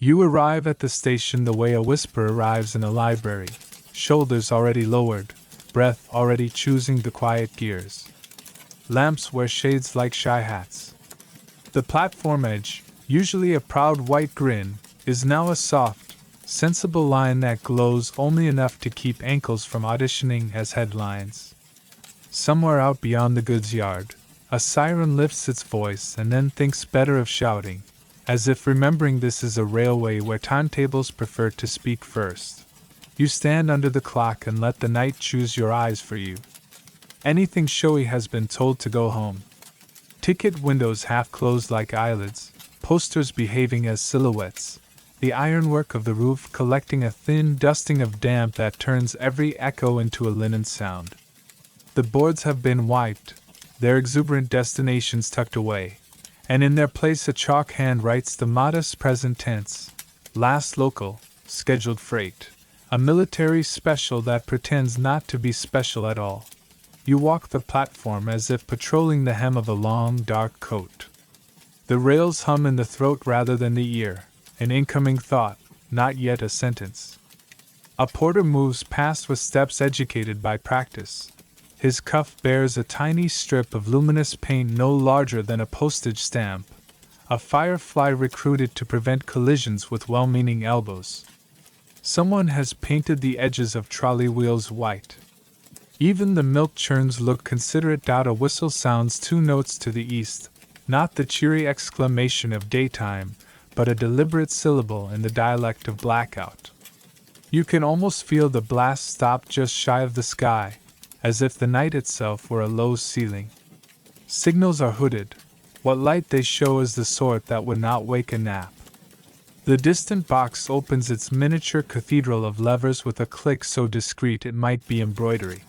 You arrive at the station the way a whisper arrives in a library, shoulders already lowered, breath already choosing the quiet gears. Lamps wear shades like shy hats. The platform edge, usually a proud white grin, is now a soft, sensible line that glows only enough to keep ankles from auditioning as headlines. Somewhere out beyond the goods yard, a siren lifts its voice and then thinks better of shouting, as if remembering this is a railway where timetables prefer to speak first. You stand under the clock and let the night choose your eyes for you. Anything showy has been told to go home. Ticket windows half closed like eyelids, posters behaving as silhouettes, the ironwork of the roof collecting a thin dusting of damp that turns every echo into a linen sound. The boards have been wiped, their exuberant destinations tucked away, and in their place a chalk hand writes the modest present tense, last local, scheduled freight, a military special that pretends not to be special at all. You walk the platform as if patrolling the hem of a long, dark coat. The rails hum in the throat rather than the ear, an incoming thought, not yet a sentence. A porter moves past with steps educated by practice. His cuff bears a tiny strip of luminous paint no larger than a postage stamp, a firefly recruited to prevent collisions with well-meaning elbows. Someone has painted the edges of trolley wheels white. Even the milk churns look considerate. A whistle sounds 2 notes to the east, not the cheery exclamation of daytime, but a deliberate syllable in the dialect of blackout. You can almost feel the blast stop just shy of the sky, as if the night itself were a low ceiling. Signals are hooded. What light they show is the sort that would not wake a nap. The distant box opens its miniature cathedral of levers with a click so discreet it might be embroidery.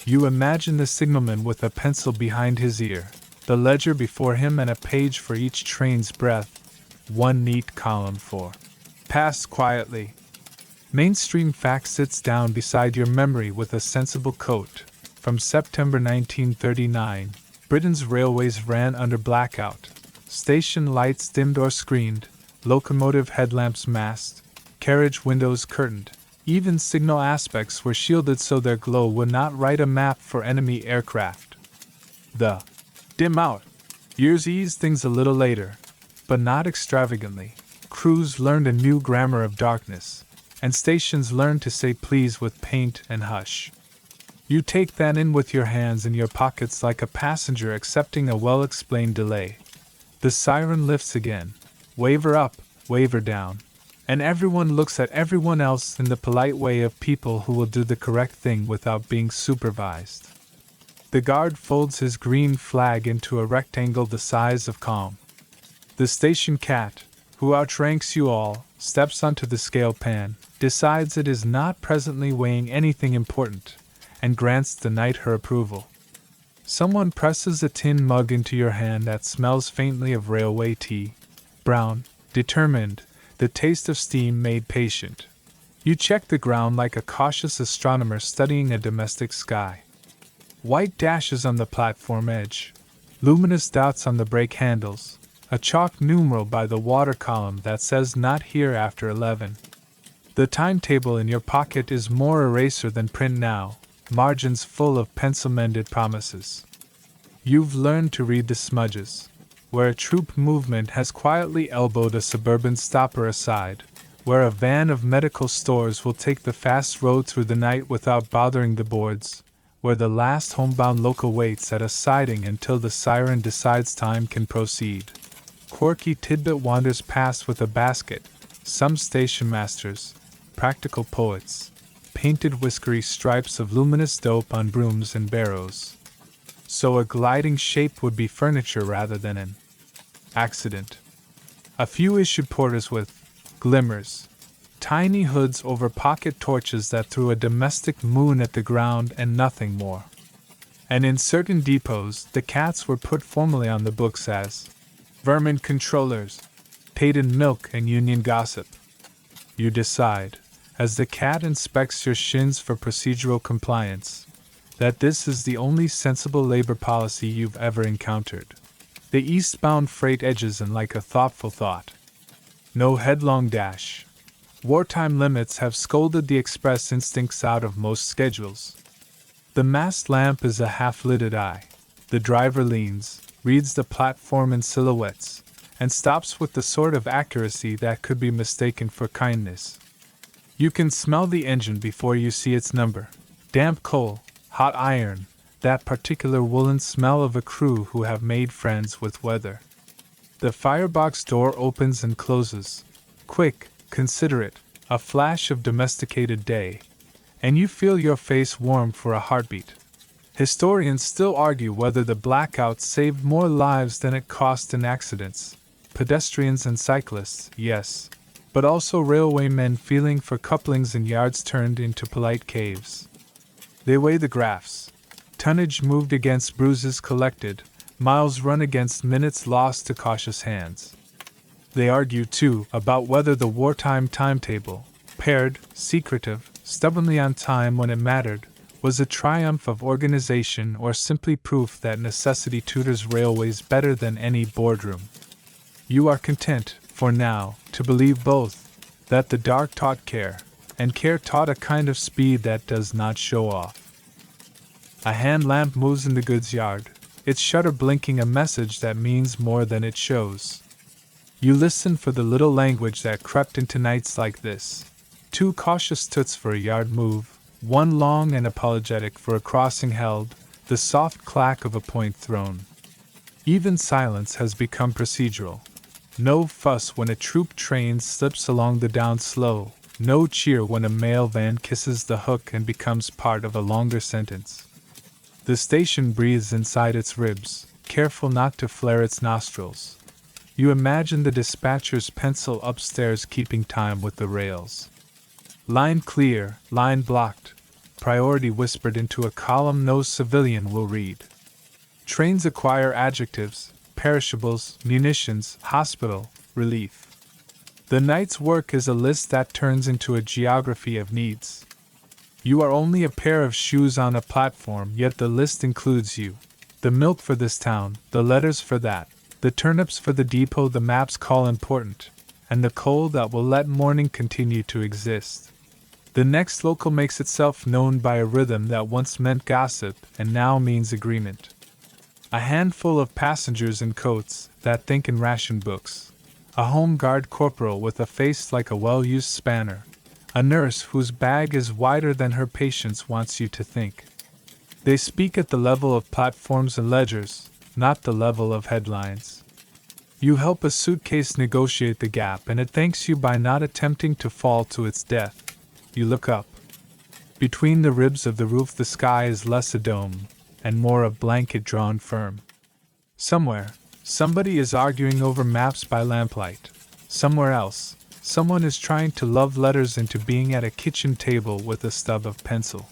You imagine the signalman with a pencil behind his ear, the ledger before him and a page for each train's breath, one neat column for pass quietly. Mainstream fact sits down beside your memory with a sensible coat. From September 1939, Britain's railways ran under blackout. Station lights dimmed or screened, locomotive headlamps masked, carriage windows curtained. Even signal aspects were shielded so their glow would not write a map for enemy aircraft. The dim out years eased things a little later, but not extravagantly. Crews learned a new grammar of darkness, and stations learned to say please with paint and hush. You take that in with your hands in your pockets like a passenger accepting a well-explained delay. The siren lifts again, waver up, waver down, and everyone looks at everyone else in the polite way of people who will do the correct thing without being supervised. The guard folds his green flag into a rectangle the size of calm. The station cat, who outranks you all, steps onto the scale pan, decides it is not presently weighing anything important, and grants the night her approval. Someone presses a tin mug into your hand that smells faintly of railway tea, brown, determined, the taste of steam made patient. You check the ground like a cautious astronomer studying a domestic sky. White dashes on the platform edge, luminous dots on the brake handles, a chalk numeral by the water column that says not here after 11. The timetable in your pocket is more eraser than print now, margins full of pencil-mended promises. You've learned to read the smudges, where a troop movement has quietly elbowed a suburban stopper aside, where a van of medical stores will take the fast road through the night without bothering the boards, where the last homebound local waits at a siding until the siren decides time can proceed. Quirky tidbit wanders past with a basket, some station masters, practical poets, painted whiskery stripes of luminous dope on brooms and barrows. So a gliding shape would be furniture rather than an accident. A few issued porters with glimmers, tiny hoods over pocket torches that threw a domestic moon at the ground and nothing more. And in certain depots, the cats were put formally on the books as vermin controllers, paid in milk and union gossip. You decide, as the cat inspects your shins for procedural compliance, that this is the only sensible labor policy you've ever encountered. The eastbound freight edges in like a thoughtful thought. no headlong dash. Wartime limits have scolded the express instincts out of most schedules. The mast lamp is a half-lidded eye. The driver leans, reads the platform in silhouettes, and stops with the sort of accuracy that could be mistaken for kindness. You can smell the engine before you see its number. Damp coal, hot iron, that particular woolen smell of a crew who have made friends with weather. The firebox door opens and closes. Quick, considerate, a flash of domesticated day, and you feel your face warm for a heartbeat. Historians still argue whether the blackout saved more lives than it cost in accidents. Pedestrians and cyclists, yes, but also railwaymen feeling for couplings in yards turned into polite caves. They weigh the graphs. Tonnage moved against bruises collected, miles run against minutes lost to cautious hands. They argue, too, about whether the wartime timetable, paired, secretive, stubbornly on time when it mattered, was a triumph of organization or simply proof that necessity tutors railways better than any boardroom. You are content, for now, to believe both, that the dark taught care, and care taught a kind of speed that does not show off. A hand lamp moves in the goods yard, its shutter blinking a message that means more than it shows. You listen for the little language that crept into nights like this. 2 cautious toots for a yard move, 1 long and apologetic for a crossing held, the soft clack of a point thrown. Even silence has become procedural. No fuss when a troop train slips along the down slow, no cheer when a mail van kisses the hook and becomes part of a longer sentence. The station breathes inside its ribs, careful not to flare its nostrils. You imagine the dispatcher's pencil upstairs keeping time with the rails. Line clear, line blocked, priority whispered into a column no civilian will read. Trains acquire adjectives, perishables, munitions, hospital, relief. The night's work is a list that turns into a geography of needs. You are only a pair of shoes on a platform, yet the list includes you. The milk for this town, the letters for that, the turnips for the depot the maps call important, and the coal that will let morning continue to exist. The next local makes itself known by a rhythm that once meant gossip and now means agreement. A handful of passengers in coats that think in ration books. A home guard corporal with a face like a well-used spanner. A nurse whose bag is wider than her patients wants you to think. They speak at the level of platforms and ledgers, not the level of headlines. You help a suitcase negotiate the gap and it thanks you by not attempting to fall to its death. You look up. Between the ribs of the roof the sky is less a dome, and more a blanket drawn firm. Somewhere, somebody is arguing over maps by lamplight. Somewhere else, someone is trying to love letters into being at a kitchen table with a stub of pencil.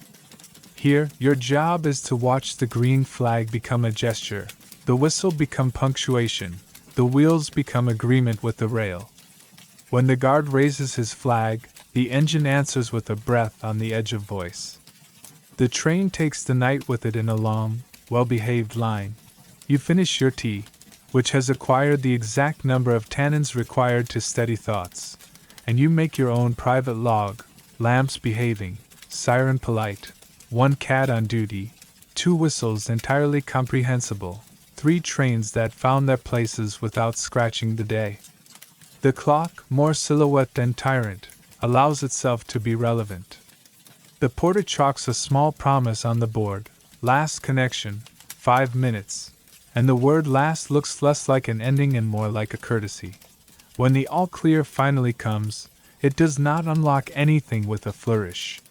Here, your job is to watch the green flag become a gesture, the whistle become punctuation, the wheels become agreement with the rail. When the guard raises his flag, the engine answers with a breath on the edge of voice. The train takes the night with it in a long, well-behaved line. You finish your tea, which has acquired the exact number of tannins required to steady thoughts, and you make your own private log, lamps behaving, siren polite, 1 cat on duty, 2 whistles entirely comprehensible, 3 trains that found their places without scratching the day. The clock, more silhouette than tyrant, allows itself to be relevant. The porter chalks a small promise on the board, last connection, 5 minutes, and the word last looks less like an ending and more like a courtesy. When the all clear finally comes, it does not unlock anything with a flourish.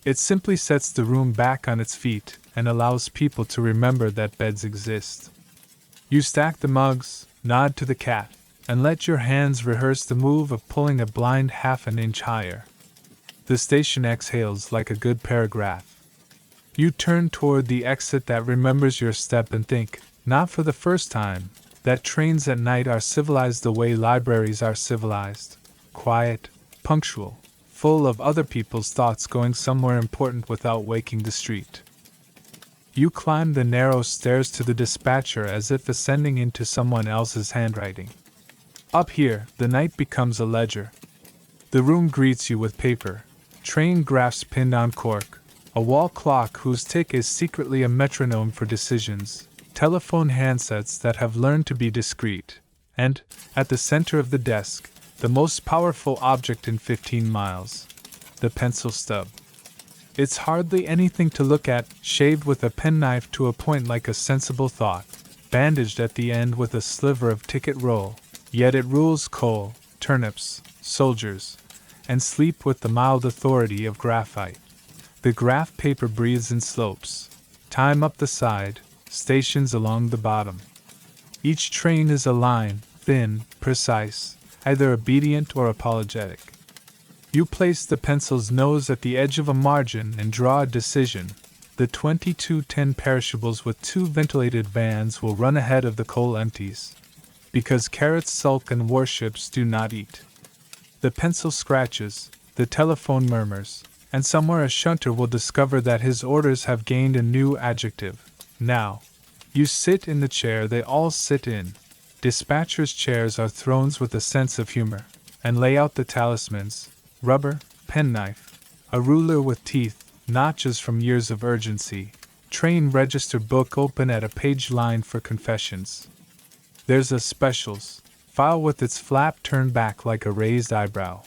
It simply sets the room back on its feet and allows people to remember that beds exist. You stack the mugs, nod to the cat, and let your hands rehearse the move of pulling a blind half an inch higher. The station exhales like a good paragraph. You turn toward the exit that remembers your step and think, not for the first time, that trains at night are civilized the way libraries are civilized, quiet, punctual, full of other people's thoughts going somewhere important without waking the street. You climb the narrow stairs to the dispatcher as if ascending into someone else's handwriting. Up here, the night becomes a ledger. The room greets you with paper, train graphs pinned on cork, a wall clock whose tick is secretly a metronome for decisions, telephone handsets that have learned to be discreet, and, at the center of the desk, the most powerful object in 15 miles, the pencil stub. It's hardly anything to look at, shaved with a penknife to a point like a sensible thought, bandaged at the end with a sliver of ticket roll, yet it rules coal, turnips, soldiers, and sleep with the mild authority of graphite. The graph paper breathes in slopes, time up the side, stations along the bottom. Each train is a line, thin, precise, either obedient or apologetic. You place the pencil's nose at the edge of a margin and draw a decision. The 2210 perishables with 2 ventilated vans will run ahead of the coal empties, because carrots sulk and warships do not eat. The pencil scratches, the telephone murmurs, and somewhere a shunter will discover that his orders have gained a new adjective. Now, you sit in the chair they all sit in. Dispatchers' chairs are thrones with a sense of humor, and lay out the talismans, rubber, penknife, a ruler with teeth, notches from years of urgency, train register book open at a page line for confessions. There's a specials, file with its flap turned back like a raised eyebrow.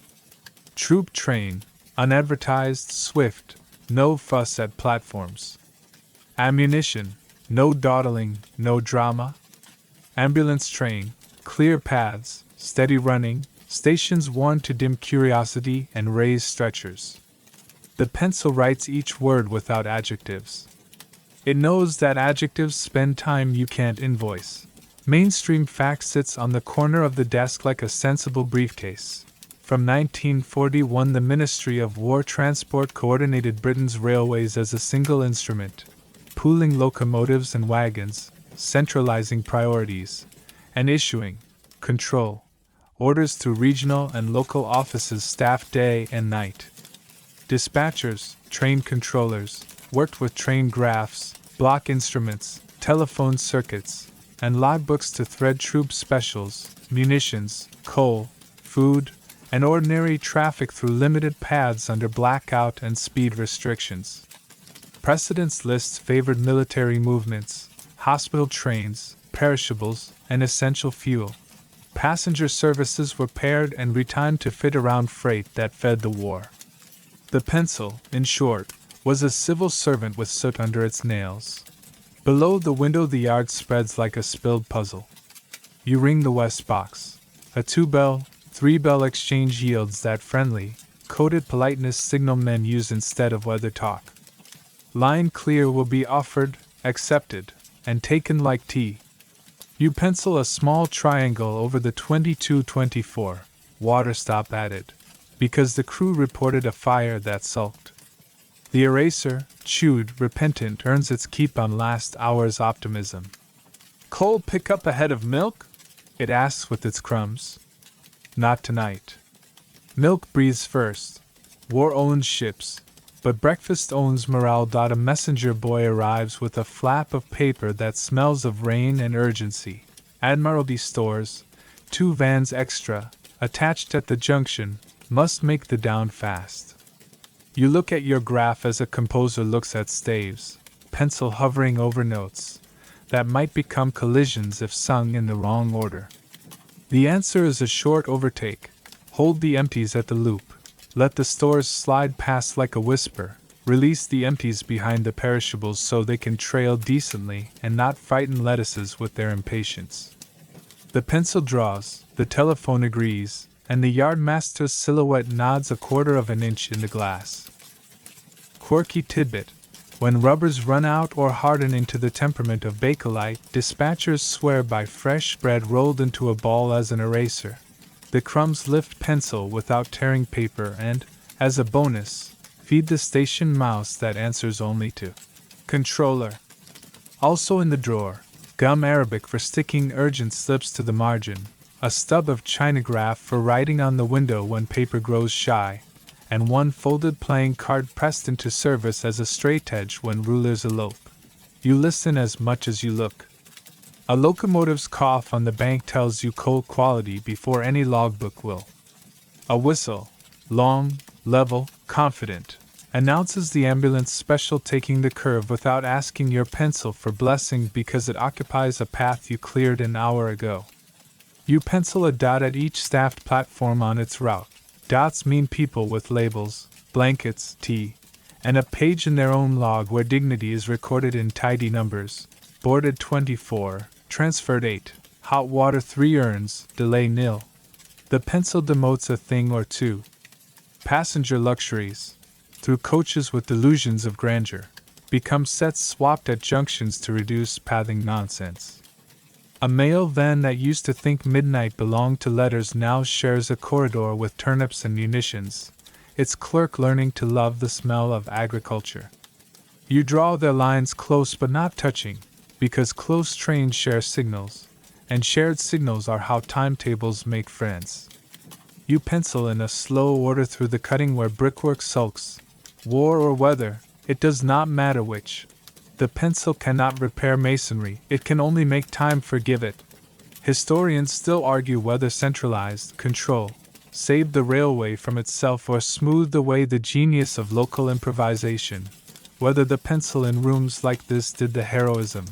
Troop train, unadvertised, swift, no fuss at platforms. Ammunition, no dawdling, no drama. Ambulance train, clear paths, steady running, stations worn to dim curiosity and raise stretchers. The pencil writes each word without adjectives. It knows that adjectives spend time you can't invoice. Mainstream fact sits on the corner of the desk like a sensible briefcase. From 1941, the Ministry of War Transport coordinated Britain's railways as a single instrument, pooling locomotives and wagons, centralizing priorities, and issuing control orders through regional and local offices staffed day and night. Dispatchers, train controllers, worked with train graphs, block instruments, telephone circuits, and logbooks to thread troop specials, munitions, coal, food, and ordinary traffic through limited paths under blackout and speed restrictions. Precedence lists favored military movements, hospital trains, perishables, and essential fuel. Passenger services were paired and retimed to fit around freight that fed the war. The pencil, in short, was a civil servant with soot under its nails. Below the window the yard spreads like a spilled puzzle. You ring the west box. A 2-bell, 3-bell exchange yields that friendly, coded politeness signal men use instead of weather talk. Line clear will be offered, accepted, and taken like tea. You pencil a small triangle over the 2224, water stop added, because the crew reported a fire that sulked. The eraser, chewed, repentant, earns its keep on last hour's optimism. Coal pick up ahead of milk? It asks with its crumbs. Not tonight. Milk breathes first. War owns ships, but breakfast owns morale. A messenger boy arrives with a flap of paper that smells of rain and urgency. Admiralty stores, 2 vans extra, attached at the junction, must make the down fast. You look at your graph as a composer looks at staves, pencil hovering over notes that might become collisions if sung in the wrong order. The answer is a short overtake. Hold the empties at the loop. Let the stores slide past like a whisper. Release the empties behind the perishables so they can trail decently and not frighten lettuces with their impatience. The pencil draws, the telephone agrees, and the yardmaster's silhouette nods 1/4 of an inch in the glass. Quirky tidbit: when rubbers run out or harden into the temperament of Bakelite, dispatchers swear by fresh bread rolled into a ball as an eraser. The crumbs lift pencil without tearing paper and, as a bonus, feed the station mouse that answers only to controller. Also in the drawer, gum Arabic for sticking urgent slips to the margin, a stub of chinograph for writing on the window when paper grows shy, and 1 folded playing card pressed into service as a straightedge when rulers elope. You listen as much as you look. A locomotive's cough on the bank tells you cold quality before any logbook will. A whistle, long, level, confident, announces the ambulance special taking the curve without asking your pencil for blessing because it occupies a path you cleared an hour ago. You pencil a dot at each staffed platform on its route. Dots mean people with labels, blankets, tea, and a page in their own log where dignity is recorded in tidy numbers. Boarded 24, transferred 8, hot water 3 urns, delay nil. The pencil demotes a thing or two. Passenger luxuries, through coaches with delusions of grandeur, become sets swapped at junctions to reduce pathing nonsense. A mail van that used to think midnight belonged to letters now shares a corridor with turnips and munitions, its clerk learning to love the smell of agriculture. You draw their lines close but not touching, because close trains share signals, and shared signals are how timetables make friends. You pencil in a slow order through the cutting where brickwork sulks. War or weather, it does not matter which. The pencil cannot repair masonry, it can only make time forgive it. Historians still argue whether centralized control saved the railway from itself or smoothed away the genius of local improvisation, whether the pencil in rooms like this did the heroism,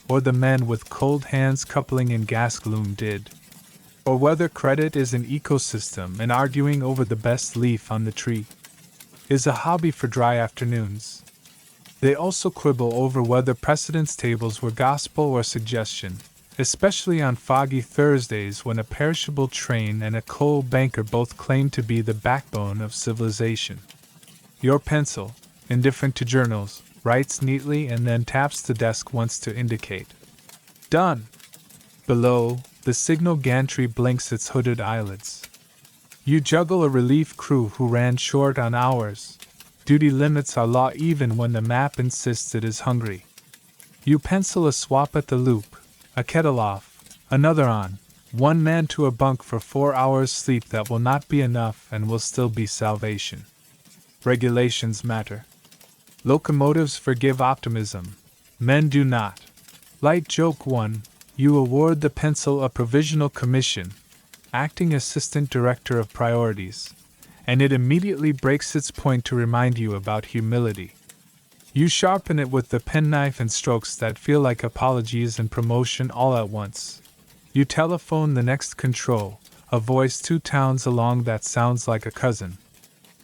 or the men with cold hands coupling in gas gloom did, or whether credit is an ecosystem and arguing over the best leaf on the tree is a hobby for dry afternoons. They also quibble over whether precedence tables were gospel or suggestion, especially on foggy Thursdays when a perishable train and a coal banker both claim to be the backbone of civilization. Your pencil, indifferent to journals, writes neatly and then taps the desk once to indicate. Done! Below, the signal gantry blinks its hooded eyelids. You juggle a relief crew who ran short on hours. Duty limits are law even when the map insists it is hungry. You pencil a swap at the loop, a kettle off, another on, one man to a bunk for 4 hours sleep that will not be enough and will still be salvation. Regulations matter. Locomotives forgive optimism. Men do not. Light joke 1, you award the pencil a provisional commission, acting assistant director of priorities, and it immediately breaks its point to remind you about humility. You sharpen it with the penknife and strokes that feel like apologies and promotion all at once. You telephone the next control, a voice 2 towns along that sounds like a cousin.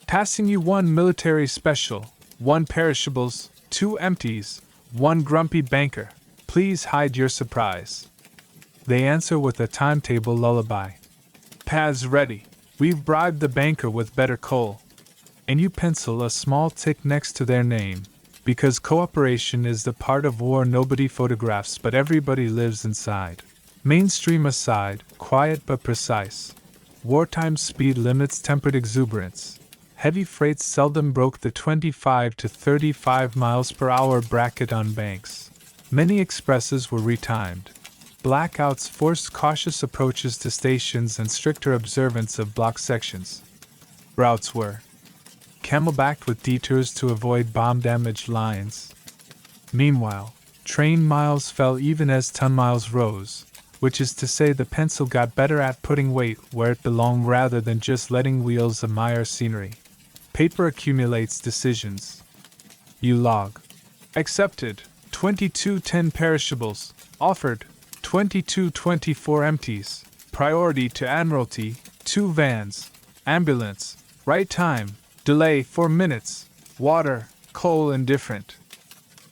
Passing you 1 military special, 1 perishables, 2 empties, 1 grumpy banker. Please hide your surprise. They answer with a timetable lullaby. Paths ready. We've bribed the banker with better coal. And you pencil a small tick next to their name, because cooperation is the part of war nobody photographs but everybody lives inside. Mainstream aside, quiet but precise. Wartime speed limits tempered exuberance. Heavy freights seldom broke the 25 to 35 miles per hour bracket on banks. Many expresses were retimed. Blackouts forced cautious approaches to stations and stricter observance of block sections. Routes were camelbacked with detours to avoid bomb-damaged lines. Meanwhile, train miles fell even as ton miles rose, which is to say the pencil got better at putting weight where it belonged rather than just letting wheels admire scenery. Paper accumulates decisions. You log. Accepted, 2210 perishables. Offered, 2224 empties. Priority to Admiralty, 2 vans. Ambulance, right time, delay 4 minutes. Water, coal indifferent.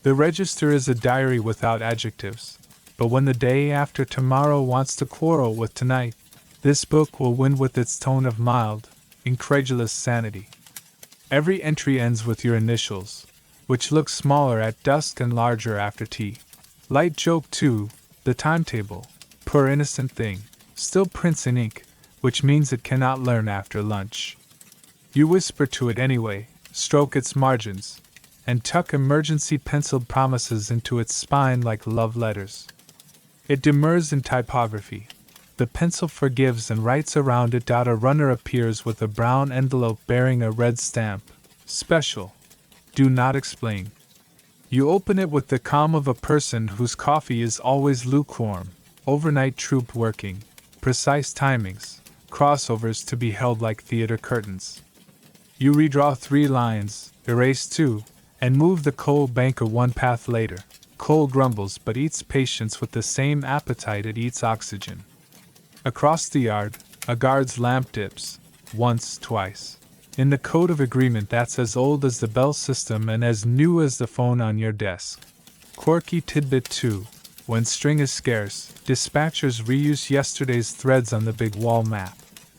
The register is a diary without adjectives, but when the day after tomorrow wants to quarrel with tonight, this book will win with its tone of mild, incredulous sanity. Every entry ends with your initials, which look smaller at dusk and larger after tea. Light joke 2, the timetable, poor innocent thing, still prints in ink, which means it cannot learn after lunch. You whisper to it anyway, stroke its margins, and tuck emergency penciled promises into its spine like love letters. It demurs in typography. The pencil forgives and writes around it. A runner appears with a brown envelope bearing a red stamp. Special. Do not explain. You open it with the calm of a person whose coffee is always lukewarm, overnight troop working, precise timings, crossovers to be held like theater curtains. You redraw 3 lines, erase 2, and move the coal banker 1 path later. Coal grumbles but eats patience with the same appetite it eats oxygen. Across the yard, a guard's lamp dips, once, twice. In the code of agreement that's as old as the bell system and as new as the phone on your desk. Quirky tidbit 2. When string is scarce, dispatchers reuse yesterday's threads on the big wall map.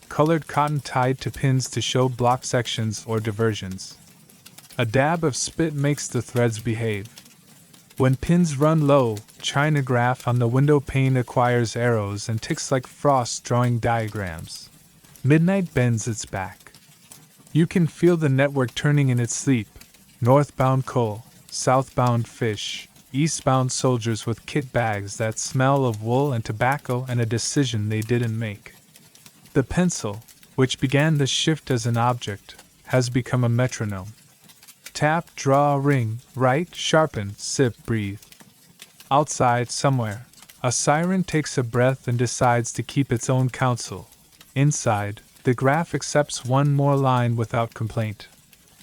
Colored cotton tied to pins to show block sections or diversions. A dab of spit makes the threads behave. When pins run low, chinograph on the window pane acquires arrows and ticks like frost drawing diagrams. Midnight bends its back. You can feel the network turning in its sleep. Northbound coal, southbound fish, eastbound soldiers with kit bags that smell of wool and tobacco and a decision they didn't make. The pencil, which began the shift as an object, has become a metronome. Tap, draw, ring, write, sharpen, sip, breathe. Outside, somewhere, a siren takes a breath and decides to keep its own counsel. Inside, the graph accepts one more line without complaint.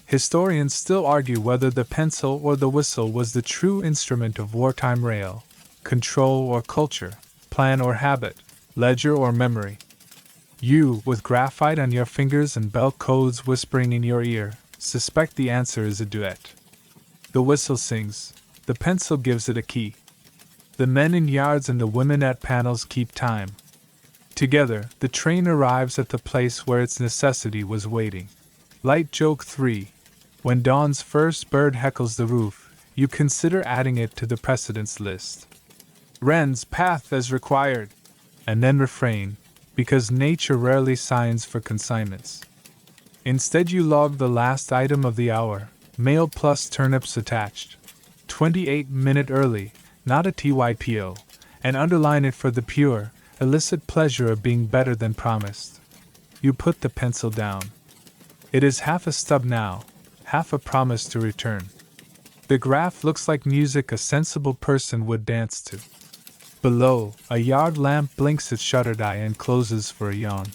Historians still argue whether the pencil or the whistle was the true instrument of wartime rail, control or culture, plan or habit, ledger or memory. You, with graphite on your fingers and bell codes whispering in your ear, suspect the answer is a duet. The whistle sings, the pencil gives it a key. The men in yards and the women at panels keep time. Together, the train arrives at the place where its necessity was waiting. Light joke 3. When dawn's first bird heckles the roof, you consider adding it to the precedence list. Wren's path as required. And then refrain, because nature rarely signs for consignments. Instead you log the last item of the hour, mail plus turnips attached. 28-minute early, not a TYPO, and underline it for the pure, illicit pleasure of being better than promised. You put the pencil down. It is half a stub now, half a promise to return. The graph looks like music a sensible person would dance to. Below, a yard lamp blinks its shuttered eye and closes for a yawn.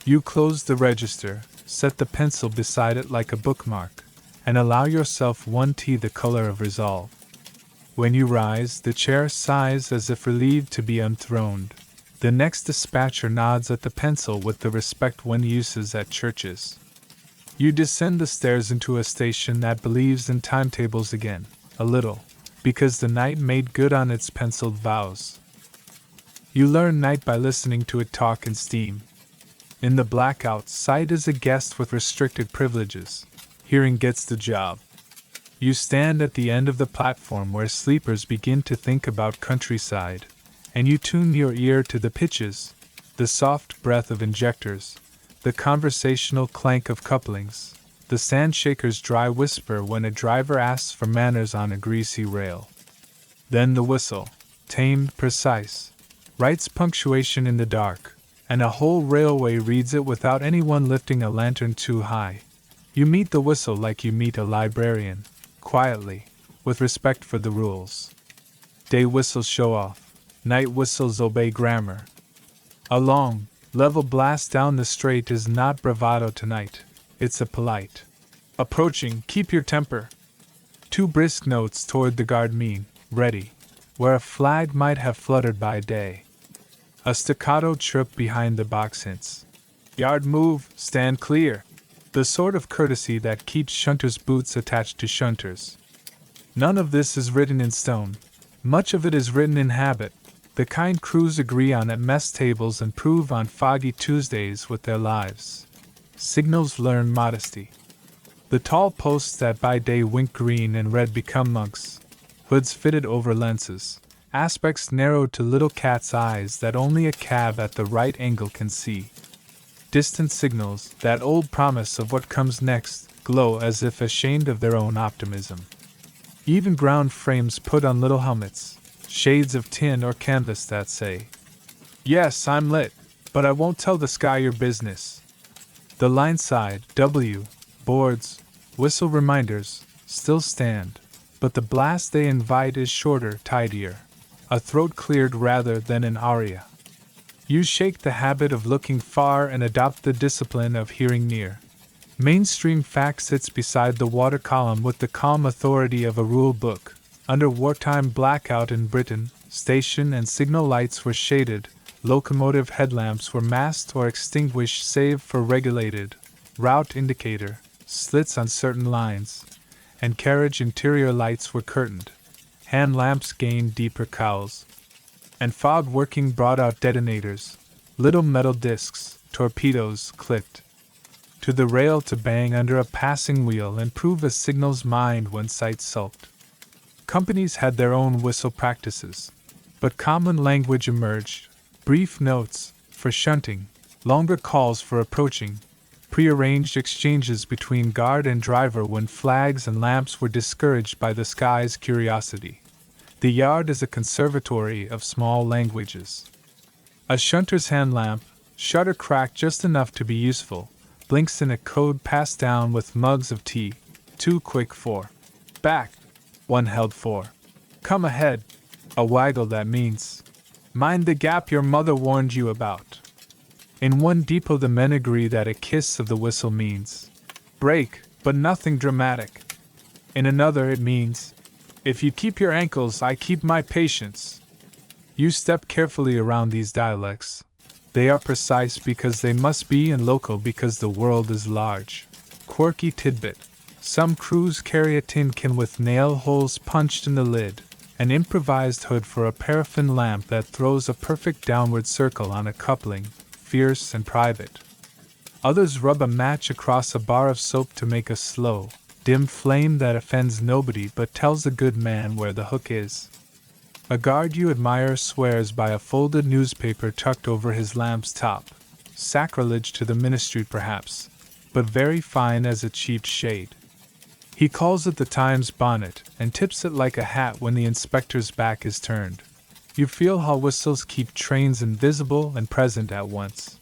You close the register, set the pencil beside it like a bookmark, and allow yourself 1 tea the color of resolve. When you rise, the chair sighs as if relieved to be unthroned. The next dispatcher nods at the pencil with the respect one uses at churches. You descend the stairs into a station that believes in timetables again, a little, because the night made good on its penciled vows. You learn night by listening to it talk and steam. In the blackout, sight is a guest with restricted privileges. Hearing gets the job. You stand at the end of the platform where sleepers begin to think about countryside, and you tune your ear to the pitches, the soft breath of injectors, the conversational clank of couplings, the sandshaker's dry whisper when a driver asks for manners on a greasy rail. Then the whistle, tamed, precise, writes punctuation in the dark, and a whole railway reads it without anyone lifting a lantern too high. You meet the whistle like you meet a librarian, quietly, with respect for the rules. Day whistles show off, night whistles obey grammar. A long, level blast down the straight is not bravado tonight, it's a polite. Approaching, keep your temper. 2 brisk notes toward the guard mean, ready, where a flag might have fluttered by day. A staccato chirp behind the box hints. Yard move, stand clear. The sort of courtesy that keeps shunters' boots attached to shunters. None of this is written in stone. Much of it is written in habit, the kind crews agree on at mess tables and prove on foggy Tuesdays with their lives. Signals learn modesty. The tall posts that by day wink green and red become monks. Hoods fitted over lenses. Aspects narrowed to little cat's eyes that only a cab at the right angle can see. Distant signals, that old promise of what comes next, glow as if ashamed of their own optimism. Even ground frames put on little helmets, shades of tin or canvas that say, "Yes, I'm lit, but I won't tell the sky your business." The line side, W, boards, whistle reminders, still stand, but the blast they invite is shorter, tidier, a throat cleared rather than an aria. You shake the habit of looking far and adopt the discipline of hearing near. Mainstream fact sits beside the water column with the calm authority of a rule book. Under wartime blackout in Britain, station and signal lights were shaded, locomotive headlamps were masked or extinguished save for regulated route indicator, slits on certain lines, and carriage interior lights were curtained. Hand lamps gained deeper cowls. And fog working brought out detonators, little metal discs, torpedoes clipped to the rail to bang under a passing wheel and prove a signal's mind when sight sulked. Companies had their own whistle practices, but common language emerged, brief notes for shunting, longer calls for approaching, prearranged exchanges between guard and driver when flags and lamps were discouraged by the sky's curiosity. The yard is a conservatory of small languages. A shunter's hand lamp, shutter cracked just enough to be useful, blinks in a code passed down with mugs of tea. 2 quick 4. Back. 1 held 4. Come ahead. A waggle that means, mind the gap your mother warned you about. In one depot the men agree that a kiss of the whistle means break, but nothing dramatic. In another it means, if you keep your ankles, I keep my patience. You step carefully around these dialects. They are precise because they must be and local because the world is large. Quirky tidbit. Some crews carry a tin can with nail holes punched in the lid, an improvised hood for a paraffin lamp that throws a perfect downward circle on a coupling, fierce and private. Others rub a match across a bar of soap to make a slow, dim flame that offends nobody but tells a good man where the hook is. A guard you admire swears by a folded newspaper tucked over his lamp's top. Sacrilege to the ministry perhaps, but very fine as a cheap shade. He calls it the Times bonnet and tips it like a hat when the inspector's back is turned. You feel how whistles keep trains invisible and present at once.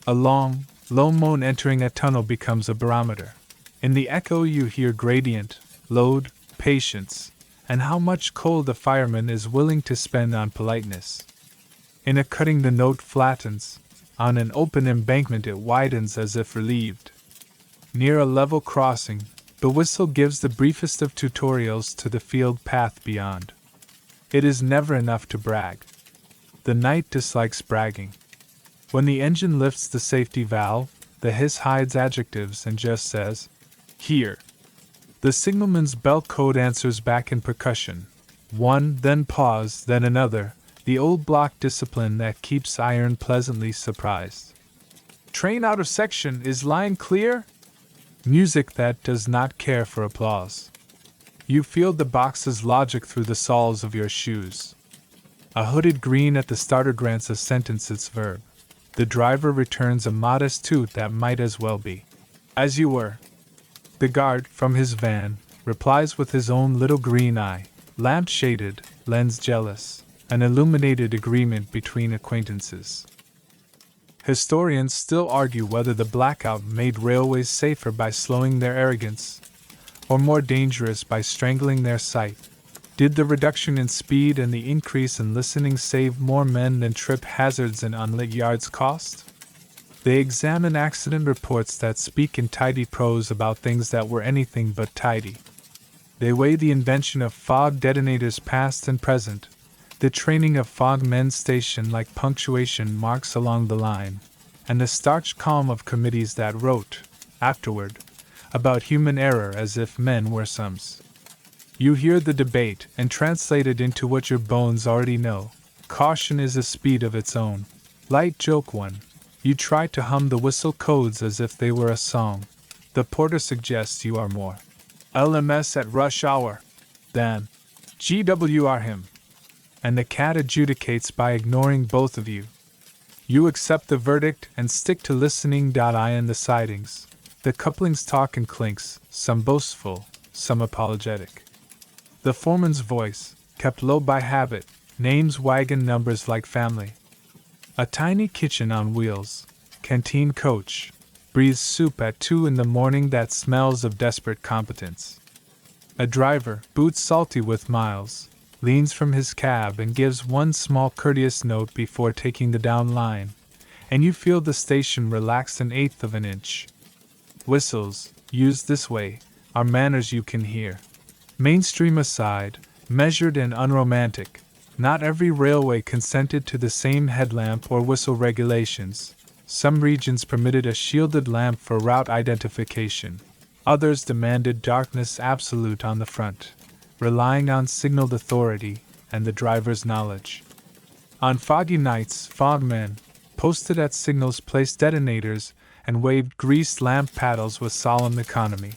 A long, low moan entering a tunnel becomes a barometer. In the echo you hear gradient, load, patience, and how much coal the fireman is willing to spend on politeness. In a cutting the note flattens, on an open embankment it widens as if relieved. Near a level crossing, the whistle gives the briefest of tutorials to the field path beyond. It is never enough to brag. The night dislikes bragging. When the engine lifts the safety valve, the hiss hides adjectives and just says, "Here." The signalman's bell code answers back in percussion. One, then pause, then another, the old block discipline that keeps iron pleasantly surprised. Train out of section, is line clear? Music that does not care for applause. You feel the box's logic through the soles of your shoes. A hooded green at the starter grants a sentence its verb. The driver returns a modest toot that might as well be, "As you were." The guard, from his van, replies with his own little green eye, lamp shaded, lens jealous, an illuminated agreement between acquaintances. Historians still argue whether the blackout made railways safer by slowing their arrogance, or more dangerous by strangling their sight. Did the reduction in speed and the increase in listening save more men than trip hazards and unlit yards cost? They examine accident reports that speak in tidy prose about things that were anything but tidy. They weigh the invention of fog detonators past and present, the training of fog men stationed like punctuation marks along the line, and the starched calm of committees that wrote, afterward, about human error as if men were sums. You hear the debate and translate it into what your bones already know. Caution is a speed of its own. Light joke one. You try to hum the whistle codes as if they were a song. The porter suggests you are more LMS at rush hour than GWR him. And the cat adjudicates by ignoring both of you. You accept the verdict and stick to listening. I in the sidings. The couplings talk and clinks, some boastful, some apologetic. The foreman's voice, kept low by habit, names wagon numbers like family. A tiny kitchen on wheels, canteen coach, breathes soup at 2 in the morning that smells of desperate competence. A driver, boots salty with miles, leans from his cab and gives one small courteous note before taking the down line, and you feel the station relax an eighth of an inch. Whistles, used this way, are manners you can hear. Mainstream aside, measured and unromantic, not every railway consented to the same headlamp or whistle regulations. Some regions permitted a shielded lamp for route identification. Others demanded darkness absolute on the front, relying on signaled authority and the driver's knowledge. On foggy nights, fogmen, posted at signals, placed detonators and waved greased lamp paddles with solemn economy.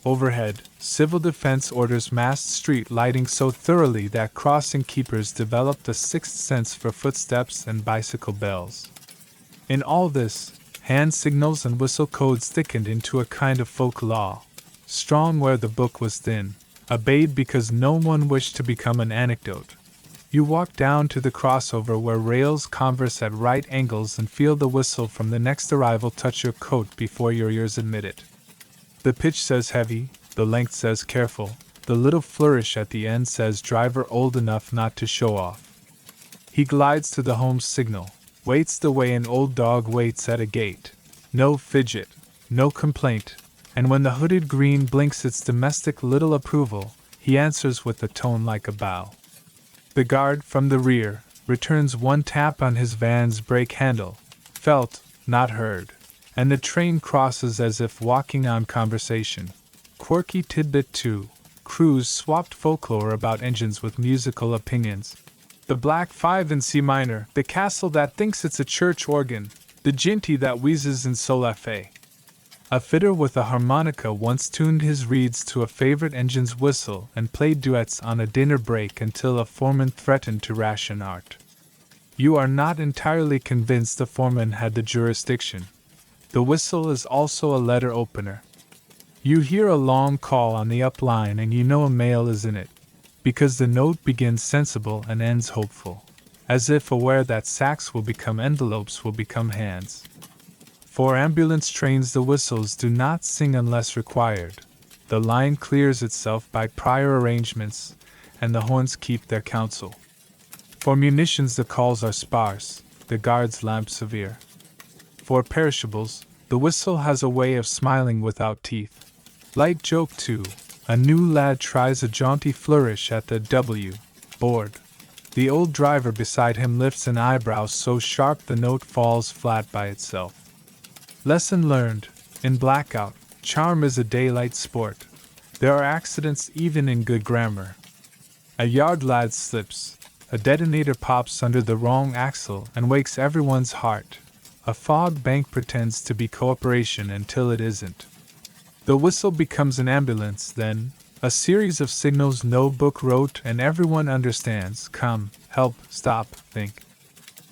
Overhead, civil defense orders masked street lighting so thoroughly that crossing keepers developed a sixth sense for footsteps and bicycle bells. In all this, hand signals and whistle codes thickened into a kind of folk law, strong where the book was thin, obeyed because no one wished to become an anecdote. You walk down to the crossover where rails converse at right angles and feel the whistle from the next arrival touch your coat before your ears admit it. The pitch says heavy, the length says careful, the little flourish at the end says driver old enough not to show off. He glides to the home signal, waits the way an old dog waits at a gate. No fidget, no complaint, and when the hooded green blinks its domestic little approval, he answers with a tone like a bow. The guard from the rear returns one tap on his van's brake handle, felt, not heard, and the train crosses as if walking on conversation. Quirky tidbit 2. Crews swapped folklore about engines with musical opinions. The Black 5 in C minor, the castle that thinks it's a church organ, the ginty that wheezes in sol fa. A fiddler with a harmonica once tuned his reeds to a favorite engine's whistle and played duets on a dinner break until a foreman threatened to ration art. You are not entirely convinced the foreman had the jurisdiction. The whistle is also a letter opener. You hear a long call on the up line and you know a mail is in it, because the note begins sensible and ends hopeful, as if aware that sacks will become envelopes will become hands. For ambulance trains the whistles do not sing unless required. The line clears itself by prior arrangements, and the horns keep their counsel. For munitions the calls are sparse, the guard's lamp severe. For perishables, the whistle has a way of smiling without teeth. Light joke 2. A new lad tries a jaunty flourish at the W board. The old driver beside him lifts an eyebrow so sharp the note falls flat by itself. Lesson learned. In blackout, charm is a daylight sport. There are accidents even in good grammar. A yard lad slips. A detonator pops under the wrong axle and wakes everyone's heart. A fog bank pretends to be cooperation until it isn't. The whistle becomes an ambulance, then, a series of signals no book wrote and everyone understands. Come, help, stop, think.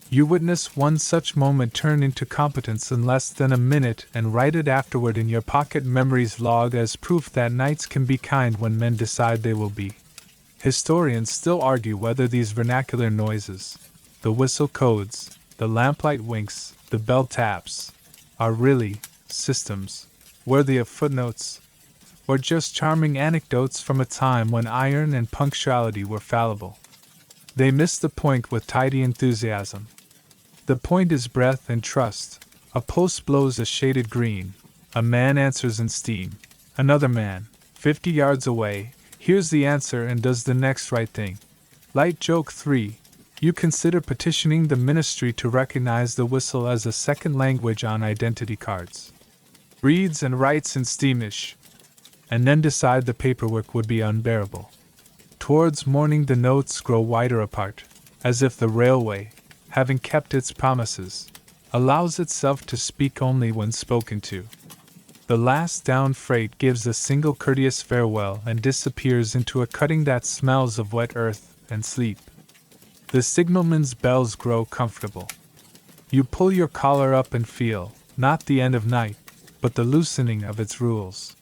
You witness one such moment turn into competence in less than a minute and write it afterward in your pocket memories log as proof that knights can be kind when men decide they will be. Historians still argue whether these vernacular noises, the whistle codes, the lamplight winks, the bell taps, are really systems, worthy of footnotes, or just charming anecdotes from a time when iron and punctuality were fallible. They miss the point with tidy enthusiasm. The point is breath and trust. A post blows a shaded green. A man answers in steam. Another man, 50 yards away, hears the answer and does the next right thing. Light joke 3. You consider petitioning the ministry to recognize the whistle as a second language on identity cards. Reads and writes in steamish. And then decide the paperwork would be unbearable. Towards morning the notes grow wider apart, as if the railway, having kept its promises, allows itself to speak only when spoken to. The last down freight gives a single courteous farewell and disappears into a cutting that smells of wet earth and sleep. The signalman's bells grow comfortable. You pull your collar up and feel, not the end of night, but the loosening of its rules.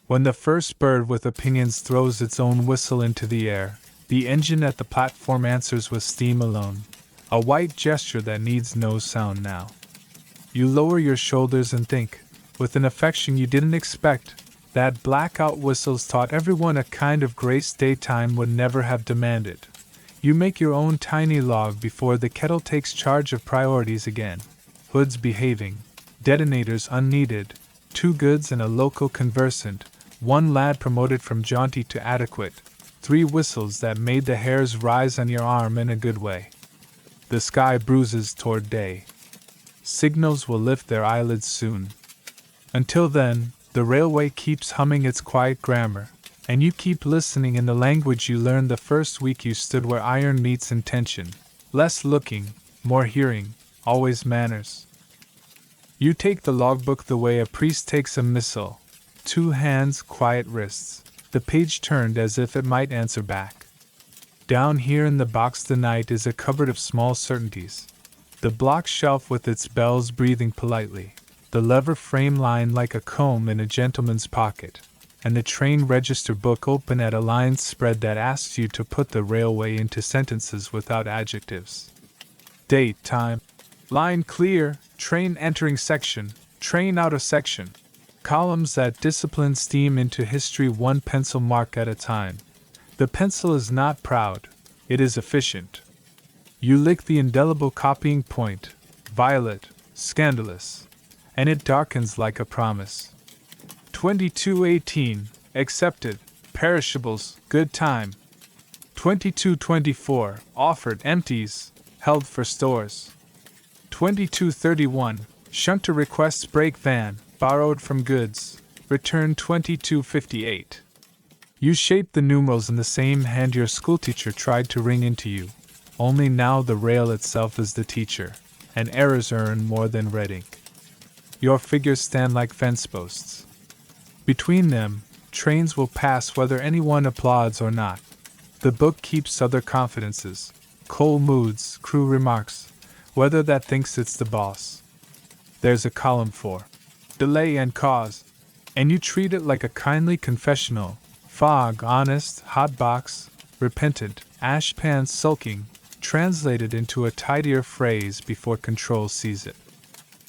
When the first bird with opinions throws its own whistle into the air, the engine at the platform answers with steam alone, a white gesture that needs no sound now. You lower your shoulders and think, with an affection you didn't expect, that blackout whistles taught everyone a kind of grace daytime would never have demanded. You make your own tiny log before the kettle takes charge of priorities again. Hoods behaving, detonators unneeded, 2 goods and a local conversant, 1 lad promoted from jaunty to adequate, 3 whistles that made the hairs rise on your arm in a good way. The sky bruises toward day. Signals will lift their eyelids soon. Until then, the railway keeps humming its quiet grammar, and you keep listening in the language you learned the first week you stood where iron meets in tension. Less looking, more hearing, always manners. You take the logbook the way a priest takes a missal. 2 hands, quiet wrists, the page turned as if it might answer back. Down here in the box the night is a cupboard of small certainties. The block shelf with its bells breathing politely, the lever frame lying like a comb in a gentleman's pocket, and the train register book open at a line spread that asks you to put the railway into sentences without adjectives. Date, time, line clear, train entering section, train out of section. Columns that discipline steam into history 1 pencil mark at a time. The pencil is not proud, it is efficient. You lick the indelible copying point, violet, scandalous, and it darkens like a promise. 2218, accepted, perishables, good time. 2224, offered, empties, held for stores. 2231, shunter requests break van, borrowed from goods, return 2258. You shape the numerals in the same hand your schoolteacher tried to ring into you, only now the rail itself is the teacher, and errors earn more than red ink. Your figures stand like fence posts. Between them, trains will pass whether anyone applauds or not. The book keeps other confidences, coal moods, crew remarks, whether that thinks it's the boss. There's a column for delay and cause, and you treat it like a kindly confessional. Fog, honest, hot box, repentant, ashpan sulking, translated into a tidier phrase before control sees it.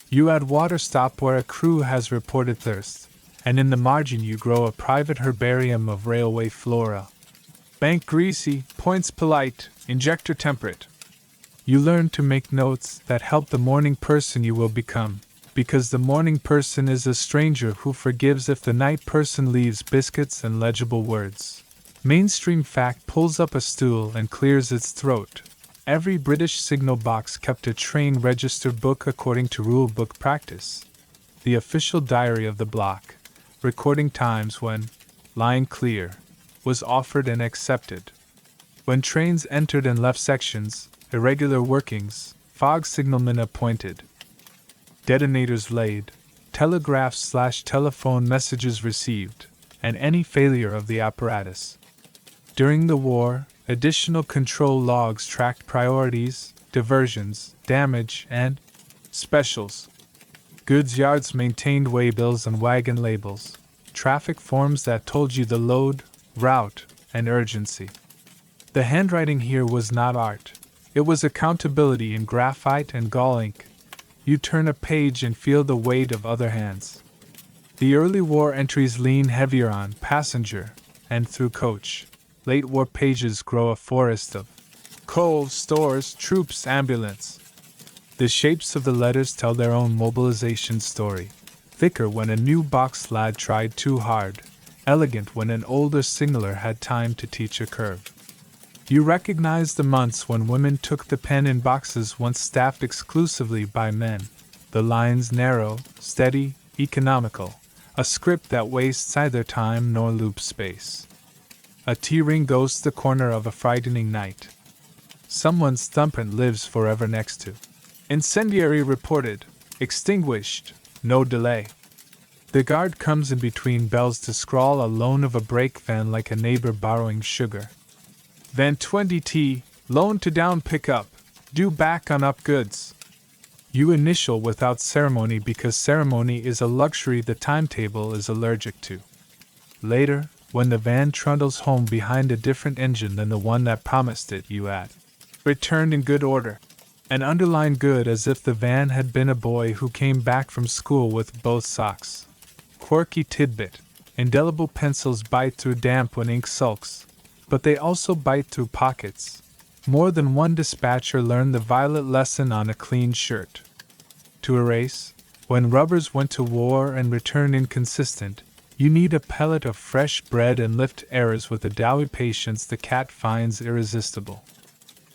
You add water stop where a crew has reported thirst, and in the margin you grow a private herbarium of railway flora. Bank greasy, points polite, injector temperate. You learn to make notes that help the morning person you will become, because the morning person is a stranger who forgives if the night person leaves biscuits and legible words. Mainstream fact pulls up a stool and clears its throat. Every British signal box kept a train register book according to rule book practice. The official diary of the block, recording times when, line clear, was offered and accepted. When trains entered and left sections, irregular workings, fog signalmen appointed. Detonators laid, telegraph/telephone messages received, and any failure of the apparatus. During the war, additional control logs tracked priorities, diversions, damage, and specials. Goods yards maintained waybills and wagon labels, traffic forms that told you the load, route, and urgency. The handwriting here was not art. It was accountability in graphite and gall ink. You turn a page and feel the weight of other hands. The early war entries lean heavier on passenger, and through coach. Late war pages grow a forest of coal, stores, troops, ambulance. The shapes of the letters tell their own mobilization story. Thicker when a new box lad tried too hard, elegant when an older signaler had time to teach a curve. You recognize the months when women took the pen in boxes once staffed exclusively by men. The lines narrow, steady, economical. A script that wastes neither time nor loop space. A T-ring ghosts the corner of a frightening night. Someone's thumbprint lives forever next to. Incendiary reported. Extinguished. No delay. The guard comes in between bells to scrawl a loan of a brake van like a neighbor borrowing sugar. Van 20T, loan to down pickup, due back on up goods. You initial without ceremony because ceremony is a luxury the timetable is allergic to. Later, when the van trundles home behind a different engine than the one that promised it, you add, returned in good order. And underline good as if the van had been a boy who came back from school with both socks. Quirky tidbit. Indelible pencils bite through damp when ink sulks, but they also bite through pockets. More than one dispatcher learned the violet lesson on a clean shirt. To erase, when rubbers went to war and returned inconsistent, you need a pellet of fresh bread and lift errors with a doughy patience the cat finds irresistible.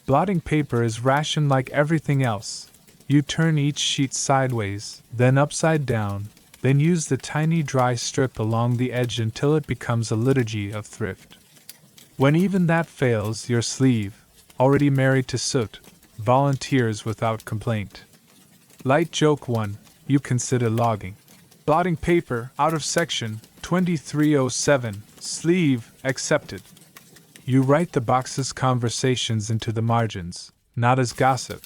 Blotting paper is rationed like everything else. You turn each sheet sideways, then upside down, then use the tiny dry strip along the edge until it becomes a liturgy of thrift. When even that fails, your sleeve, already married to soot, volunteers without complaint. Light joke 1, you consider logging. Blotting paper, out of section 2307, sleeve, accepted. You write the box's conversations into the margins, not as gossip,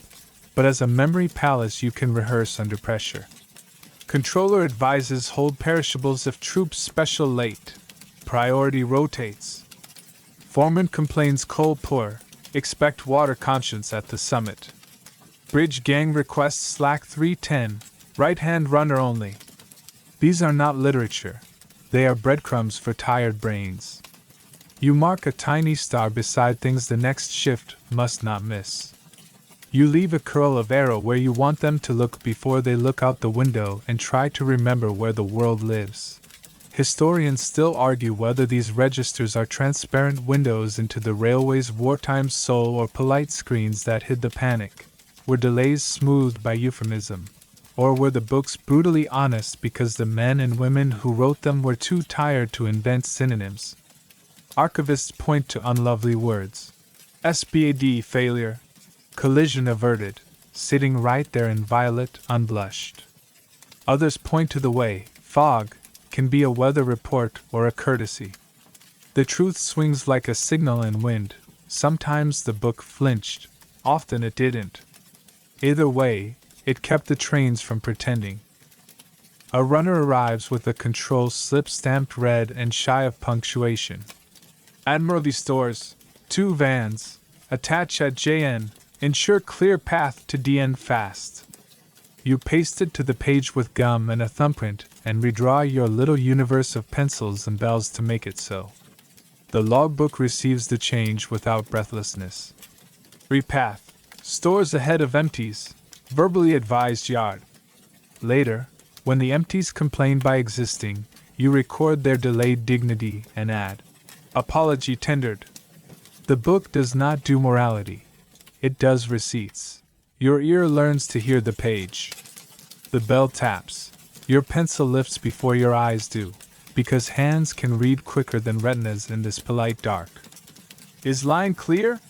but as a memory palace you can rehearse under pressure. Controller advises hold perishables if troops special late. Priority rotates. Foreman complains coal poor. Expect water conscience at the summit. Bridge gang requests slack 310. Right-hand runner only. These are not literature. They are breadcrumbs for tired brains. You mark a tiny star beside things the next shift must not miss. You leave a curl of arrow where you want them to look before they look out the window and try to remember where the world lives. Historians still argue whether these registers are transparent windows into the railway's wartime soul or polite screens that hid the panic. Were delays smoothed by euphemism? Or were the books brutally honest because the men and women who wrote them were too tired to invent synonyms? Archivists point to unlovely words. SBAD failure. Collision averted, sitting right there in violet, unblushed. Others point to the way fog can be a weather report or a courtesy. The truth swings like a signal in wind. Sometimes the book flinched, often it didn't. Either way, it kept the trains from pretending. A runner arrives with a control slip stamped red and shy of punctuation. Admiralty stores, 2 vans, attach at JN, ensure clear path to DN fast. You paste it to the page with gum and a thumbprint and redraw your little universe of pencils and bells to make it so. The logbook receives the change without breathlessness. Repath. Stores ahead of empties. Verbally advised yard. Later, when the empties complain by existing, you record their delayed dignity and add apology tendered. The book does not do morality. It does receipts. Your ear learns to hear the page. The bell taps. Your pencil lifts before your eyes do, because hands can read quicker than retinas in this polite dark. Is line clear?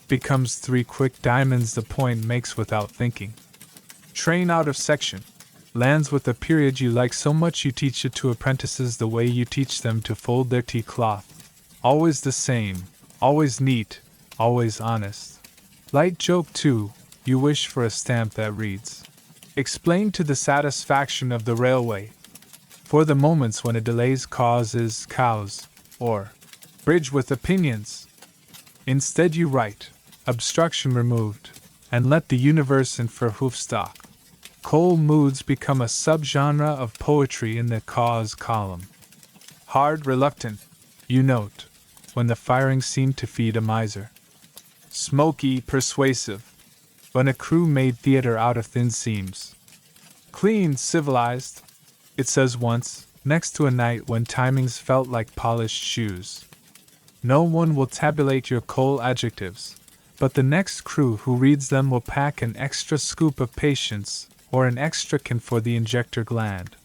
Becomes 3 quick diamonds the point makes without thinking. Train out of section. Lands with a period you like so much you teach it to apprentices the way you teach them to fold their tea cloth. Always the same, always neat, always honest. Light joke 2, you wish for a stamp that reads, explain to the satisfaction of the railway. For the moments when a delay's cause is cows, or bridge with opinions. Instead you write, obstruction removed, and let the universe infer hoofstock. Coal moods become a subgenre of poetry in the cause column. Hard, reluctant, you note, when the firing seemed to feed a miser. Smoky, persuasive, when a crew made theater out of thin seams. Clean, civilized, it says once, next to a night when timings felt like polished shoes. No one will tabulate your coal adjectives, but the next crew who reads them will pack an extra scoop of patience or an extracant for the injector gland.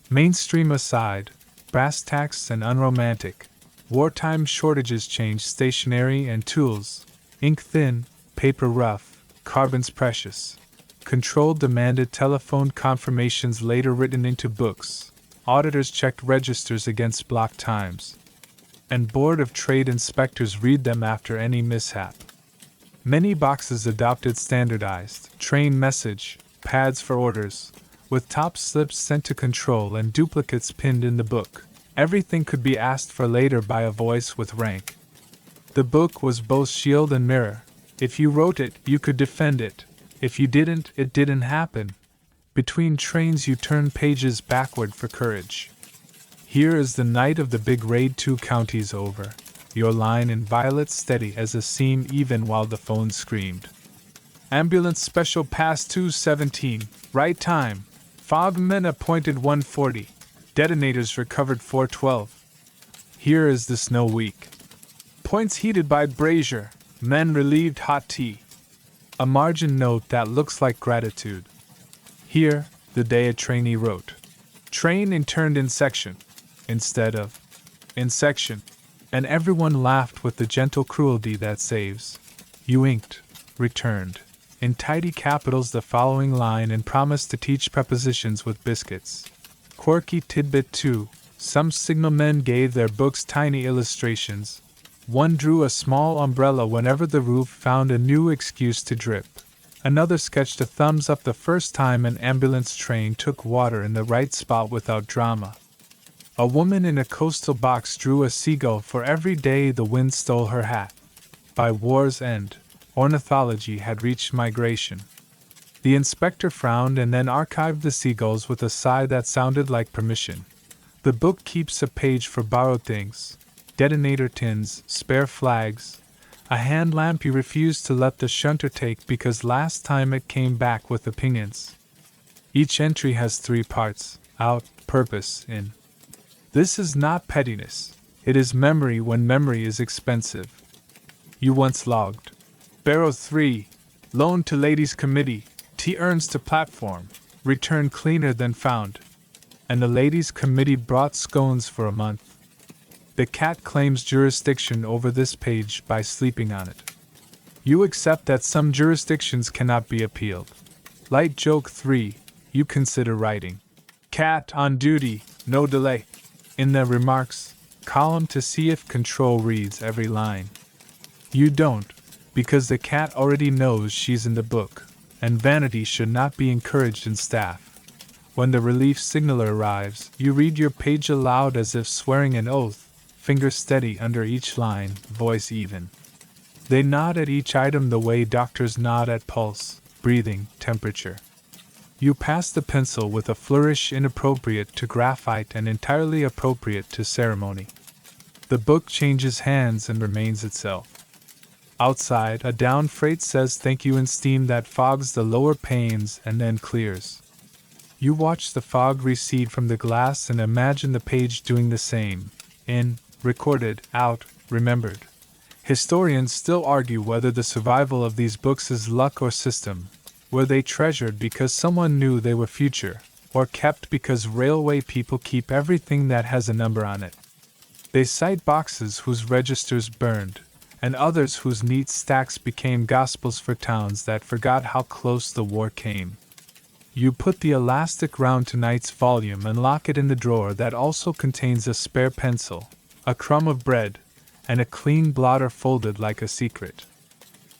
Mainstream aside, brass tacks and unromantic, wartime shortages change stationery and tools. Ink thin, paper rough, carbons precious. Control demanded telephone confirmations later written into books. Auditors checked registers against block times. And Board of Trade inspectors read them after any mishap. Many boxes adopted standardized train message pads for orders, with top slips sent to control and duplicates pinned in the book. Everything could be asked for later by a voice with rank. The book was both shield and mirror. If you wrote it, you could defend it. If you didn't, it didn't happen. Between trains you turn pages backward for courage. Here is the night of the big raid, 2 counties over. Your line in violet steady as a seam even while the phone screamed. Ambulance special pass 217, right time. Fogmen appointed 140. Detonators recovered 412. Here is the snow week. Points heated by brazier, men relieved hot tea. A margin note that looks like gratitude. Here, the day a trainee wrote. Train interned in section, instead of in section, and everyone laughed with the gentle cruelty that saves. You inked, returned, in tidy capitals the following line and promised to teach prepositions with biscuits. Quirky tidbit 2. Some Sigma men gave their books tiny illustrations. One drew a small umbrella whenever the roof found a new excuse to drip. Another sketched a thumbs up the first time an ambulance train took water in the right spot without drama. A woman in a coastal box drew a seagull for every day the wind stole her hat. By war's end, ornithology had reached migration. The inspector frowned and then archived the seagulls with a sigh that sounded like permission. The book keeps a page for borrowed things. Detonator tins, spare flags, a hand lamp you refused to let the shunter take because last time it came back with opinions. Each entry has 3 parts: out, purpose, in. This is not pettiness. It is memory when memory is expensive. You once logged. Barrow 3, loaned to ladies' committee, tea urns to platform, returned cleaner than found. And the ladies' committee brought scones for a month. The cat claims jurisdiction over this page by sleeping on it. You accept that some jurisdictions cannot be appealed. Light joke 3, you consider writing. Cat on duty, no delay. In the remarks column to see if control reads every line. You don't, because the cat already knows she's in the book, and vanity should not be encouraged in staff. When the relief signaler arrives, you read your page aloud as if swearing an oath, finger steady under each line, voice even. They nod at each item the way doctors nod at pulse, breathing, temperature. You pass the pencil with a flourish inappropriate to graphite and entirely appropriate to ceremony. The book changes hands and remains itself. Outside, a down freight says thank you in steam that fogs the lower panes and then clears. You watch the fog recede from the glass and imagine the page doing the same. In, recorded, out, remembered. Historians still argue whether the survival of these books is luck or system. Were they treasured because someone knew they were future, or kept because railway people keep everything that has a number on it? They cite boxes whose registers burned, and others whose neat stacks became gospels for towns that forgot how close the war came. You put the elastic round tonight's volume and lock it in the drawer that also contains a spare pencil, a crumb of bread, and a clean blotter folded like a secret.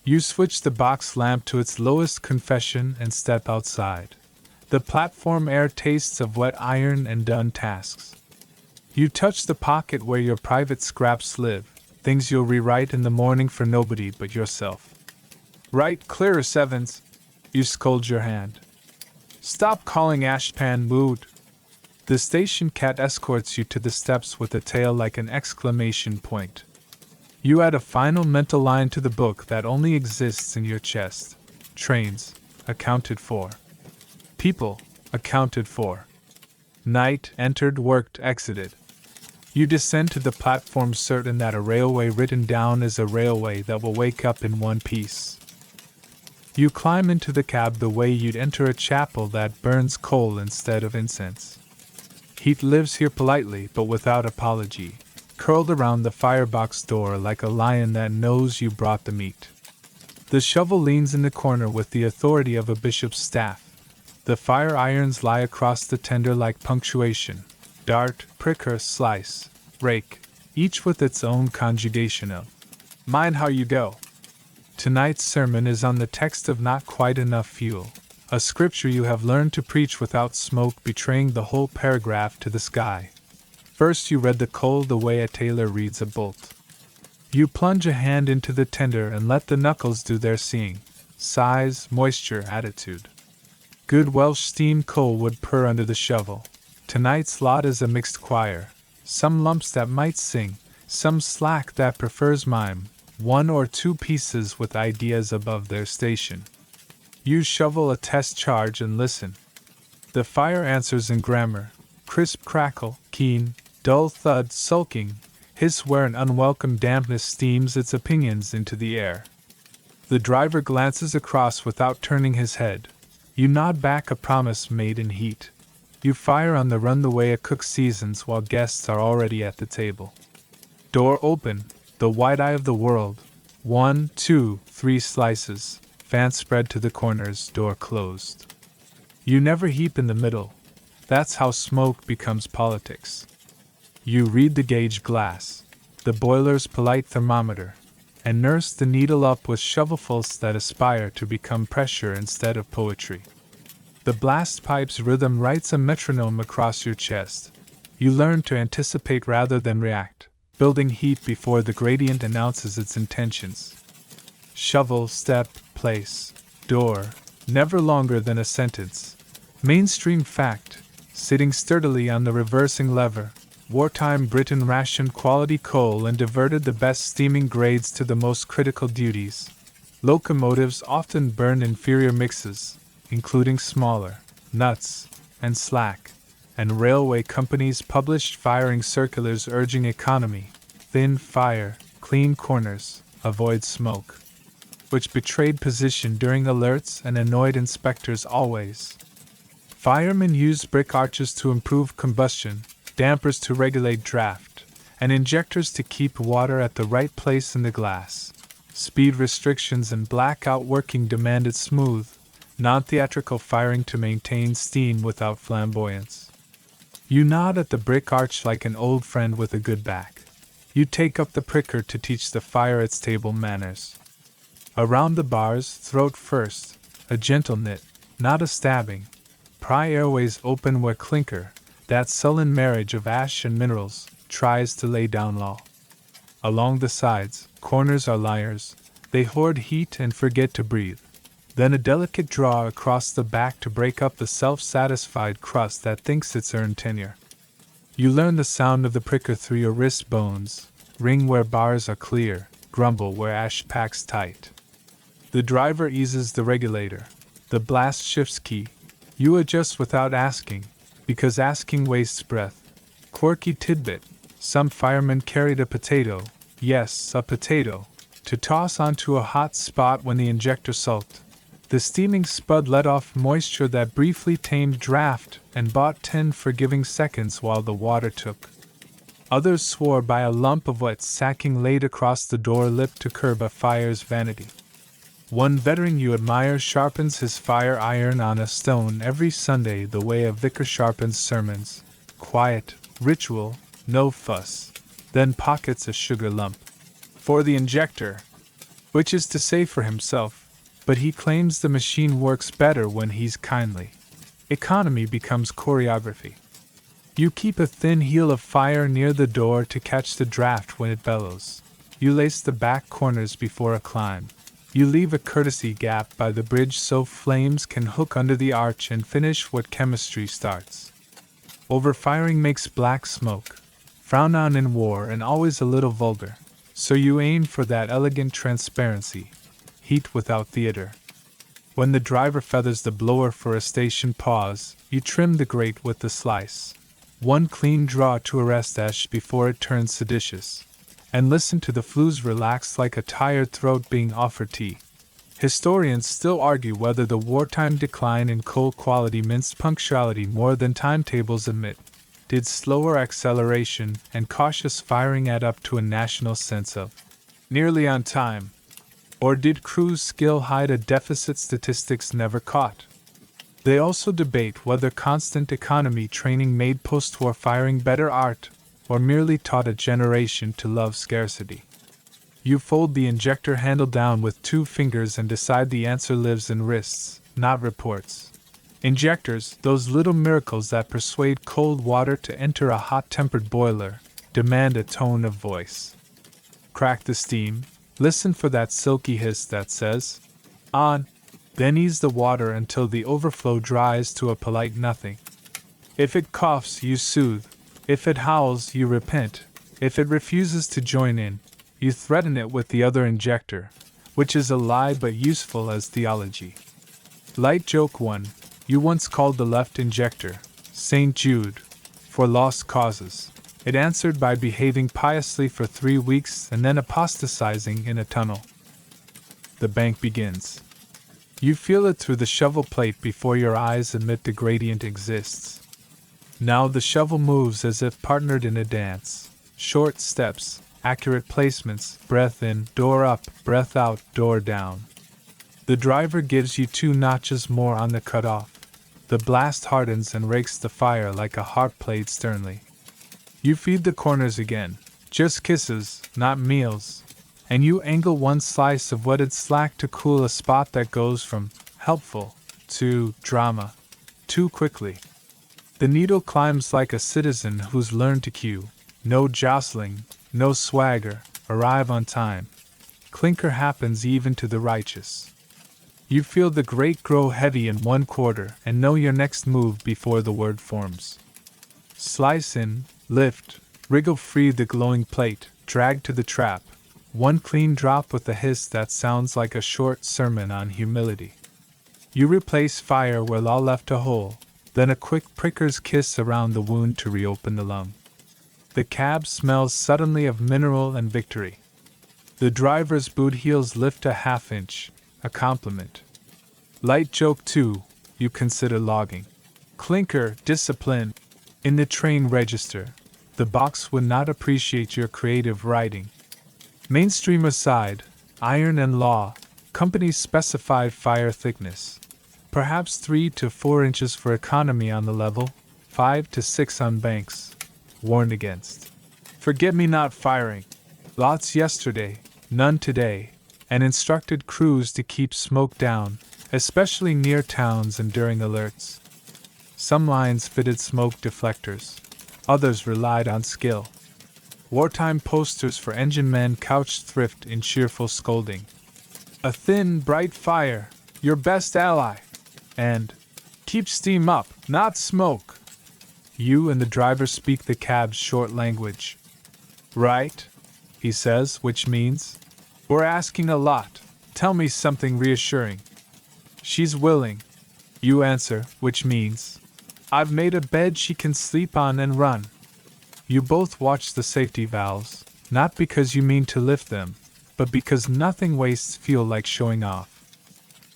You switch the box lamp to its lowest confession and step outside. The platform air tastes of wet iron and done tasks. You touch the pocket where your private scraps live, things you'll rewrite in the morning for nobody but yourself. Write clearer, Sevens. You scold your hand. Stop calling Ashpan mood. The station cat escorts you to the steps with a tail like an exclamation point. You add a final mental line to the book that only exists in your chest. Trains, accounted for. People, accounted for. Night, entered, worked, exited. You descend to the platform certain that a railway written down is a railway that will wake up in one piece. You climb into the cab the way you'd enter a chapel that burns coal instead of incense. Heat lives here politely but without apology, curled around the firebox door like a lion that knows you brought the meat. The shovel leans in the corner with the authority of a bishop's staff. The fire irons lie across the tender like punctuation. Dart, pricker, slice, rake, each with its own conjugation of mind how you go. Tonight's sermon is on the text of Not Quite Enough Fuel, a scripture you have learned to preach without smoke betraying the whole paragraph to the sky. First you read the coal the way a tailor reads a bolt. You plunge a hand into the tender and let the knuckles do their seeing. Size, moisture, attitude. Good Welsh steamed coal would purr under the shovel. Tonight's lot is a mixed choir. some lumps that might sing, some slack that prefers mime, one or two pieces with ideas above their station. You shovel a test charge and listen. The fire answers in grammar, crisp crackle, keen, dull thud, sulking, hiss where an unwelcome dampness steams its opinions into the air. The driver glances across without turning his head. You nod back a promise made in heat. You fire on the run the way a cook seasons while guests are already at the table. Door open, the wide eye of the world. 1, 2, 3 slices, fan spread to the corners, door closed. You never heap in the middle. That's how smoke becomes politics. You read the gauge glass, the boiler's polite thermometer, and nurse the needle up with shovelfuls that aspire to become pressure instead of poetry. The blast pipe's rhythm writes a metronome across your chest. You learn to anticipate rather than react, building heat before the gradient announces its intentions. Shovel, step, place, door, never longer than a sentence. Mainstream fact, sitting sturdily on the reversing lever. Wartime Britain rationed quality coal and diverted the best steaming grades to the most critical duties. Locomotives often burned inferior mixes, including smaller, nuts, and slack, and railway companies published firing circulars urging economy, thin fire, clean corners, avoid smoke, which betrayed position during alerts and annoyed inspectors always. Firemen used brick arches to improve combustion, dampers to regulate draft, and injectors to keep water at the right place in the glass. Speed restrictions and blackout working demanded smooth, non-theatrical firing to maintain steam without flamboyance. You nod at the brick arch like an old friend with a good back. You take up the pricker to teach the fire its table manners. Around the bars, throat first, a gentle knit, not a stabbing. Pry airways open where clinker, that sullen marriage of ash and minerals, tries to lay down law. Along the sides, corners are liars, they hoard heat and forget to breathe. Then a delicate draw across the back to break up the self-satisfied crust that thinks it's earned tenure. You learn the sound of the pricker through your wrist bones, ring where bars are clear, grumble where ash packs tight. The driver eases the regulator, the blast shifts key. You adjust without asking, because asking wastes breath. Quirky tidbit, some firemen carried a potato, yes, a potato, to toss onto a hot spot when the injector sulked. The steaming spud let off moisture that briefly tamed draft and bought 10 forgiving seconds while the water took. Others swore by a lump of wet sacking laid across the door lip to curb a fire's vanity. One veteran you admire sharpens his fire iron on a stone every Sunday the way a vicar sharpens sermons. Quiet, ritual, no fuss. Then pockets a sugar lump. For the injector, which is to say for himself, but he claims the machine works better when he's kindly. Economy becomes choreography. You keep a thin heel of fire near the door to catch the draft when it bellows. You lace the back corners before a climb. You leave a courtesy gap by the bridge so flames can hook under the arch and finish what chemistry starts. Overfiring makes black smoke, frowned on in war and always a little vulgar, so you aim for that elegant transparency, heat without theater. When the driver feathers the blower for a station pause, you trim the grate with the slice. One clean draw to arrest ash before it turns seditious. And listen to the flues relax like a tired throat being offered tea. Historians still argue whether the wartime decline in coal quality minced punctuality more than timetables admit. Did slower acceleration and cautious firing add up to a national sense of nearly on time? Or did crew's skill hide a deficit statistics never caught? They also debate whether constant economy training made post-war firing better art, or merely taught a generation to love scarcity. You fold the injector handle down with 2 fingers and decide the answer lives in wrists, not reports. Injectors, those little miracles that persuade cold water to enter a hot-tempered boiler, demand a tone of voice. Crack the steam, listen for that silky hiss that says, on, then ease the water until the overflow dries to a polite nothing. If it coughs, you soothe. If it howls, you repent. If it refuses to join in, you threaten it with the other injector, which is a lie but useful as theology. Light joke 1. You once called the left injector St. Jude for lost causes. It answered by behaving piously for 3 weeks and then apostatizing in a tunnel. The bank begins. You feel it through the shovel plate before your eyes admit the gradient exists. Now the shovel moves as if partnered in a dance. Short steps, accurate placements, breath in, door up, breath out, door down. The driver gives you 2 notches more on the cutoff. The blast hardens and rakes the fire like a harp played sternly. You feed the corners again, just kisses, not meals, and you angle 1 slice of wetted slack to cool a spot that goes from helpful to drama too quickly. The needle climbs like a citizen who's learned to queue. No jostling, no swagger, arrive on time. Clinker happens even to the righteous. You feel the grate grow heavy in 1 quarter and know your next move before the word forms. Slice in, lift, wriggle free the glowing plate, drag to the trap. 1 clean drop with a hiss that sounds like a short sermon on humility. You replace fire where law left a hole, then a quick pricker's kiss around the wound to reopen the lung. The cab smells suddenly of mineral and victory. The driver's boot heels lift a half-inch, a compliment. Light joke 2, you consider logging. Clinker, discipline. In the train register, the box would not appreciate your creative writing. Mainstream aside, iron and law, companies specified fire thickness. Perhaps 3 to 4 inches for economy on the level, 5 to 6 on banks. Warned against. Forget-me-not firing. Lots yesterday, none today, and instructed crews to keep smoke down, especially near towns and during alerts. Some lines fitted smoke deflectors. Others relied on skill. Wartime posters for engine men couched thrift in cheerful scolding. A thin, bright fire, your best ally. And, keep steam up, not smoke. You and the driver speak the cab's short language. Right, he says, which means, we're asking a lot, tell me something reassuring. She's willing, you answer, which means, I've made a bed she can sleep on and run. You both watch the safety valves, not because you mean to lift them, but because nothing wastes fuel like showing off.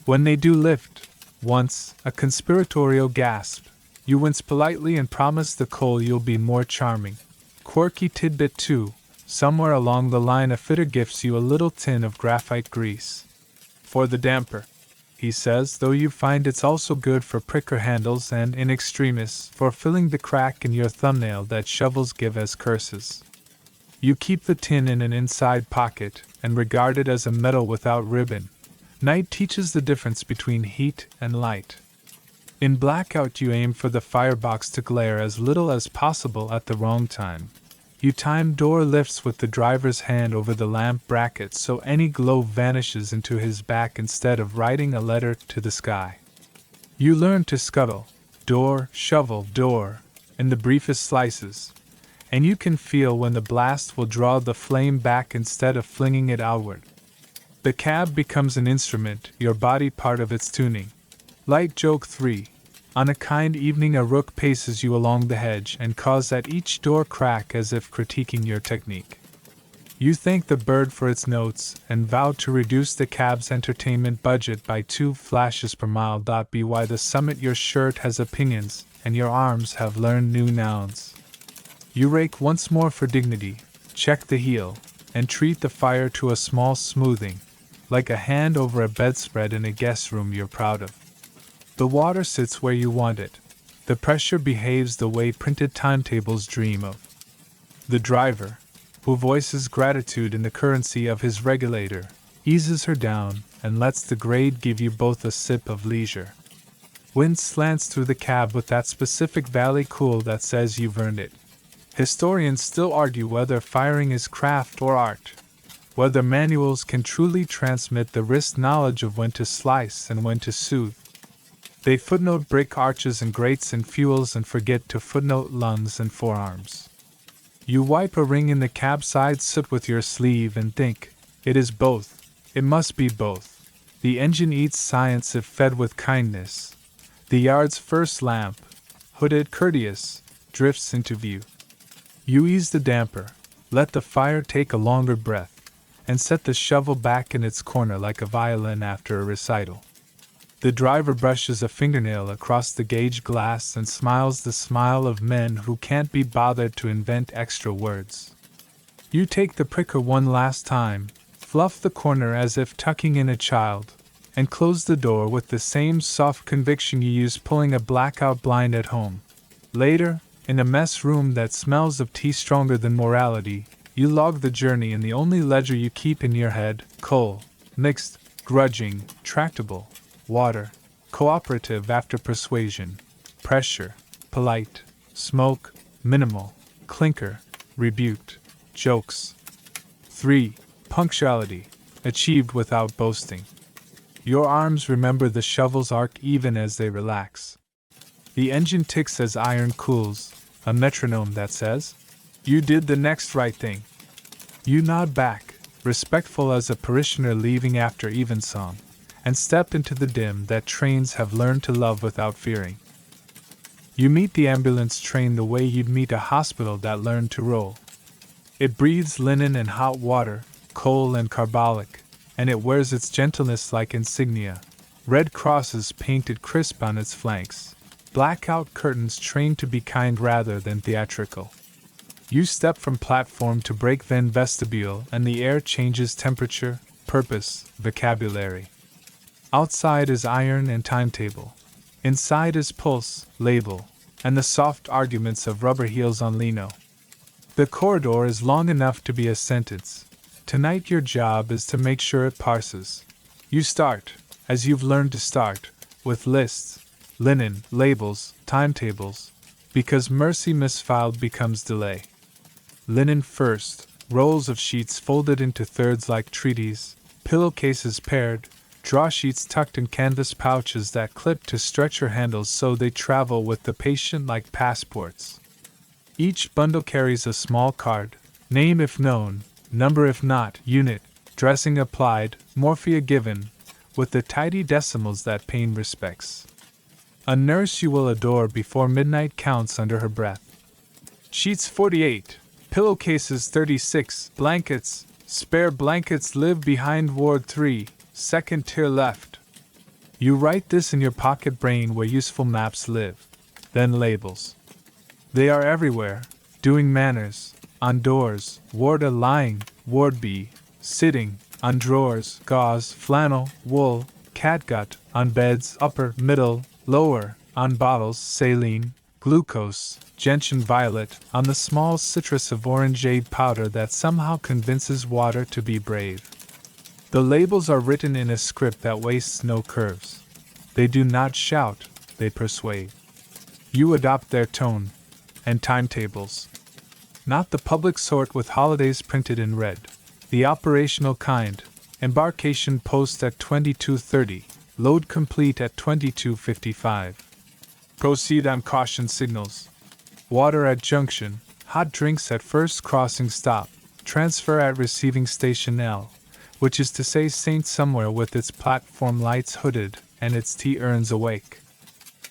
When they do lift, once, a conspiratorial gasp, you wince politely and promise the coal you'll be more charming. Quirky tidbit 2, somewhere along the line a fitter gifts you a little tin of graphite grease. For the damper, he says, though you find it's also good for pricker handles and, in extremis, for filling the crack in your thumbnail that shovels give as curses. You keep the tin in an inside pocket and regard it as a medal without ribbon. Night teaches the difference between heat and light. In blackout you aim for the firebox to glare as little as possible at the wrong time. You time door lifts with the driver's hand over the lamp bracket so any glow vanishes into his back instead of writing a letter to the sky. You learn to scuttle, door, shovel, door, in the briefest slices, and you can feel when the blast will draw the flame back instead of flinging it outward. The cab becomes an instrument, your body part of its tuning. Light joke 3. On a kind evening a rook paces you along the hedge and caws at each door crack as if critiquing your technique. You thank the bird for its notes and vow to reduce the cab's entertainment budget by 2 flashes per mile. By the summit your shirt has opinions and your arms have learned new nouns. You rake once more for dignity, check the heel, and treat the fire to a small smoothing, like a hand over a bedspread in a guest room you're proud of. The water sits where you want it. The pressure behaves the way printed timetables dream of. The driver, who voices gratitude in the currency of his regulator, eases her down and lets the grade give you both a sip of leisure. Wind slants through the cab with that specific valley cool that says you've earned it. Historians still argue whether firing is craft or art, whether manuals can truly transmit the wrist knowledge of when to slice and when to soothe. They footnote brick arches and grates and fuels and forget to footnote lungs and forearms. You wipe a ring in the cab side soot with your sleeve and think, it is both, it must be both. The engine eats science if fed with kindness. The yard's first lamp, hooded courteous, drifts into view. You ease the damper, let the fire take a longer breath, and set the shovel back in its corner like a violin after a recital. The driver brushes a fingernail across the gauge glass and smiles the smile of men who can't be bothered to invent extra words. You take the pricker one last time, fluff the corner as if tucking in a child, and close the door with the same soft conviction you use pulling a blackout blind at home. Later, in a mess room that smells of tea stronger than morality, you log the journey in the only ledger you keep in your head: coal, mixed, grudging, tractable, water, cooperative after persuasion, pressure, polite, smoke, minimal, clinker, rebuked, jokes. 3. Punctuality, achieved without boasting. Your arms remember the shovel's arc even as they relax. The engine ticks as iron cools, a metronome that says, "You did the next right thing." You nod back, respectful as a parishioner leaving after evensong, and step into the dim that trains have learned to love without fearing. You meet the ambulance train the way you'd meet a hospital that learned to roll. It breathes linen and hot water, coal and carbolic, and it wears its gentleness like insignia: red crosses painted crisp on its flanks, blackout curtains trained to be kind rather than theatrical. You step from platform to brake then vestibule, and the air changes temperature, purpose, vocabulary. Outside is iron and timetable. Inside is pulse, label, and the soft arguments of rubber heels on lino. The corridor is long enough to be a sentence. Tonight your job is to make sure it parses. You start, as you've learned to start, with lists, linen, labels, timetables, because mercy misfiled becomes delay. Linen first, rolls of sheets folded into thirds like treaties, pillowcases paired, draw sheets tucked in canvas pouches that clip to stretcher handles so they travel with the patient like passports. Each bundle carries a small card, name if known, number if not, unit, dressing applied, morphia given, with the tidy decimals that pain respects. A nurse you will adore before midnight counts under her breath. Sheets 48, pillowcases 36, blankets, spare blankets live behind Ward 3, second tier left. You write this in your pocket brain where useful maps live. Then labels. They are everywhere, doing manners, on doors, Ward A lying, Ward B, sitting, on drawers, gauze, flannel, wool, catgut, on beds, upper, middle, lower, on bottles, saline, glucose, gentian violet, on the small citrus of orangeade powder that somehow convinces water to be brave. The labels are written in a script that wastes no curves. They do not shout, they persuade. You adopt their tone, and timetables. Not the public sort with holidays printed in red, the operational kind, embarkation post at 22:30, load complete at 22:55. Proceed on caution signals. Water at junction, hot drinks at first crossing stop, transfer at receiving station L, which is to say Saint somewhere with its platform lights hooded and its tea urns awake.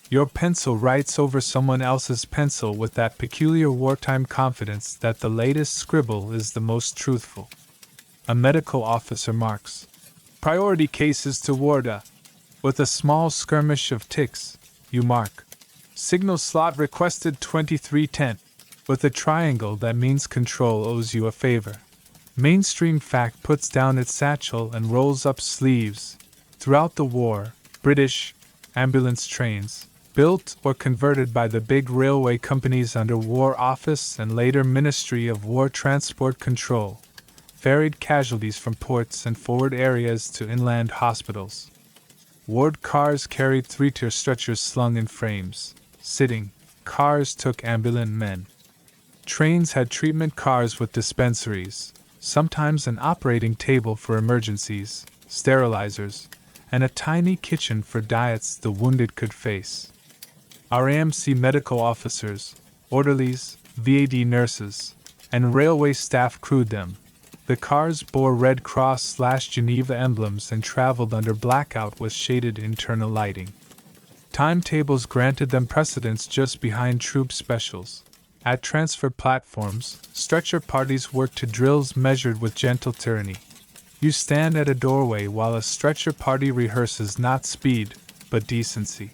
Your pencil writes over someone else's pencil with that peculiar wartime confidence that the latest scribble is the most truthful. A medical officer marks priority cases to Ward A. With a small skirmish of ticks, you mark signal slot requested 2310. With a triangle that means control owes you a favor. Mainstream fact puts down its satchel and rolls up sleeves. Throughout the war, British ambulance trains, built or converted by the big railway companies under War Office and later Ministry of War Transport Control, ferried casualties from ports and forward areas to inland hospitals. Ward cars carried three-tier stretchers slung in frames. Sitting cars took ambulant men. Trains had treatment cars with dispensaries, sometimes an operating table for emergencies, sterilizers, and a tiny kitchen for diets the wounded could face. Our AMC medical officers, orderlies, VAD nurses, and railway staff crewed them. The cars bore Red Cross/Geneva emblems and traveled under blackout with shaded internal lighting. Timetables granted them precedence just behind troop specials. At transfer platforms, stretcher parties worked to drills measured with gentle tyranny. You stand at a doorway while a stretcher party rehearses not speed, but decency.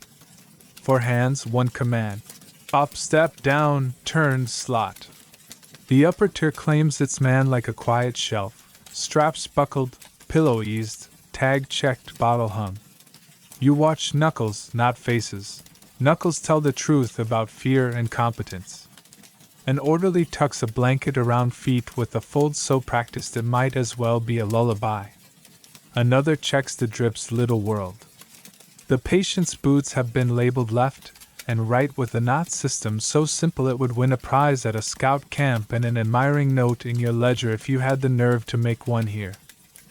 For hands, one command: up, step, down, turn, slot. The upper tier claims its man like a quiet shelf, straps buckled, pillow eased, tag checked, bottle hung. You watch knuckles, not faces. Knuckles tell the truth about fear and competence. An orderly tucks a blanket around feet with a fold so practiced it might as well be a lullaby. Another checks the drip's little world. The patient's boots have been labeled left and right with a knot system so simple it would win a prize at a scout camp and an admiring note in your ledger if you had the nerve to make one here.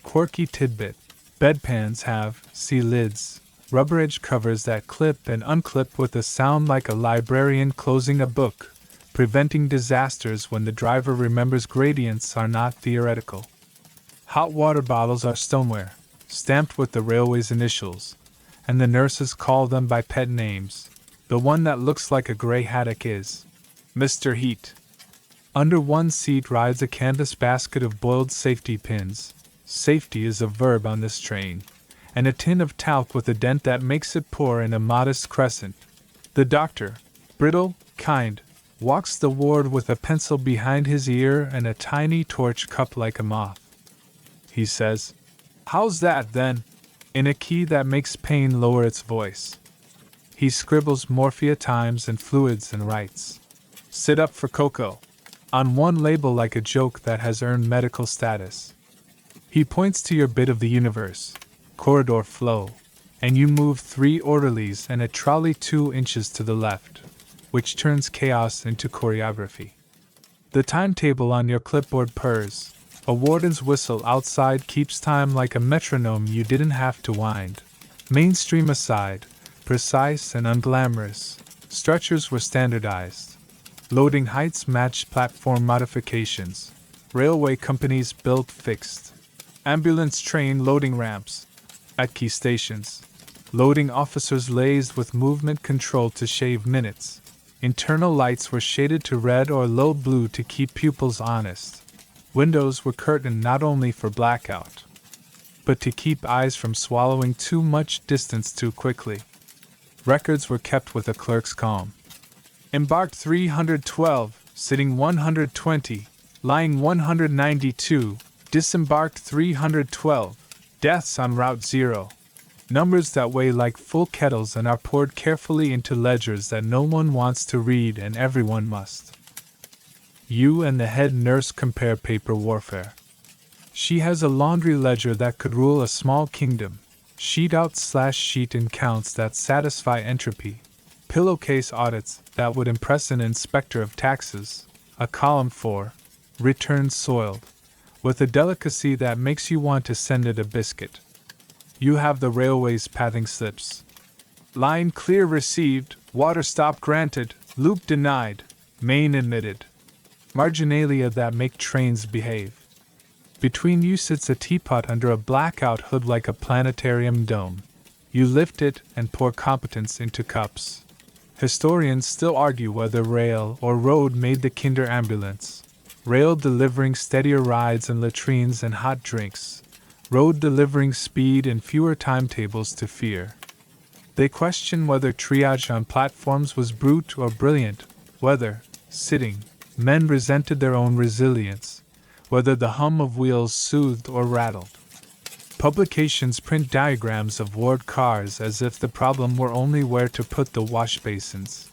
Quirky tidbit: bedpans have, see lids, rubber edge covers that clip and unclip with a sound like a librarian closing a book, preventing disasters when the driver remembers gradients are not theoretical. Hot water bottles are stoneware, stamped with the railway's initials, and the nurses call them by pet names. The one that looks like a gray haddock is Mr. Heat. Under one seat rides a canvas basket of boiled safety pins. Safety is a verb on this train. And a tin of talc with a dent that makes it pour in a modest crescent. The doctor, brittle, kind, walks the ward with a pencil behind his ear and a tiny torch cupped like a moth. He says, "How's that, then?" in a key that makes pain lower its voice. He scribbles morphia times and fluids and writes, "Sit up for cocoa," on one label like a joke that has earned medical status. He points to your bit of the universe, corridor flow, and you move 3 orderlies and a trolley 2 inches to the left, which turns chaos into choreography. The timetable on your clipboard purrs. A warden's whistle outside keeps time like a metronome you didn't have to wind. Mainstream aside, precise and unglamorous, stretchers were standardized. Loading heights matched platform modifications. Railway companies built fixed. Ambulance train loading ramps. At key stations, loading officers lazed with movement control to shave minutes. Internal lights were shaded to red or low blue to keep pupils honest. Windows were curtained not only for blackout, but to keep eyes from swallowing too much distance too quickly. Records were kept with a clerk's calm. Embarked 312, sitting 120, lying 192, disembarked 312, deaths on Route 0. Numbers that weigh like full kettles and are poured carefully into ledgers that no one wants to read and everyone must. You and the head nurse compare paper warfare. She has a laundry ledger that could rule a small kingdom, sheet out/sheet in counts that satisfy entropy, pillowcase audits that would impress an inspector of taxes, a column for returns soiled, with a delicacy that makes you want to send it a biscuit. You have the railway's pathing slips. Line clear received, water stop granted, loop denied, main admitted. Marginalia that make trains behave. Between you sits a teapot under a blackout hood like a planetarium dome. You lift it and pour competence into cups. Historians still argue whether rail or road made the Kinder ambulance. Rail delivering steadier rides and latrines and hot drinks. Road delivering speed and fewer timetables to fear. They question whether triage on platforms was brute or brilliant, whether, sitting, men resented their own resilience, whether the hum of wheels soothed or rattled. Publications print diagrams of ward cars as if the problem were only where to put the wash basins.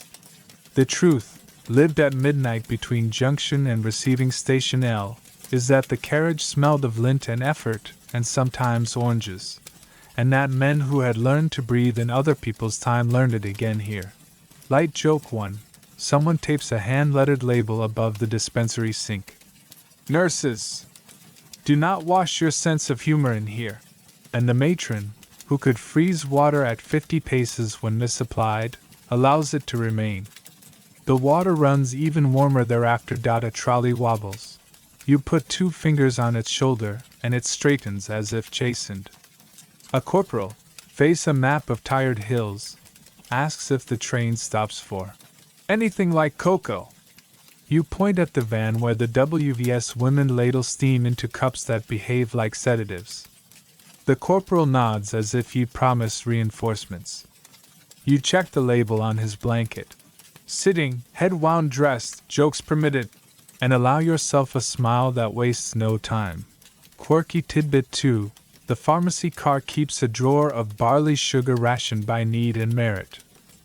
The truth, lived at midnight between junction and receiving station L, is that the carriage smelled of lint and effort, and sometimes oranges, and that men who had learned to breathe in other people's time learned it again here. Light joke 1. Someone tapes a hand-lettered label above the dispensary sink. Nurses! Do not wash your sense of humor in here. And the matron, who could freeze water at 50 paces when misapplied, allows it to remain. The water runs even warmer thereafter. A trolley wobbles. You put 2 fingers on its shoulder, and it straightens as if chastened. A corporal, face a map of tired hills, asks if the train stops for anything like cocoa. You point at the van where the WVS women ladle steam into cups that behave like sedatives. The corporal nods as if he'd promised reinforcements. You check the label on his blanket. Sitting, head wound dressed, jokes permitted, and allow yourself a smile that wastes no time. Quirky tidbit 2. The pharmacy car keeps a drawer of barley sugar rationed by need and merit.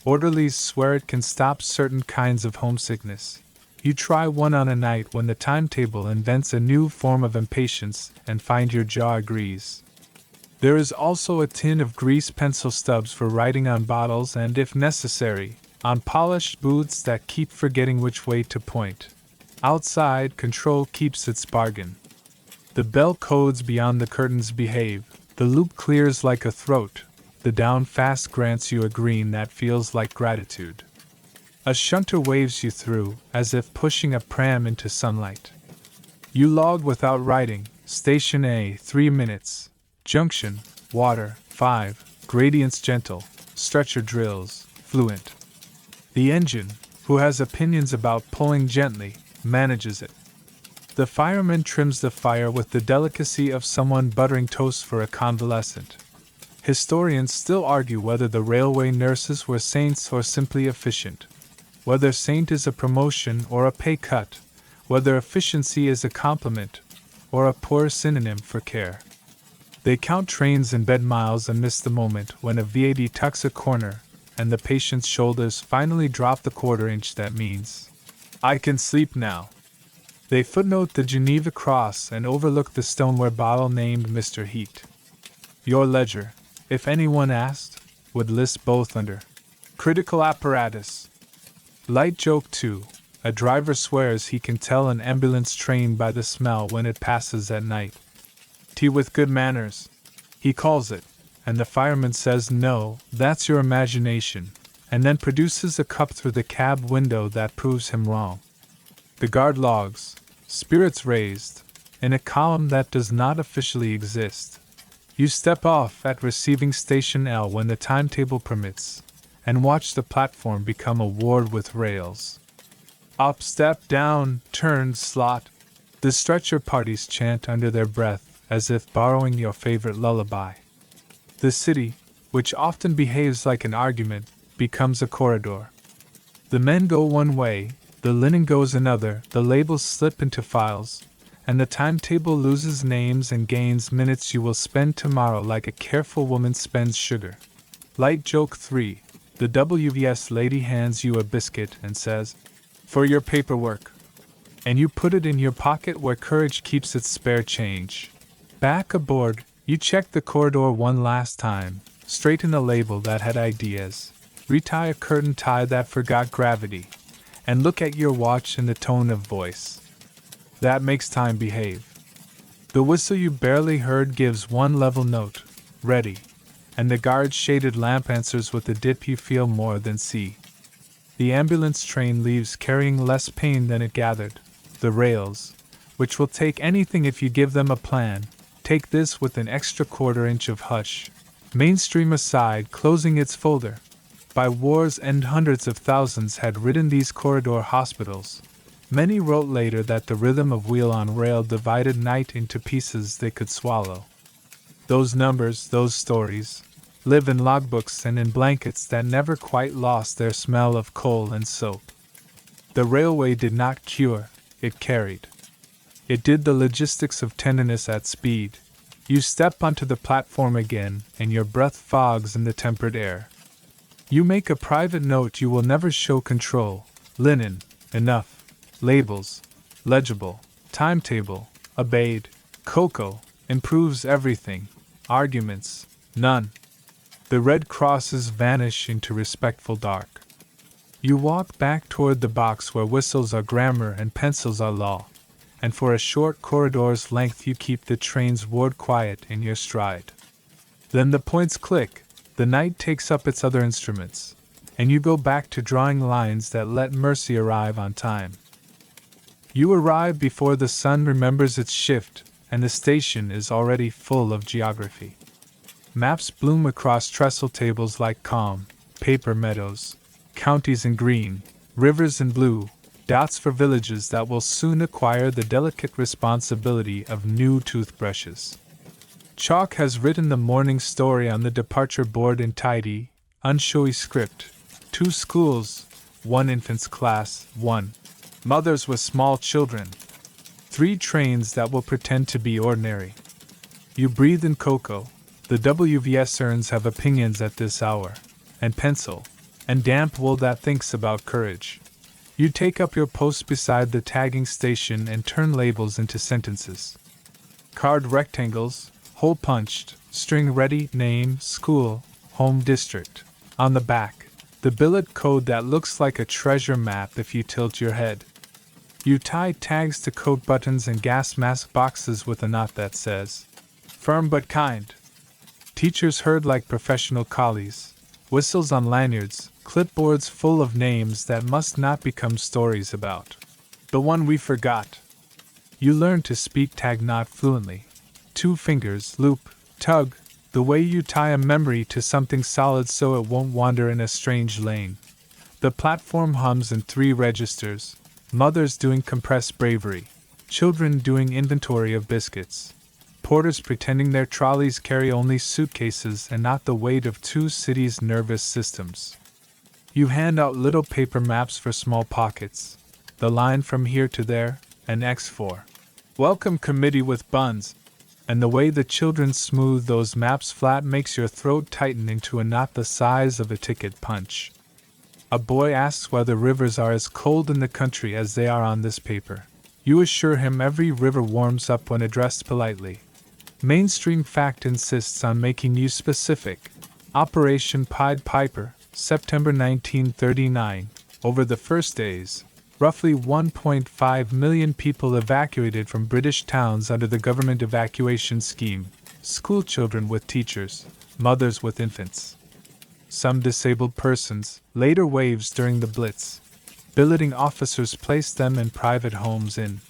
Orderlies swear it can stop certain kinds of homesickness. You try one on a night when the timetable invents a new form of impatience and find your jaw agrees. There is also a tin of grease pencil stubs for writing on bottles and, if necessary, on polished booths that keep forgetting which way to point. Outside, control keeps its bargain. The bell codes beyond the curtains behave. The loop clears like a throat. The down fast grants you a green that feels like gratitude. A shunter waves you through, as if pushing a pram into sunlight. You log without writing. Station A, 3 minutes. Junction, water, 5. Gradients gentle. Stretcher drills, fluent. The engine, who has opinions about pulling gently, manages it. The fireman trims the fire with the delicacy of someone buttering toast for a convalescent. Historians still argue whether the railway nurses were saints or simply efficient, whether saint is a promotion or a pay cut, whether efficiency is a compliment or a poor synonym for care. They count trains and bed miles and miss the moment when a VAD tucks a corner and the patient's shoulders finally drop the quarter-inch that means, "I can sleep now." They footnote the Geneva Cross and overlook the stoneware bottle named Mr. Heat. Your ledger, if anyone asked, would list both under critical apparatus. Light joke 2. A driver swears he can tell an ambulance train by the smell when it passes at night. Tea with good manners, he calls it, and the fireman says no, that's your imagination, and then produces a cup through the cab window that proves him wrong. The guard logs, spirits raised, in a column that does not officially exist. You step off at receiving station L when the timetable permits, and watch the platform become a ward with rails. Up, step, down, turn, slot. The stretcher parties chant under their breath, as if borrowing your favorite lullaby. The city, which often behaves like an argument, becomes a corridor. The men go one way, the linen goes another, the labels slip into files, and the timetable loses names and gains minutes you will spend tomorrow like a careful woman spends sugar. Light joke 3. The WVS lady hands you a biscuit and says, "For your paperwork." And you put it in your pocket where courage keeps its spare change. Back aboard, you check the corridor one last time, straighten a label that had ideas, retie a curtain tie that forgot gravity, and look at your watch in the tone of voice that makes time behave. The whistle you barely heard gives one level note, ready, and the guard's shaded lamp answers with a dip you feel more than see. The ambulance train leaves carrying less pain than it gathered. The rails, which will take anything if you give them a plan, take this with an extra quarter-inch of hush. Mainstream aside, closing its folder. By war's end hundreds of thousands had ridden these corridor hospitals. Many wrote later that the rhythm of wheel on rail divided night into pieces they could swallow. Those numbers, those stories, live in logbooks and in blankets that never quite lost their smell of coal and soap. The railway did not cure, it carried. It did the logistics of tenderness at speed. You step onto the platform again, and your breath fogs in the tempered air. You make a private note you will never show control. Linen, enough. Labels, legible. Timetable, obeyed. Cocoa, improves everything. Arguments, none. The red crosses vanish into respectful dark. You walk back toward the box where whistles are grammar and pencils are law, and for a short corridor's length you keep the train's ward quiet in your stride. Then the points click, the knight takes up its other instruments, and you go back to drawing lines that let mercy arrive on time. You arrive before the sun remembers its shift, and the station is already full of geography. Maps bloom across trestle tables like calm, paper meadows, counties in green, rivers in blue, dots for villages that will soon acquire the delicate responsibility of new toothbrushes. Chalk has written the morning story on the departure board in tidy, unshowy script. 2 schools, 1 infant's class, 1 mothers with small children, 3 trains that will pretend to be ordinary. You breathe in cocoa, the WVS urns have opinions at this hour, and pencil, and damp wool that thinks about courage. You take up your post beside the tagging station and turn labels into sentences. Card rectangles, hole punched, string ready, name, school, home district. On the back, the billet code that looks like a treasure map if you tilt your head. You tie tags to coat buttons and gas mask boxes with a knot that says, "Firm but kind." Teachers herd like professional collies, whistles on lanyards, clipboards full of names that must not become stories about. The one we forgot. You learn to speak tag knot fluently. 2 fingers, loop, tug, the way you tie a memory to something solid so it won't wander in a strange lane. The platform hums in 3 registers, mothers doing compressed bravery, children doing inventory of biscuits, porters pretending their trolleys carry only suitcases and not the weight of 2 cities' nervous systems. You hand out little paper maps for small pockets, the line from here to there, an X for welcome committee with buns, and the way the children smooth those maps flat makes your throat tighten into a knot the size of a ticket punch. A boy asks whether rivers are as cold in the country as they are on this paper. You assure him every river warms up when addressed politely. Mainstream fact insists on making you specific. Operation Pied Piper, September 1939. Over the first days, roughly 1.5 million people evacuated from British towns under the government evacuation scheme. Schoolchildren with teachers, mothers with infants. Some disabled persons, later waves during the Blitz. Billeting officers placed them in private homes in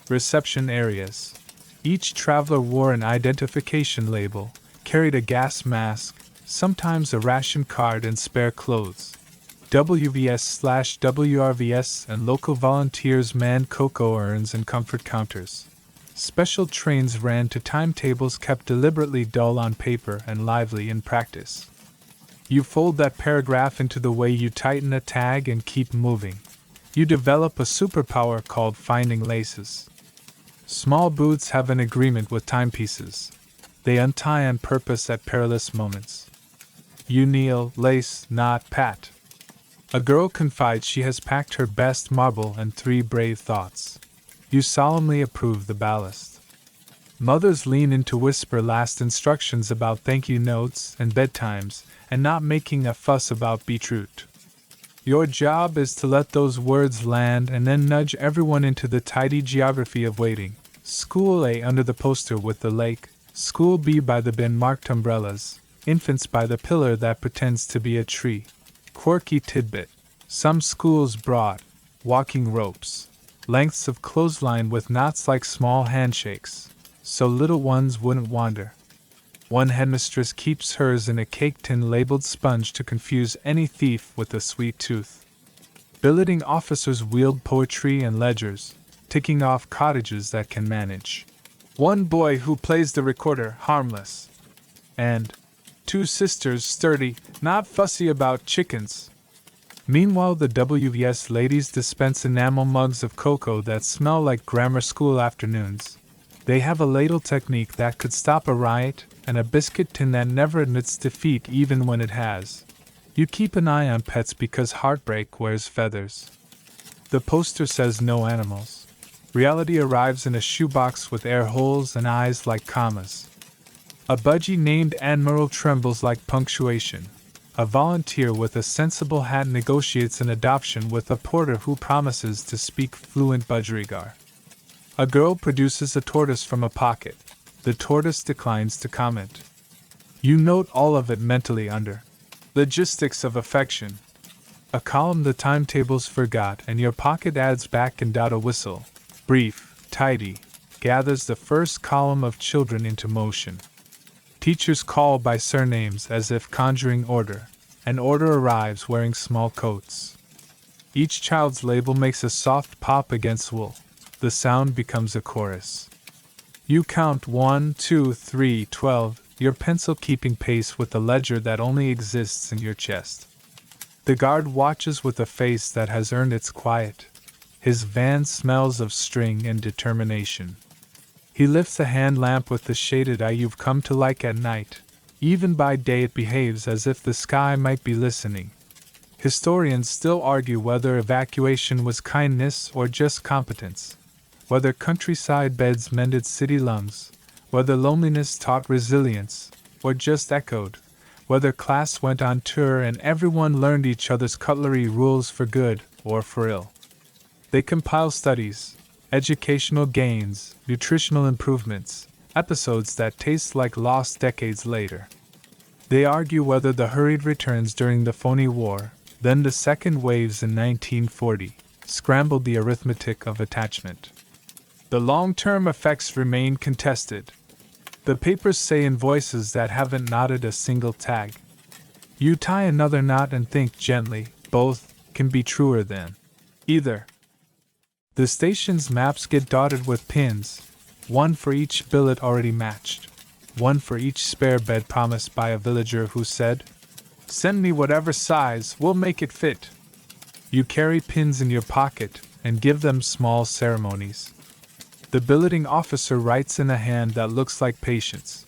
reception areas. Each traveler wore an identification label, carried a gas mask, sometimes a ration card and spare clothes. WVS/WRVS and local volunteers manned cocoa urns and comfort counters. Special trains ran to timetables kept deliberately dull on paper and lively in practice. You fold that paragraph into the way you tighten a tag and keep moving. You develop a superpower called finding laces. Small boots have an agreement with timepieces. They untie on purpose at perilous moments. You kneel, lace, knot, pat. A girl confides she has packed her best marble and 3 brave thoughts. You solemnly approve the ballast. Mothers lean in to whisper last instructions about thank you notes and bedtimes, and not making a fuss about beetroot. Your job is to let those words land and then nudge everyone into the tidy geography of waiting. School A under the poster with the lake, School B by the bin marked umbrellas, infants by the pillar that pretends to be a tree. Quirky tidbit. Some schools brought walking ropes, lengths of clothesline with knots like small handshakes, so little ones wouldn't wander. One headmistress keeps hers in a cake tin labeled sponge to confuse any thief with a sweet tooth. Billeting officers wield poetry and ledgers, ticking off cottages that can manage. 1 boy who plays the recorder, harmless. And 2 sisters, sturdy, not fussy about chickens. Meanwhile, the WVS ladies dispense enamel mugs of cocoa that smell like grammar school afternoons. They have a ladle technique that could stop a riot, and a biscuit tin that never admits defeat even when it has. You keep an eye on pets because heartbreak wears feathers. The poster says no animals. Reality arrives in a shoebox with air holes and eyes like commas. A budgie named Admiral trembles like punctuation. A volunteer with a sensible hat negotiates an adoption with a porter who promises to speak fluent budgerigar. A girl produces a tortoise from a pocket. The tortoise declines to comment. You note all of it mentally under logistics of affection. A column the timetables forgot, and your pocket adds back and out a whistle. Brief, tidy, gathers the first column of children into motion. Teachers call by surnames as if conjuring order, and order arrives wearing small coats. Each child's label makes a soft pop against wool. The sound becomes a chorus. You count 1, 2, 3, 12, your pencil keeping pace with the ledger that only exists in your chest. The guard watches with a face that has earned its quiet. His van smells of string and determination. He lifts a hand lamp with the shaded eye you've come to like at night. Even by day it behaves as if the sky might be listening. Historians still argue whether evacuation was kindness or just competence, whether countryside beds mended city lungs, whether loneliness taught resilience, or just echoed, whether class went on tour and everyone learned each other's cutlery rules for good or for ill. They compile studies, educational gains, nutritional improvements, episodes that taste like lost decades later. They argue whether the hurried returns during the phony war, then the second waves in 1940, scrambled the arithmetic of attachment. The long-term effects remain contested. The papers say in voices that haven't knotted a single tag. You tie another knot and think gently, both can be truer than either. The station's maps get dotted with pins, one for each billet already matched, one for each spare bed promised by a villager who said, "Send me whatever size, we'll make it fit." You carry pins in your pocket and give them small ceremonies. The billeting officer writes in a hand that looks like patience.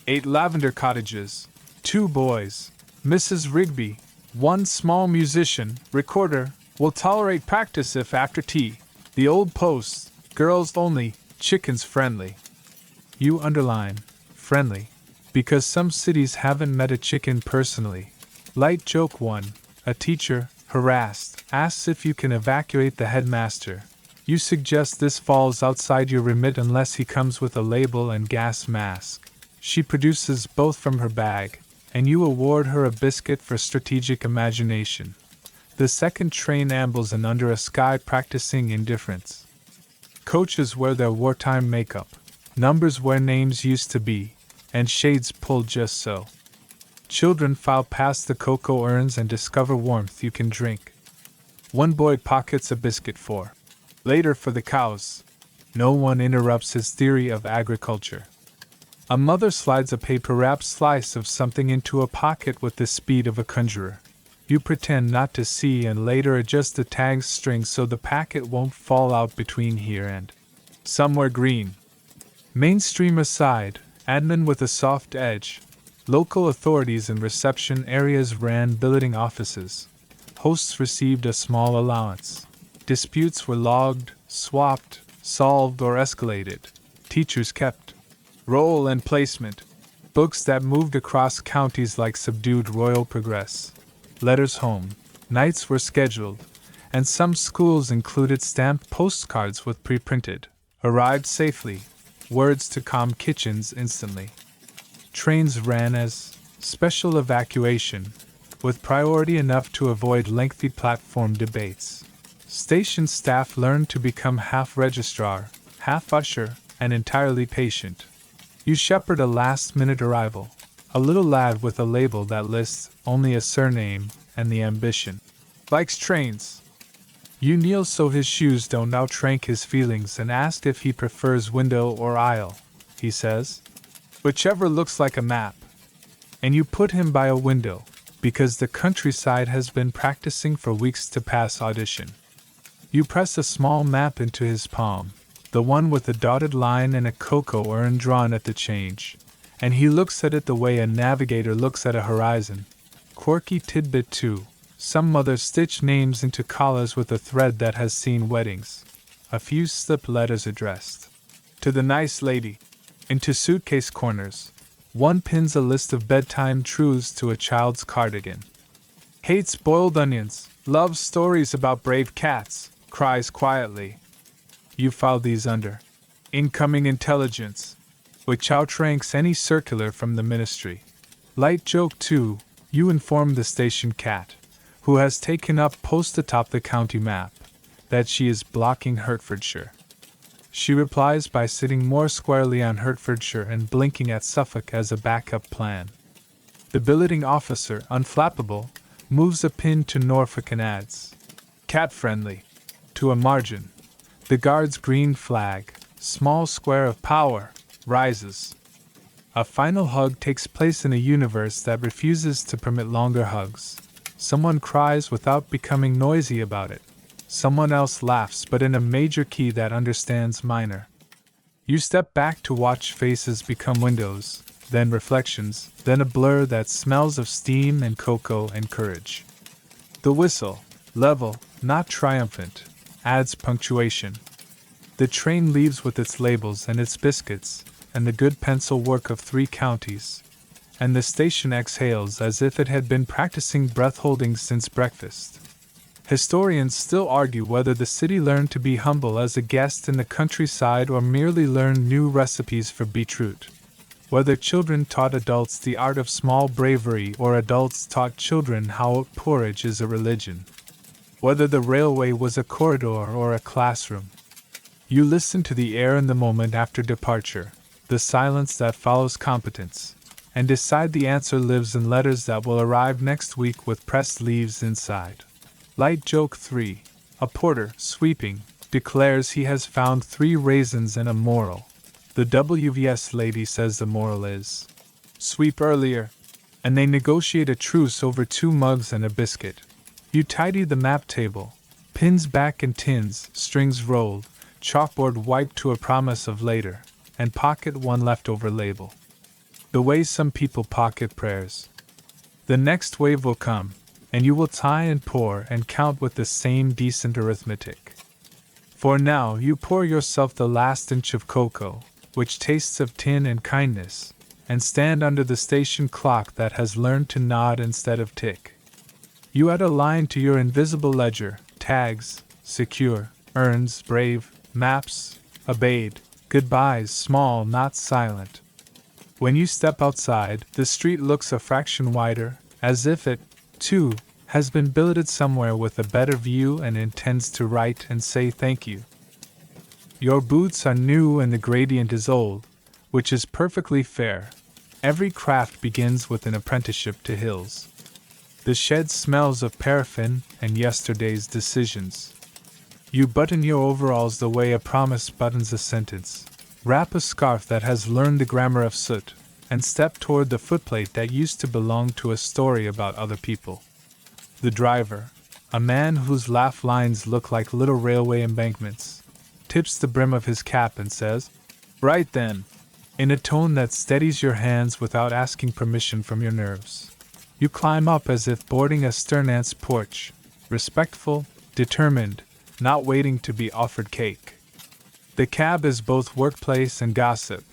8 lavender cottages, 2 boys, Mrs. Rigby, 1 small musician, recorder, will tolerate practice if after tea. The old post, girls only, chickens friendly. You underline, friendly, because some cities haven't met a chicken personally. Light joke 1, a teacher, harassed, asks if you can evacuate the headmaster. You suggest this falls outside your remit unless he comes with a label and gas mask. She produces both from her bag, and you award her a biscuit for strategic imagination. The second train ambles in under a sky practicing indifference. Coaches wear their wartime makeup, numbers where names used to be, and shades pulled just so. Children file past the cocoa urns and discover warmth you can drink. One boy pockets a biscuit for later for the cows. No one interrupts his theory of agriculture. A mother slides a paper-wrapped slice of something into a pocket with the speed of a conjurer. You pretend not to see and later adjust the tag string so the packet won't fall out between here and somewhere green. Mainstream aside, admin with a soft edge. Local authorities in reception areas ran billeting offices. Hosts received a small allowance. Disputes were logged, swapped, solved, or escalated. Teachers kept roll and placement. Books that moved across counties like subdued royal progress. Letters home. Nights were scheduled, and some schools included stamped postcards with pre-printed, "Arrived safely," words to calm kitchens instantly. Trains ran as special evacuation, with priority enough to avoid lengthy platform debates. Station staff learned to become half registrar, half usher, and entirely patient. You shepherd a last-minute arrival, a little lad with a label that lists only a surname and the ambition. Likes trains. You kneel so his shoes don't outrank his feelings and ask if he prefers window or aisle. He says, "Whichever looks like a map." And you put him by a window, because the countryside has been practicing for weeks to pass audition. You press a small map into his palm, the one with a dotted line and a cocoa urn drawn at the change, and he looks at it the way a navigator looks at a horizon. Quirky tidbit 2. Some mothers stitch names into collars with a thread that has seen weddings. A few slip letters addressed to the nice lady into suitcase corners. One pins a list of bedtime truths to a child's cardigan. Hates boiled onions, loves stories about brave cats, cries quietly. You file these under incoming intelligence, which outranks any circular from the ministry. Light joke 2, you inform the station cat, who has taken up post atop the county map, that she is blocking Hertfordshire. She replies by sitting more squarely on Hertfordshire and blinking at Suffolk as a backup plan. The billeting officer, unflappable, moves a pin to Norfolk and adds, cat-friendly, to a margin. The guard's green flag, small square of power, rises. A final hug takes place in a universe that refuses to permit longer hugs. Someone cries without becoming noisy about it. Someone else laughs, but in a major key that understands minor. You step back to watch faces become windows, then reflections, then a blur that smells of steam and cocoa and courage. The whistle, level, not triumphant, adds punctuation. The train leaves with its labels and its biscuits, and the good pencil work of 3 counties, and the station exhales as if it had been practicing breath-holding since breakfast. Historians still argue whether the city learned to be humble as a guest in the countryside or merely learned new recipes for beetroot. Whether children taught adults the art of small bravery or adults taught children how oat porridge is a religion. Whether the railway was a corridor or a classroom. You listen to the air in the moment after departure, the silence that follows competence, and decide the answer lives in letters that will arrive next week with pressed leaves inside. Light joke 3. A porter, sweeping, declares he has found 3 raisins and a moral. The WVS lady says the moral is, sweep earlier, and they negotiate a truce over 2 mugs and a biscuit. You tidy the map table, pins back in tins, strings rolled, chalkboard wiped to a promise of later, and pocket 1 leftover label. The way some people pocket prayers. The next wave will come, and you will tie and pour and count with the same decent arithmetic. For now you pour yourself the last inch of cocoa, which tastes of tin and kindness, and stand under the station clock that has learned to nod instead of tick. You add a line to your invisible ledger, tags, secure, earns, brave, maps, obeyed, goodbyes small not silent. When you step outside, the street looks a fraction wider, as if it, too, has been billeted somewhere with a better view and intends to write and say thank you. Your boots are new and the gradient is old, which is perfectly fair. Every craft begins with an apprenticeship to hills. The shed smells of paraffin and yesterday's decisions. You button your overalls the way a promise buttons a sentence, wrap a scarf that has learned the grammar of soot, and step toward the footplate that used to belong to a story about other people. The driver, a man whose laugh lines look like little railway embankments, tips the brim of his cap and says, "Right then," in a tone that steadies your hands without asking permission from your nerves. You climb up as if boarding a Sternant's porch, respectful, determined, not waiting to be offered cake. The cab is both workplace and gossip,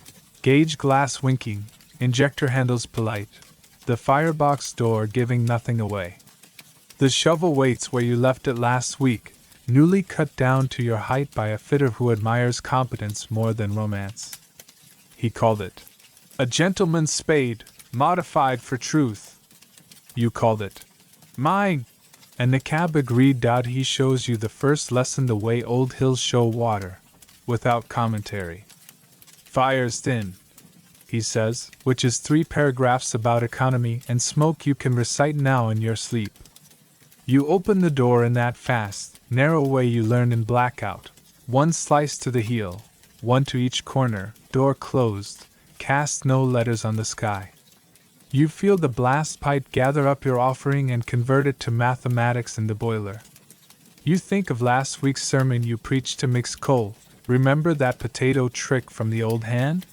gauge glass winking, injector handles polite, the firebox door giving nothing away. The shovel waits where you left it last week, newly cut down to your height by a fitter who admires competence more than romance. He called it a gentleman's spade, modified for truth. You called it mine. And the cab agreed. He shows you the first lesson the way old hills show water, without commentary. Fire's thin, he says, which is 3 paragraphs about economy and smoke you can recite now in your sleep. You open the door in that fast, narrow way you learned in blackout, 1 slice to the heel, 1 to each corner, door closed, cast no letters on the sky. You feel the blast pipe gather up your offering and convert it to mathematics in the boiler. You think of last week's sermon you preached to mix coal. Remember that potato trick from the old hand?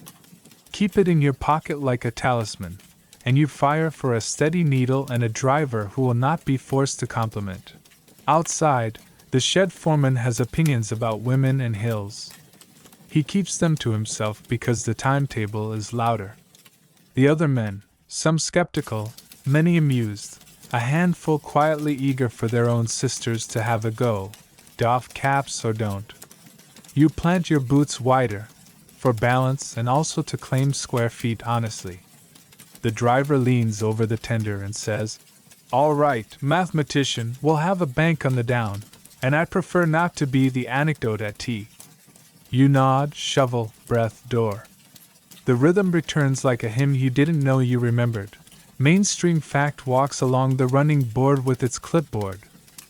Keep it in your pocket like a talisman, and you fire for a steady needle and a driver who will not be forced to compliment. Outside, the shed foreman has opinions about women and hills. He keeps them to himself because the timetable is louder. The other men, some skeptical, many amused, a handful quietly eager for their own sisters to have a go, doff caps or don't. You plant your boots wider, for balance and also to claim square feet honestly. The driver leans over the tender and says, "All right, mathematician, we'll have a bank on the down, and I'd prefer not to be the anecdote at tea." You nod, shovel, breath, door. The rhythm returns like a hymn you didn't know you remembered. Mainstream fact walks along the running board with its clipboard.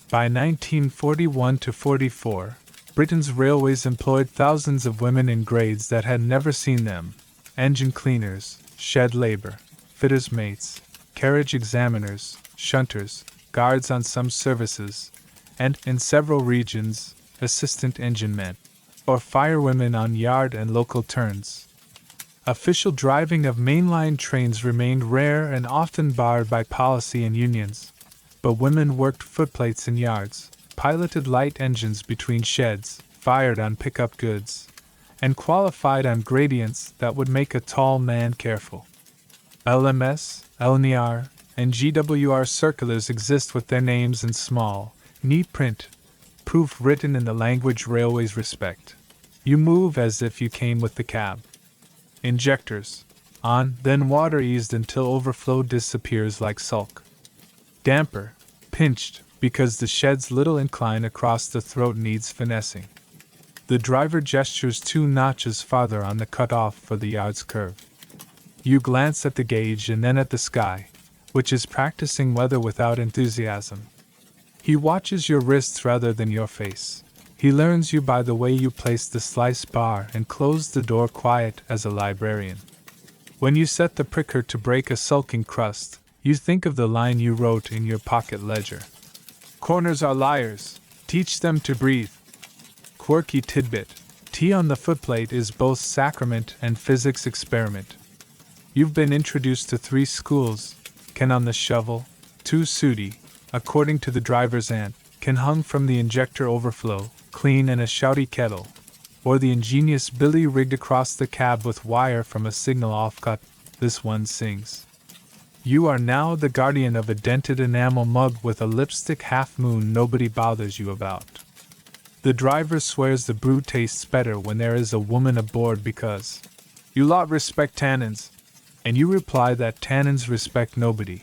By 1941 to 44, Britain's railways employed thousands of women in grades that had never seen them: engine cleaners, shed labor, fitters' mates, carriage examiners, shunters, guards on some services, and, in several regions, assistant engine men, or firewomen on yard and local turns. Official driving of mainline trains remained rare and often barred by policy and unions, but women worked footplates in yards, piloted light engines between sheds, fired on pickup goods, and qualified on gradients that would make a tall man careful. LMS, LNR, and GWR circulars exist with their names in small, neat print, proof written in the language railways respect. You move as if you came with the cab. Injectors, on, then water eased until overflow disappears like sulk. Damper, pinched, because the shed's little incline across the throat needs finessing. The driver gestures 2 notches farther on the cutoff for the yard's curve. You glance at the gauge and then at the sky, which is practicing weather without enthusiasm. He watches your wrists rather than your face. He learns you by the way you place the slice bar and close the door quiet as a librarian. When you set the pricker to break a sulking crust, you think of the line you wrote in your pocket ledger. Corners are liars. Teach them to breathe. Quirky tidbit. Tea on the footplate is both sacrament and physics experiment. You've been introduced to 3 schools: Ken on the shovel, 2 sooty, according to the driver's aunt, Ken hung from the injector overflow, clean and a shouty kettle, or the ingenious Billy rigged across the cab with wire from a signal offcut. This one sings. You are now the guardian of a dented enamel mug with a lipstick half-moon nobody bothers you about. The driver swears the brew tastes better when there is a woman aboard because you lot respect tannins, and you reply that tannins respect nobody,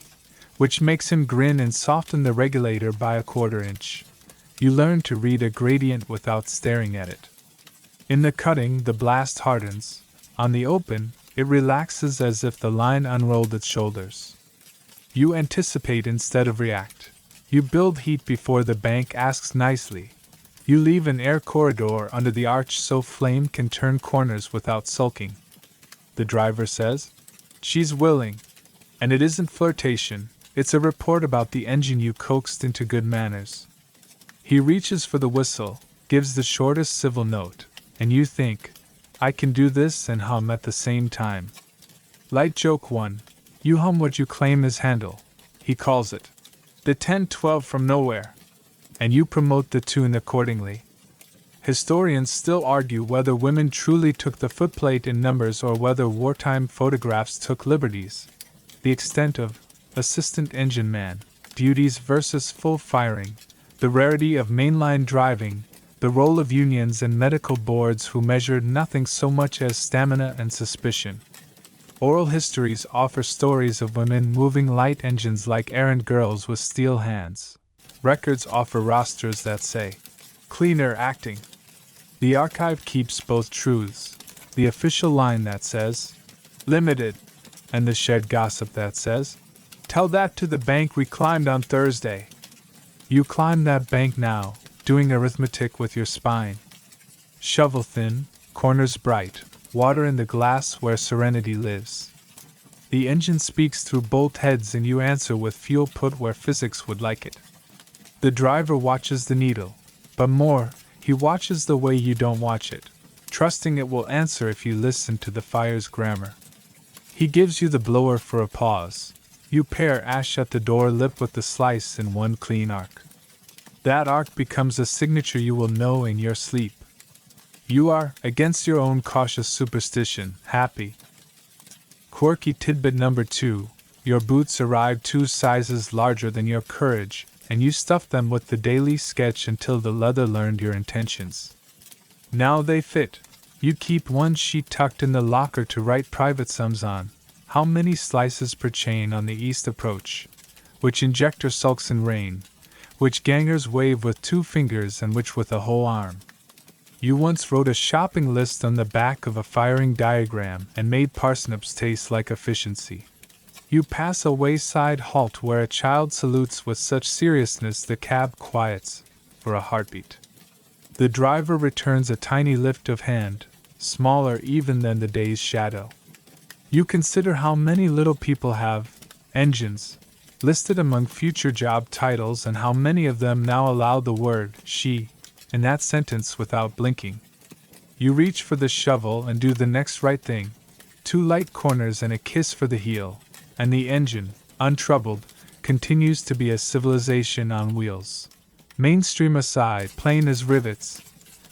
which makes him grin and soften the regulator by a 1/4 inch. You learn to read a gradient without staring at it. In the cutting, the blast hardens. On the open, it relaxes as if the line unrolled its shoulders. You anticipate instead of react. You build heat before the bank asks nicely. You leave an air corridor under the arch so flame can turn corners without sulking. The driver says, "She's willing." And it isn't flirtation, it's a report about the engine you coaxed into good manners. He reaches for the whistle, gives the shortest civil note, and you think, I can do this and hum at the same time. Light joke 1. You hum what you claim is Handel. He calls it the 10-12 from nowhere, and you promote the tune accordingly. Historians still argue whether women truly took the footplate in numbers or whether wartime photographs took liberties. The extent of assistant engine man duties versus full firing, the rarity of mainline driving, the role of unions and medical boards who measured nothing so much as stamina and suspicion. Oral histories offer stories of women moving light engines like errand girls with steel hands. Records offer rosters that say, cleaner acting. The archive keeps both truths, the official line that says, limited, and the shed gossip that says, tell that to the bank we climbed on Thursday. You climb that bank now, doing arithmetic with your spine. Shovel thin, corners bright, water in the glass where serenity lives. The engine speaks through both heads and you answer with fuel put where physics would like it. The driver watches the needle, but more, he watches the way you don't watch it, trusting it will answer if you listen to the fire's grammar. He gives you the blower for a pause. You pair ash at the door lip with the slice in one clean arc. That arc becomes a signature you will know in your sleep. You are, against your own cautious superstition, happy. Quirky tidbit number 2, your boots arrive 2 sizes larger than your courage, and you stuff them with the daily sketch until the leather learned your intentions. Now they fit. You keep one sheet tucked in the locker to write private sums on. How many slices per chain on the east approach? Which injector sulks in rain? Which gangers wave with 2 fingers and which with a whole arm? You once wrote a shopping list on the back of a firing diagram and made parsnips taste like efficiency. You pass a wayside halt where a child salutes with such seriousness the cab quiets for a heartbeat. The driver returns a tiny lift of hand, smaller even than the day's shadow. You consider how many little people have engines listed among future job titles and how many of them now allow the word she in that sentence without blinking. You reach for the shovel and do the next right thing. 2 light corners and a kiss for the heel, and the engine, untroubled, continues to be a civilization on wheels. Mainstream aside, plain as rivets.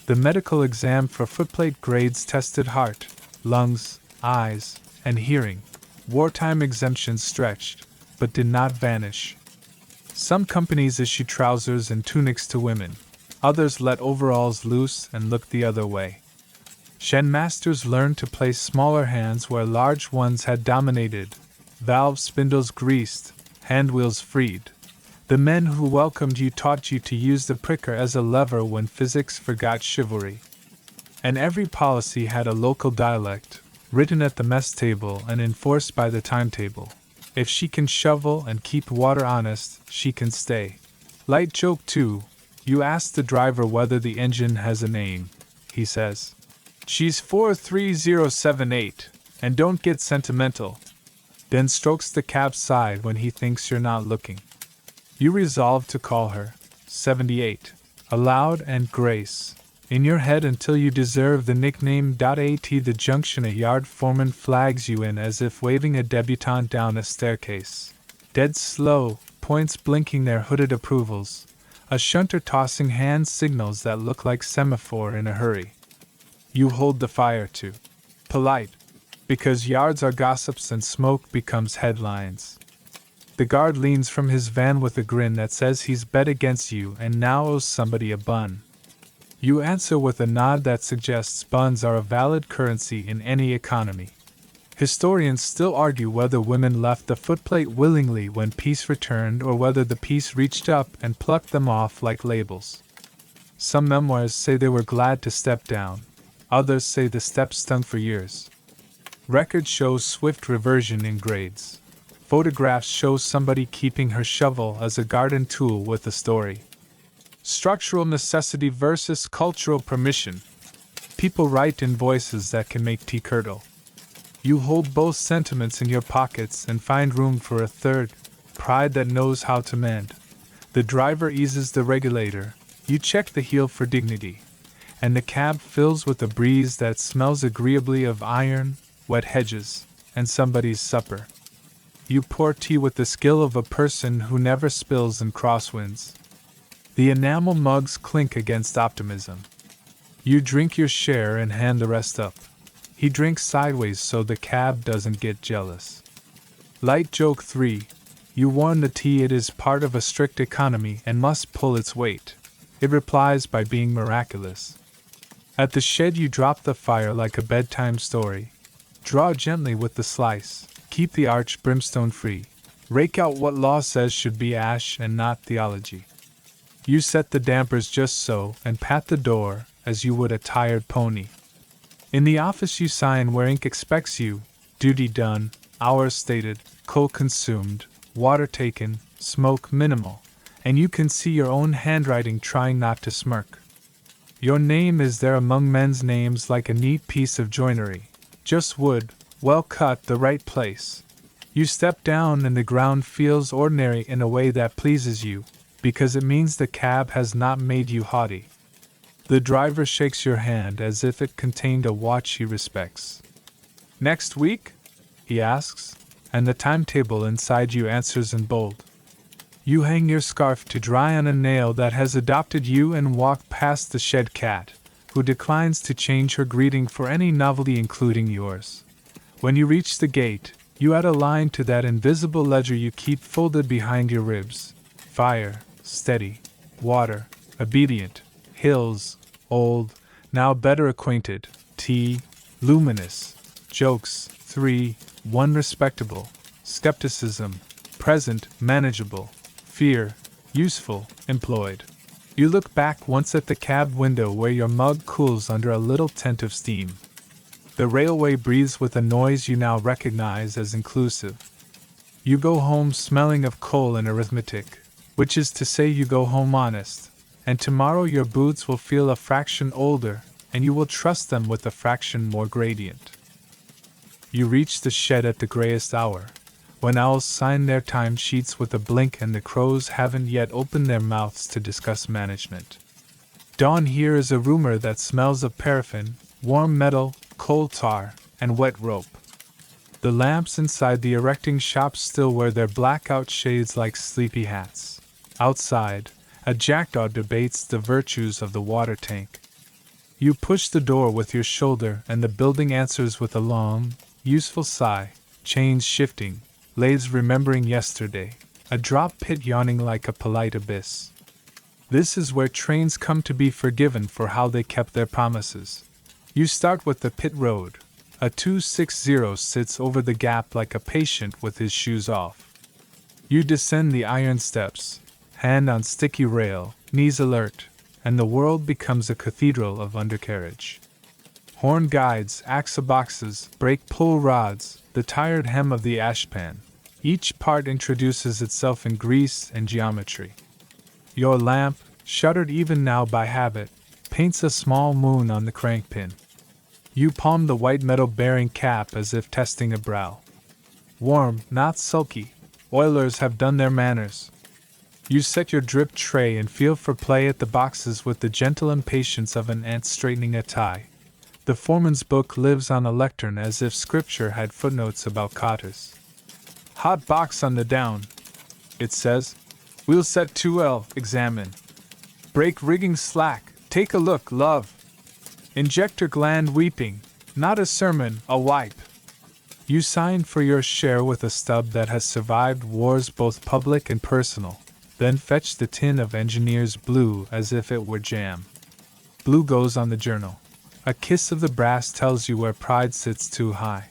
The medical exam for footplate grades tested heart, lungs, eyes, and hearing. Wartime exemptions stretched, but did not vanish. Some companies issue trousers and tunics to women. Others let overalls loose and look the other way. Shen masters learned to place smaller hands where large ones had dominated. Valve spindles greased, hand wheels freed. The men who welcomed you taught you to use the pricker as a lever when physics forgot chivalry. And every policy had a local dialect, written at the mess table and enforced by the timetable. If she can shovel and keep water honest, she can stay. Light joke 2. You ask the driver whether the engine has a name. He says, "She's 43078, and don't get sentimental." Then strokes the cab's side when he thinks you're not looking. You resolve to call her 78, aloud and grace, in your head until you deserve the nickname. At the junction a yard foreman flags you in as if waving a debutante down a staircase. Dead slow, points blinking their hooded approvals. A shunter tossing hand signals that look like semaphore in a hurry. You hold the fire to. Polite. Because yards are gossips and smoke becomes headlines. The guard leans from his van with a grin that says he's bet against you and now owes somebody a bun. You answer with a nod that suggests buns are a valid currency in any economy. Historians still argue whether women left the footplate willingly when peace returned or whether the peace reached up and plucked them off like labels. Some memoirs say they were glad to step down. Others say the step stung for years. Records show swift reversion in grades. Photographs show somebody keeping her shovel as a garden tool with a story. Structural necessity versus cultural permission. People write in voices that can make tea curdle. You hold both sentiments in your pockets and find room for a third, pride that knows how to mend. The driver eases the regulator, you check the heel for dignity, and the cab fills with a breeze that smells agreeably of iron, wet hedges, and somebody's supper. You pour tea with the skill of a person who never spills in crosswinds. The enamel mugs clink against optimism. You drink your share and hand the rest up. He drinks sideways so the cab doesn't get jealous. Light joke 3. You warn the tea it is part of a strict economy and must pull its weight. It replies by being miraculous. At the shed you drop the fire like a bedtime story. Draw gently with the slice. Keep the arch brimstone free. Rake out what law says should be ash and not theology. You set the dampers just so and pat the door as you would a tired pony. In the office you sign where ink expects you, duty done, hours stated, coal consumed, water taken, smoke minimal, and you can see your own handwriting trying not to smirk. Your name is there among men's names like a neat piece of joinery, just wood, well cut, the right place. You step down and the ground feels ordinary in a way that pleases you, because it means the cab has not made you haughty. The driver shakes your hand as if it contained a watch he respects. "Next week?" he asks, and the timetable inside you answers in bold. You hang your scarf to dry on a nail that has adopted you and walk past the shed cat, who declines to change her greeting for any novelty including yours. When you reach the gate, you add a line to that invisible ledger you keep folded behind your ribs. Fire, steady, water, obedient, hills, old, now better acquainted, tea, luminous, jokes, 3, one respectable, skepticism, present, manageable, fear, useful, employed. You look back once at the cab window where your mug cools under a little tent of steam. The railway breathes with a noise you now recognize as inclusive. You go home smelling of coal and arithmetic, which is to say you go home honest, and tomorrow your boots will feel a fraction older, and you will trust them with a fraction more gradient. You reach the shed at the grayest hour, when owls sign their time sheets with a blink and the crows haven't yet opened their mouths to discuss management. Dawn here is a rumor that smells of paraffin, warm metal, coal tar, and wet rope. The lamps inside the erecting shops still wear their blackout shades like sleepy hats. Outside, a jackdaw debates the virtues of the water tank. You push the door with your shoulder and the building answers with a long, useful sigh, chains shifting, lathes remembering yesterday, a drop pit yawning like a polite abyss. This is where trains come to be forgiven for how they kept their promises. You start with the pit road. A 260 sits over the gap like a patient with his shoes off. You descend the iron steps, hand on sticky rail, knees alert, and the world becomes a cathedral of undercarriage. Horn guides, axle boxes, brake pull rods, the tired hem of the ashpan. Each part introduces itself in grease and geometry. Your lamp, shuttered even now by habit, paints a small moon on the crankpin. You palm the white metal bearing cap as if testing a brow. Warm, not sulky. Oilers have done their manners. You set your drip tray and feel for play at the boxes with the gentle impatience of an ant straightening a tie. The foreman's book lives on a lectern as if scripture had footnotes about cotters. Hot box on the down, it says. Wheel set 2L, examine. Brake rigging slack, take a look, love. Injector gland weeping, not a sermon, a wipe. You sign for your share with a stub that has survived wars both public and personal, then fetch the tin of engineer's blue as if it were jam. Blue goes on the journal. A kiss of the brass tells you where pride sits too high.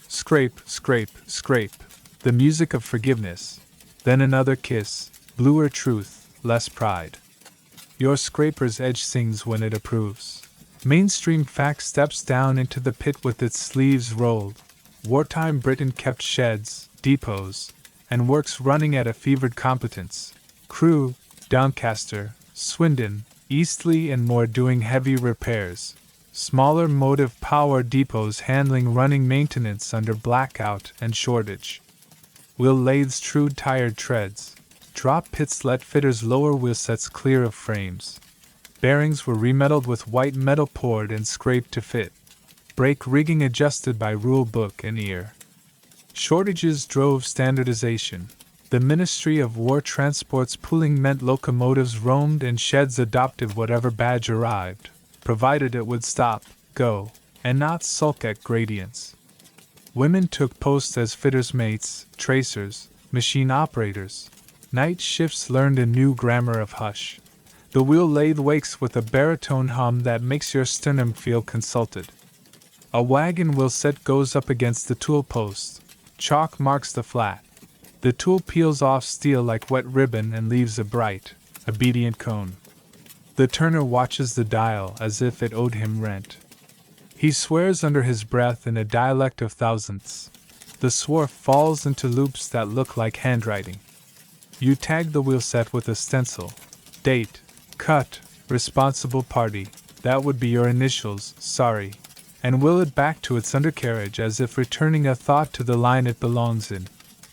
Scrape, scrape, scrape, the music of forgiveness. Then another kiss, bluer truth, less pride. Your scraper's edge sings when it approves. Mainstream fact steps down into the pit with its sleeves rolled. Wartime Britain kept sheds, depots, and works running at a fevered competence. Crewe, Doncaster, Swindon, Eastleigh and more doing heavy repairs. Smaller motive power depots handling running maintenance under blackout and shortage. Wheel lathes trued tired treads. Drop pits let fitters lower wheel sets clear of frames. Bearings were remetaled with white metal poured and scraped to fit. Brake rigging adjusted by rule book and ear. Shortages drove standardization. The Ministry of War Transport's pooling meant locomotives roamed and sheds adopted whatever badge arrived, provided it would stop, go, and not sulk at gradients. Women took post as fitters' mates, tracers, machine operators. Night shifts learned a new grammar of hush. The wheel lathe wakes with a baritone hum that makes your sternum feel consulted. A wagon wheel set goes up against the tool post. Chalk marks the flat. The tool peels off steel like wet ribbon and leaves a bright, obedient cone. The turner watches the dial as if it owed him rent. He swears under his breath in a dialect of thousandths. The swarf falls into loops that look like handwriting. You tag the wheel set with a stencil. Date, cut, responsible party, that would be your initials, sorry, and will it back to its undercarriage as if returning a thought to the line it belongs in.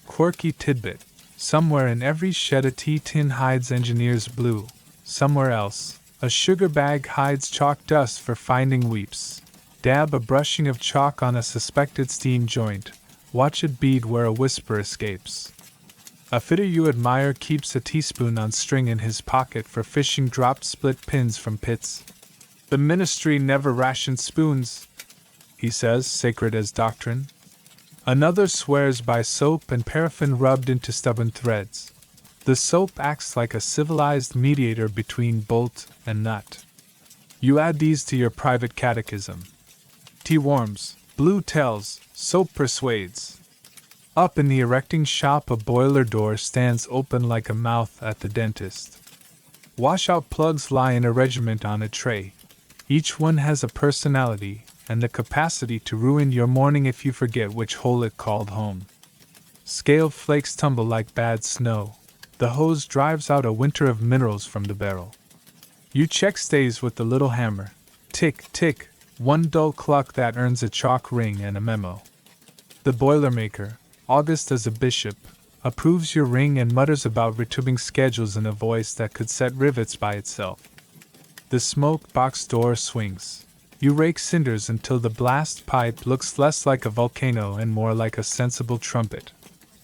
Quirky tidbit. Somewhere in every shed a tea tin hides engineer's blue. Somewhere else, a sugar bag hides chalk dust for finding weeps. Dab a brushing of chalk on a suspected steam joint. Watch it bead where a whisper escapes. A fitter you admire keeps a teaspoon on string in his pocket for fishing dropped split pins from pits. The ministry never rationed spoons, he says, sacred as doctrine. Another swears by soap and paraffin rubbed into stubborn threads. The soap acts like a civilized mediator between bolt and nut. You add these to your private catechism. Tea warms, Blue tells, soap persuades. Up in the erecting shop, a boiler door stands open like a mouth at the dentist. Washout plugs lie in a regiment on a tray. Each one has a personality and the capacity to ruin your morning if you forget which hole it called home. Scale flakes tumble like bad snow. The hose drives out a winter of minerals from the barrel. You check stays with the little hammer. Tick, tick, one dull clock that earns a chalk ring and a memo. The Boilermaker, august as a bishop, approves your ring and mutters about retubing schedules in a voice that could set rivets by itself. The smoke box door swings. You rake cinders until the blast pipe looks less like a volcano and more like a sensible trumpet.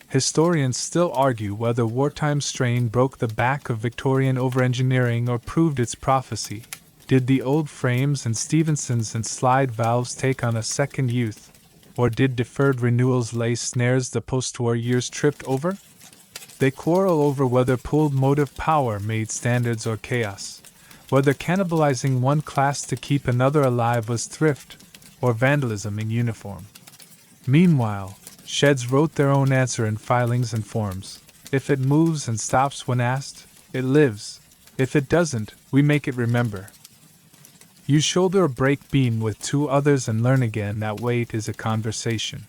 Historians still argue whether wartime strain broke the back of Victorian overengineering or proved its prophecy. Did the old frames and Stevensons and slide valves take on a second youth? Or did deferred renewals lay snares the post-war years tripped over? They quarrel over whether pooled motive power made standards or chaos, whether cannibalizing one class to keep another alive was thrift, or vandalism in uniform. Meanwhile, sheds wrote their own answer in filings and forms. If it moves and stops when asked, it lives. If it doesn't, we make it remember. You shoulder a brake beam with two others and learn again that weight is a conversation.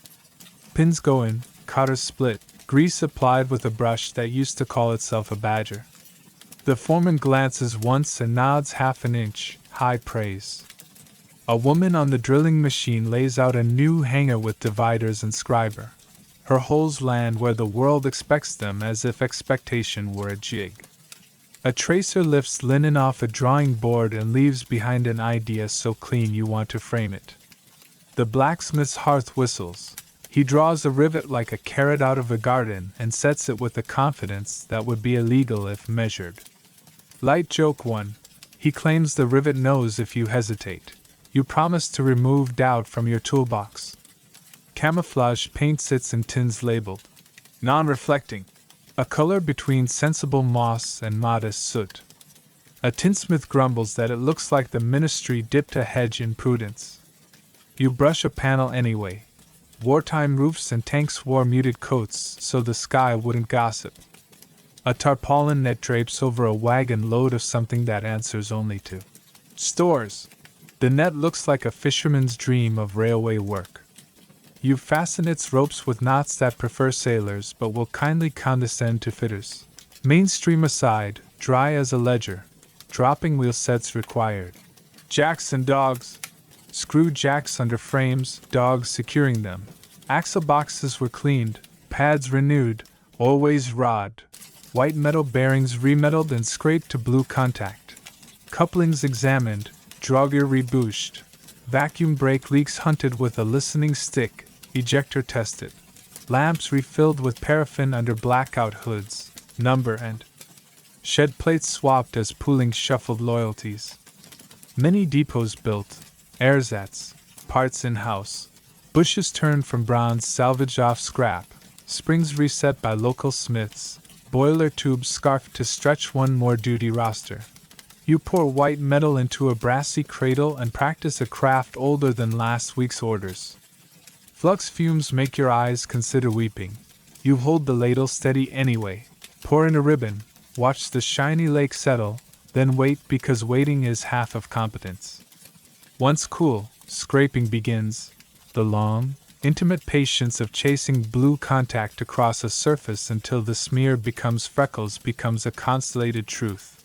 Pins go in, cotters split, grease applied with a brush that used to call itself a badger. The foreman glances once and nods half an inch, high praise. A woman on the drilling machine lays out a new hanger with dividers and scriber. Her holes land where the world expects them as if expectation were a jig. A tracer lifts linen off a drawing board and leaves behind an idea so clean you want to frame it. The blacksmith's hearth whistles. He draws a rivet like a carrot out of a garden and sets it with a confidence that would be illegal if measured. Light joke 1. He claims the rivet knows if you hesitate. You promise to remove doubt from your toolbox. Camouflage paint sits in tins labeled non-reflecting, a color between sensible moss and modest soot. A tinsmith grumbles that it looks like the ministry dipped a hedge in prudence. You brush a panel anyway. Wartime roofs and tanks wore muted coats so the sky wouldn't gossip. A tarpaulin net drapes over a wagon load of something that answers only to stores. The net looks like a fisherman's dream of railway work. You fasten its ropes with knots that prefer sailors but will kindly condescend to fitters. Mainstream aside, dry as a ledger. Dropping wheel sets required. Jacks and dogs. Screw jacks under frames, dogs securing them. Axle boxes were cleaned, pads renewed, always rod. White metal bearings remetaled and scraped to blue contact. Couplings examined, droggear rebouched. Vacuum brake leaks hunted with a listening stick, ejector tested. Lamps refilled with paraffin under blackout hoods, number and shed plates swapped as pooling shuffled loyalties. Many depots built, ersatz, parts in-house. Bushes turned from bronze salvaged off scrap, springs reset by local smiths, boiler tubes scarfed to stretch one more duty roster. You pour white metal into a brassy cradle and practice a craft older than last week's orders. Flux fumes make your eyes consider weeping. You hold the ladle steady anyway. Pour in a ribbon, watch the shiny lake settle, then wait because waiting is half of competence. Once cool, scraping begins. The long, intimate patience of chasing blue contact across a surface until the smear becomes freckles becomes a constellated truth.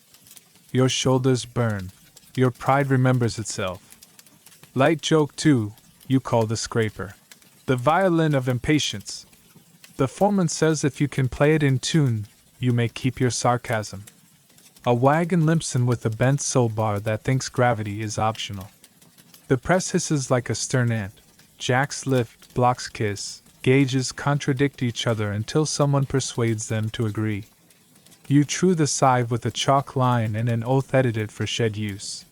Your shoulders burn. Your pride remembers itself. Light joke 2, you call the scraper the violin of impatience. The foreman says if you can play it in tune, you may keep your sarcasm. A wagon limps in with a bent sole bar that thinks gravity is optional. The press hisses like a stern ant. Jacks lift, blocks kiss, gauges contradict each other until someone persuades them to agree. You true the scythe with a chalk line and an oath edited for shed use.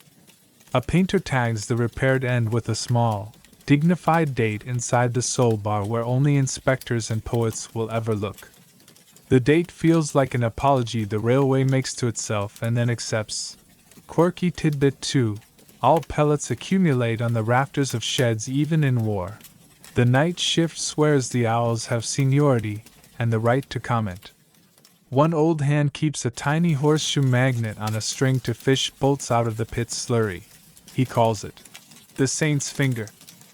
A painter tags the repaired end with a small, dignified date inside the sole bar where only inspectors and poets will ever look. The date feels like an apology the railway makes to itself and then accepts. Quirky tidbit 2, all pellets accumulate on the rafters of sheds even in war. The night shift swears the owls have seniority and the right to comment. One old hand keeps a tiny horseshoe magnet on a string to fish bolts out of the pit's slurry. He calls it the saint's finger,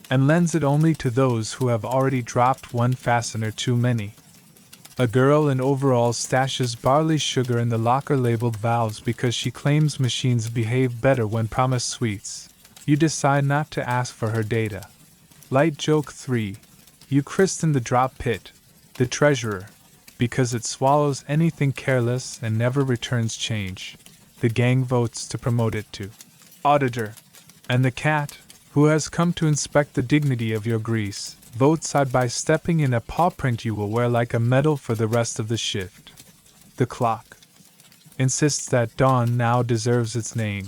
and lends it only to those who have already dropped one fastener too many. A girl in overalls stashes barley sugar in the locker labeled valves because she claims machines behave better when promised sweets. You decide not to ask for her data. Light joke 3. You christen the drop pit, the treasurer, because it swallows anything careless and never returns change. The gang votes to promote it to auditor. And the cat, who has come to inspect the dignity of your grease, votes by stepping in a paw print you will wear like a medal for the rest of the shift. The clock insists that dawn now deserves its name.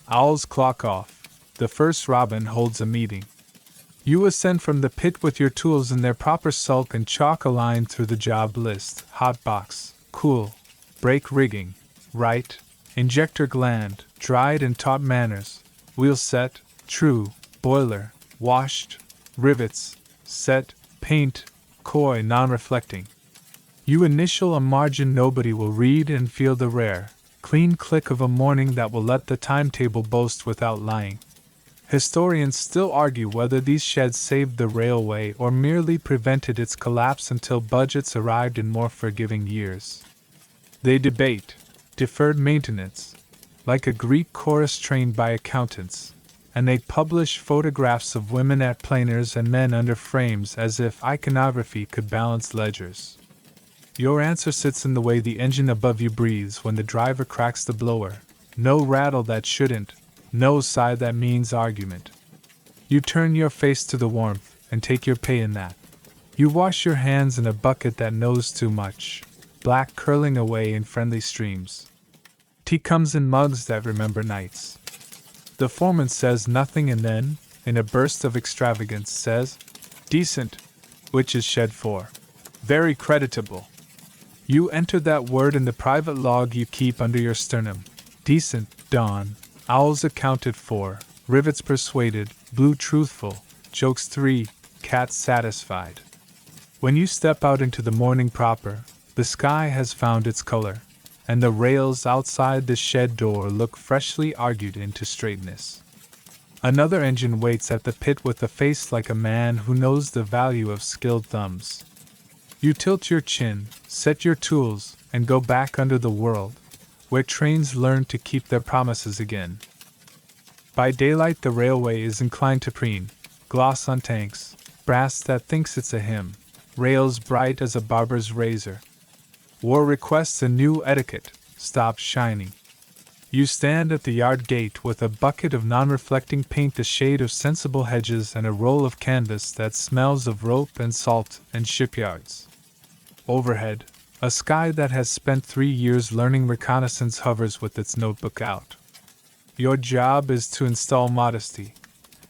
Owls clock off. The first robin holds a meeting. You ascend from the pit with your tools in their proper sulk and chalk a line through the job list: hot box, cool, brake rigging, right, injector gland, dried and taut manners, wheel set, true, boiler, washed, rivets, set, paint, coy, non-reflecting. You initial a margin nobody will read and feel the rare, clean click of a morning that will let the timetable boast without lying. Historians still argue whether these sheds saved the railway or merely prevented its collapse until budgets arrived in more forgiving years. They debate deferred maintenance, like a Greek chorus trained by accountants, and they publish photographs of women at planers and men under frames as if iconography could balance ledgers. Your answer sits in the way the engine above you breathes when the driver cracks the blower. No rattle that shouldn't, no sigh that means argument. You turn your face to the warmth and take your pay in that. You wash your hands in a bucket that knows too much, black curling away in friendly streams. Tea comes in mugs that remember nights. The foreman says nothing and then, in a burst of extravagance, says, "Decent," which is shed 4. Very creditable. You enter that word in the private log you keep under your sternum. Decent, dawn, owls accounted for, rivets persuaded, blue truthful, jokes 3, cat satisfied. When you step out into the morning proper, the sky has found its color, and the rails outside the shed door look freshly argued into straightness. Another engine waits at the pit with a face like a man who knows the value of skilled thumbs. You tilt your chin, set your tools, and go back under the world, where trains learn to keep their promises again. By daylight the railway is inclined to preen, gloss on tanks, brass that thinks it's a hymn, rails bright as a barber's razor. War requests a new etiquette, stop shining. You stand at the yard gate with a bucket of non-reflecting paint, a shade of sensible hedges, and a roll of canvas that smells of rope and salt and shipyards. Overhead, a sky that has spent 3 years learning reconnaissance hovers with its notebook out. Your job is to install modesty.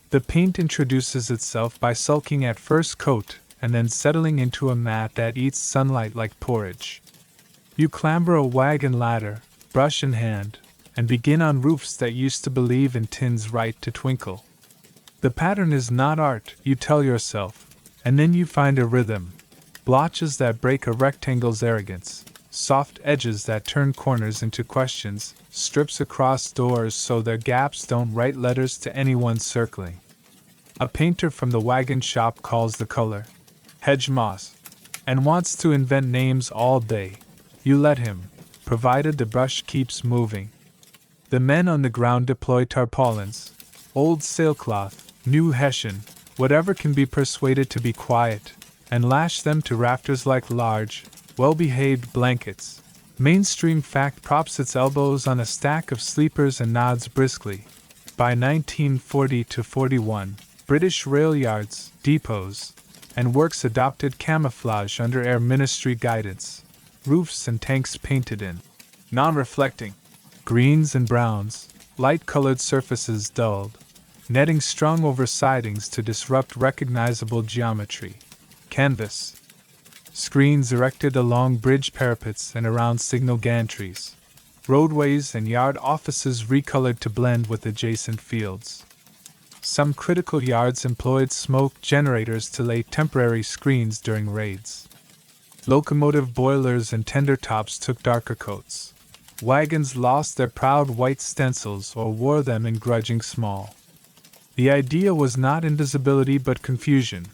The paint introduces itself by sulking at first coat and then settling into a mat that eats sunlight like porridge. You clamber a wagon ladder, brush in hand, and begin on roofs that used to believe in tin's right to twinkle. The pattern is not art, you tell yourself, and then you find a rhythm. Blotches that break a rectangle's arrogance, soft edges that turn corners into questions, strips across doors so their gaps don't write letters to anyone circling. A painter from the wagon shop calls the color hedge moss, and wants to invent names all day. You let him, provided the brush keeps moving. The men on the ground deploy tarpaulins, old sailcloth, new hessian, whatever can be persuaded to be quiet, and lash them to rafters like large, well-behaved blankets. Mainstream fact props its elbows on a stack of sleepers and nods briskly. By 1940-41, British rail yards, depots, and works adopted camouflage under Air Ministry guidance. Roofs and tanks painted in non-reflecting greens and browns, light-colored surfaces dulled, netting strung over sidings to disrupt recognizable geometry. Canvas. Screens erected along bridge parapets and around signal gantries. Roadways and yard offices recolored to blend with adjacent fields. Some critical yards employed smoke generators to lay temporary screens during raids. Locomotive boilers and tender tops took darker coats. Wagons lost their proud white stencils or wore them in grudging small. The idea was not invisibility but confusion.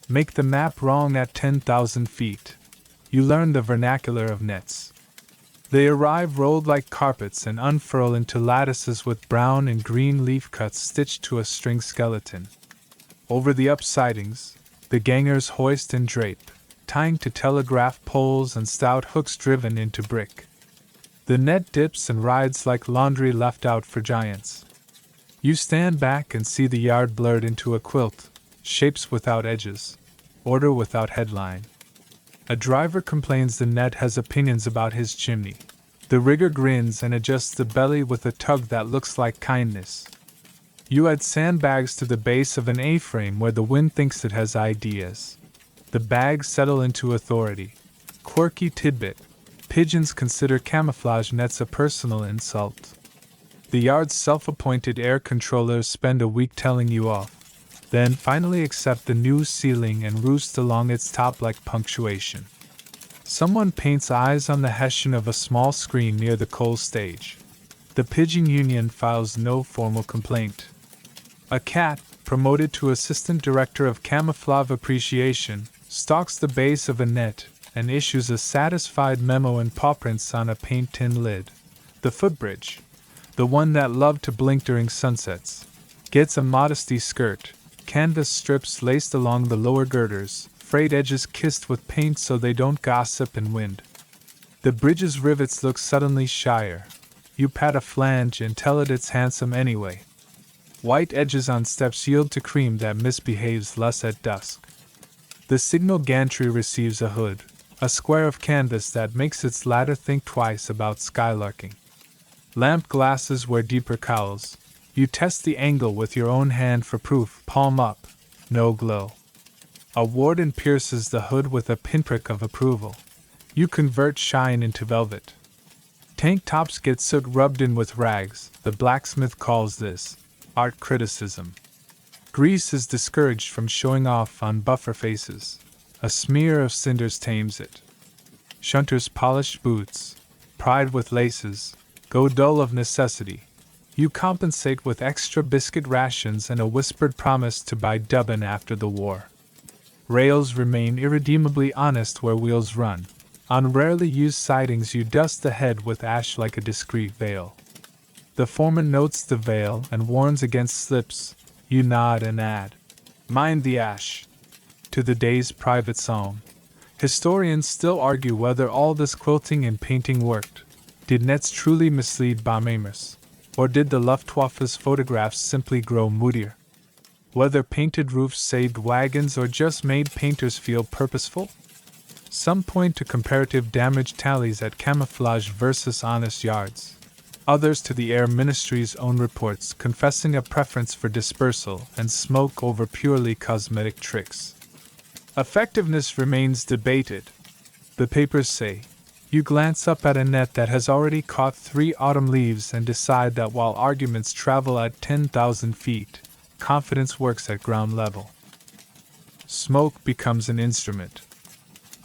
Make the map wrong at 10,000 feet. You learn the vernacular of nets. They arrive rolled like carpets and unfurl into lattices with brown and green leaf cuts stitched to a string skeleton. Over the upsidings, the gangers hoist and drape, tying to telegraph poles and stout hooks driven into brick. The net dips and rides like laundry left out for giants. You stand back and see the yard blurred into a quilt, shapes without edges, order without headline. A driver complains the net has opinions about his chimney. The rigger grins and adjusts the belly with a tug that looks like kindness. You add sandbags to the base of an A-frame where the wind thinks it has ideas. The bags settle into authority. Quirky tidbit. Pigeons consider camouflage nets a personal insult. The yard's self-appointed air controllers spend a week telling you off, then finally accept the new ceiling and roost along its top like punctuation. Someone paints eyes on the hessian of a small screen near the coal stage. The pigeon union files no formal complaint. A cat, promoted to assistant director of camouflage appreciation, stalks the base of a net and issues a satisfied memo in paw prints on a paint tin lid. The footbridge, the one that loved to blink during sunsets, gets a modesty skirt, canvas strips laced along the lower girders, frayed edges kissed with paint so they don't gossip and wind. The bridge's rivets look suddenly shyer. You pat a flange and tell it it's handsome anyway. White edges on steps yield to cream that misbehaves less at dusk. The signal gantry receives a hood, a square of canvas that makes its ladder think twice about skylarking. Lamp glasses wear deeper cowls. You test the angle with your own hand for proof, palm up, no glow. A warden pierces the hood with a pinprick of approval. You convert shine into velvet. Tank tops get soot rubbed in with rags. The blacksmith calls this art criticism. Grease is discouraged from showing off on buffer faces. A smear of cinders tames it. Shunters polish boots, pride with laces, go dull of necessity. You compensate with extra biscuit rations and a whispered promise to buy dubbin after the war. Rails remain irredeemably honest where wheels run. On rarely used sidings you dust the head with ash like a discreet veil. The foreman notes the veil and warns against slips. You nod and add, "Mind the ash," to the day's private psalm. Historians still argue whether all this quilting and painting worked. Did nets truly mislead Baumers? Or did the Luftwaffe's photographs simply grow moodier? Whether painted roofs saved wagons or just made painters feel purposeful? Some point to comparative damage tallies at camouflage versus honest yards. Others to the Air Ministry's own reports confessing a preference for dispersal and smoke over purely cosmetic tricks. Effectiveness remains debated. The papers say, you glance up at a net that has already caught 3 autumn leaves and decide that while arguments travel at 10,000 feet, confidence works at ground level. Smoke becomes an instrument.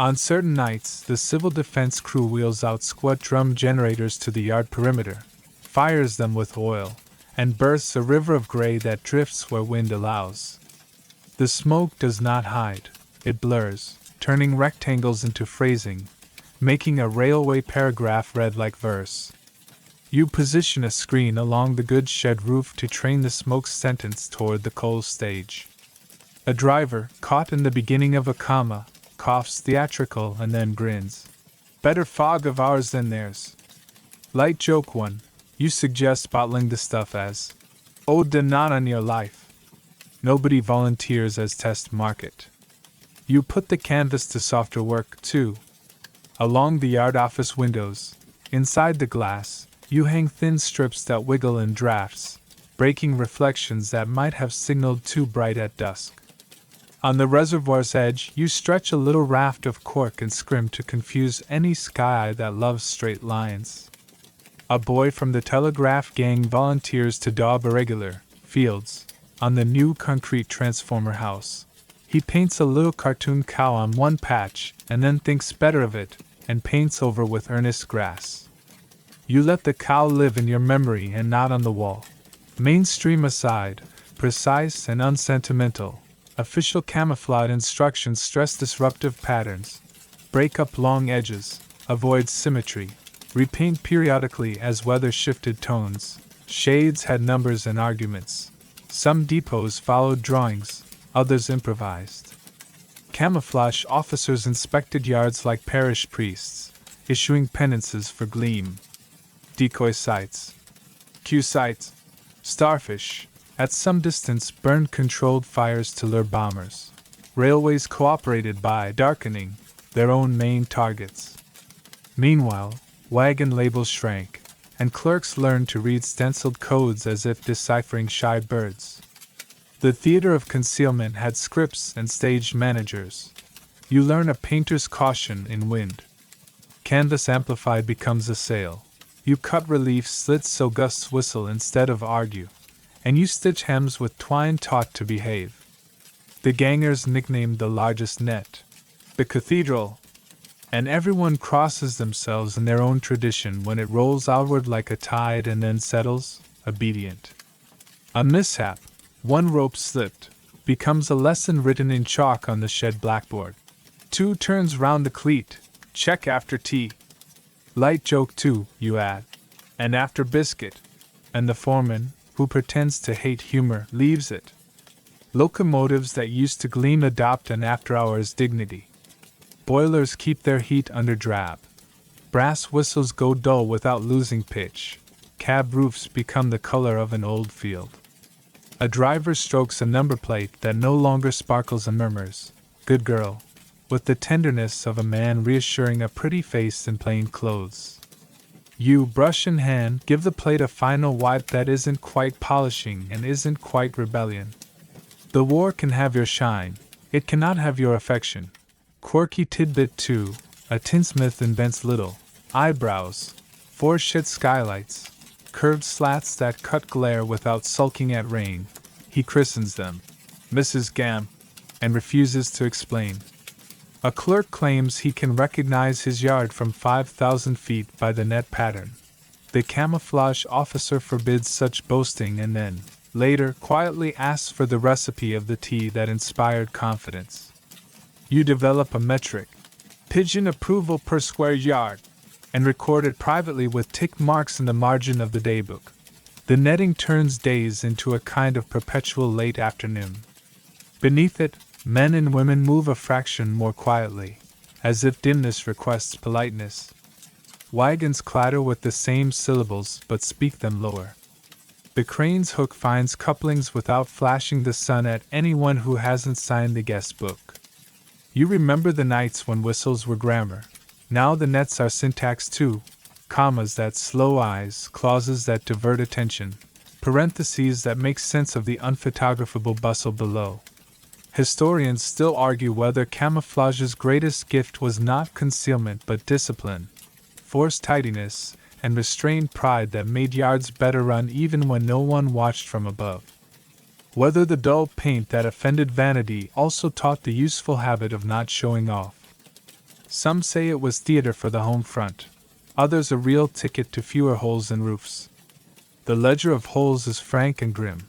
On certain nights, the civil defense crew wheels out squat drum generators to the yard perimeter, fires them with oil, and bursts a river of gray that drifts where wind allows. The smoke does not hide, it blurs, turning rectangles into phrasing, making a railway paragraph read like verse. You position a screen along the goods shed roof to train the smoke sentence toward the coal stage. A driver, caught in the beginning of a comma, coughs theatrical and then grins. Better fog of ours than theirs. Light joke one, you suggest bottling the stuff as ode de not on your life. Nobody volunteers as test market. You put the canvas to softer work, too. Along the yard office windows, inside the glass, you hang thin strips that wiggle in drafts, breaking reflections that might have signaled too bright at dusk. On the reservoir's edge, you stretch a little raft of cork and scrim to confuse any sky eye that loves straight lines. A boy from the telegraph gang volunteers to daub irregular fields on the new concrete transformer house. He paints a little cartoon cow on one patch and then thinks better of it and paints over with earnest grass. You let the cow live in your memory and not on the wall. Mainstream aside, precise and unsentimental, official camouflage instructions stress disruptive patterns, break up long edges, avoid symmetry, repaint periodically as weather shifted tones. Shades had numbers and arguments. Some depots followed drawings, others improvised. Camouflage officers inspected yards like parish priests, issuing penances for gleam. Decoy sites. Q sites. Starfish, at some distance, burned controlled fires to lure bombers. Railways cooperated by darkening their own main targets. Meanwhile, wagon labels shrank, and clerks learned to read stenciled codes as if deciphering shy birds. The theater of concealment had scripts and stage managers. You learn a painter's caution in wind. Canvas amplified becomes a sail. You cut relief slits so gusts whistle instead of argue, and you stitch hems with twine taught to behave. The gangers nicknamed the largest net the cathedral, and everyone crosses themselves in their own tradition when it rolls outward like a tide and then settles, obedient. A mishap, one rope slipped, becomes a lesson written in chalk on the shed blackboard. 2 turns round the cleat, check after tea. Light joke 2, you add. And after biscuit. And the foreman, who pretends to hate humor, leaves it. Locomotives that used to gleam adopt an after-hours dignity. Boilers keep their heat under drab. Brass whistles go dull without losing pitch. Cab roofs become the color of an old field. A driver strokes a number plate that no longer sparkles and murmurs, "Good girl," with the tenderness of a man reassuring a pretty face in plain clothes. You, brush in hand, give the plate a final wipe that isn't quite polishing and isn't quite rebellion. The war can have your shine, it cannot have your affection. Quirky tidbit 2, a tinsmith invents little eyebrows, 4 shed skylights, curved slats that cut glare without sulking at rain. He christens them Mrs. Gam, and refuses to explain. A clerk claims he can recognize his yard from 5,000 feet by the net pattern. The camouflage officer forbids such boasting and then, later, quietly asks for the recipe of the tea that inspired confidence. You develop a metric, pigeon approval per square yard, and record it privately with tick marks in the margin of the daybook. The netting turns days into a kind of perpetual late afternoon. Beneath it, men and women move a fraction more quietly, as if dimness requests politeness. Wagons clatter with the same syllables but speak them lower. The crane's hook finds couplings without flashing the sun at anyone who hasn't signed the guest book. You remember the nights when whistles were grammar. Now the nets are syntax too, commas that slow eyes, clauses that divert attention, parentheses that make sense of the unphotographable bustle below. Historians still argue whether camouflage's greatest gift was not concealment but discipline, forced tidiness, and restrained pride that made yards better run even when no one watched from above. Whether the dull paint that offended vanity also taught the useful habit of not showing off. Some say it was theater for the home front, others a real ticket to fewer holes in roofs. The ledger of holes is frank and grim.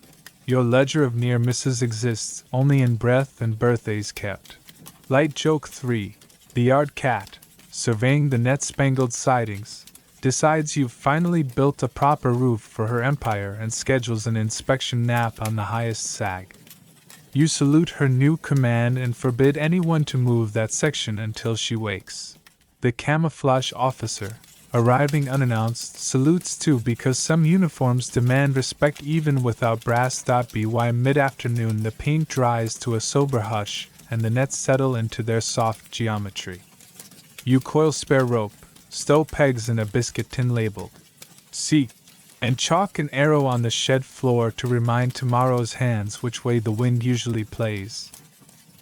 Your ledger of near misses exists only in breath and birthdays kept. Light joke 3, the yard cat, surveying the net-spangled sidings, decides you've finally built a proper roof for her empire and schedules an inspection nap on the highest sag. You salute her new command and forbid anyone to move that section until she wakes. The camouflage officer, arriving unannounced, salutes too because some uniforms demand respect even without brass. By mid-afternoon the paint dries to a sober hush and the nets settle into their soft geometry. You coil spare rope, stow pegs in a biscuit tin labeled "See," and chalk an arrow on the shed floor to remind tomorrow's hands which way the wind usually plays.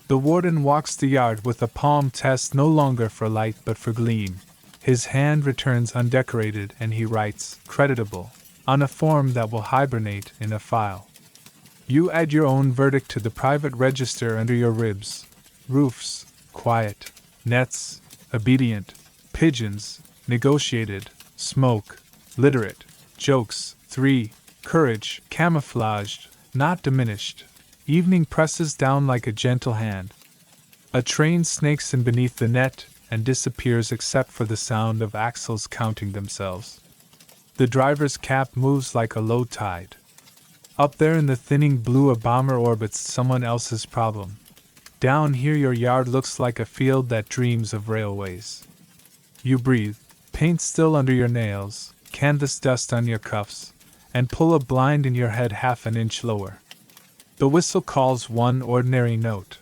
The warden walks the yard with a palm test no longer for light but for gleam. His hand returns undecorated and he writes, creditable, on a form that will hibernate in a file. You add your own verdict to the private register under your ribs. Roofs, quiet. Nets, obedient. Pigeons, negotiated. Smoke, literate. Jokes, 3. Courage, camouflaged, not diminished. Evening presses down like a gentle hand. A train snakes in beneath the net and disappears except for the sound of axles counting themselves. The driver's cap moves like a low tide. Up there in the thinning blue a bomber orbits someone else's problem. Down here your yard looks like a field that dreams of railways. You breathe, paint still under your nails, canvas dust on your cuffs, and pull a blind in your head half an inch lower. The whistle calls one ordinary note.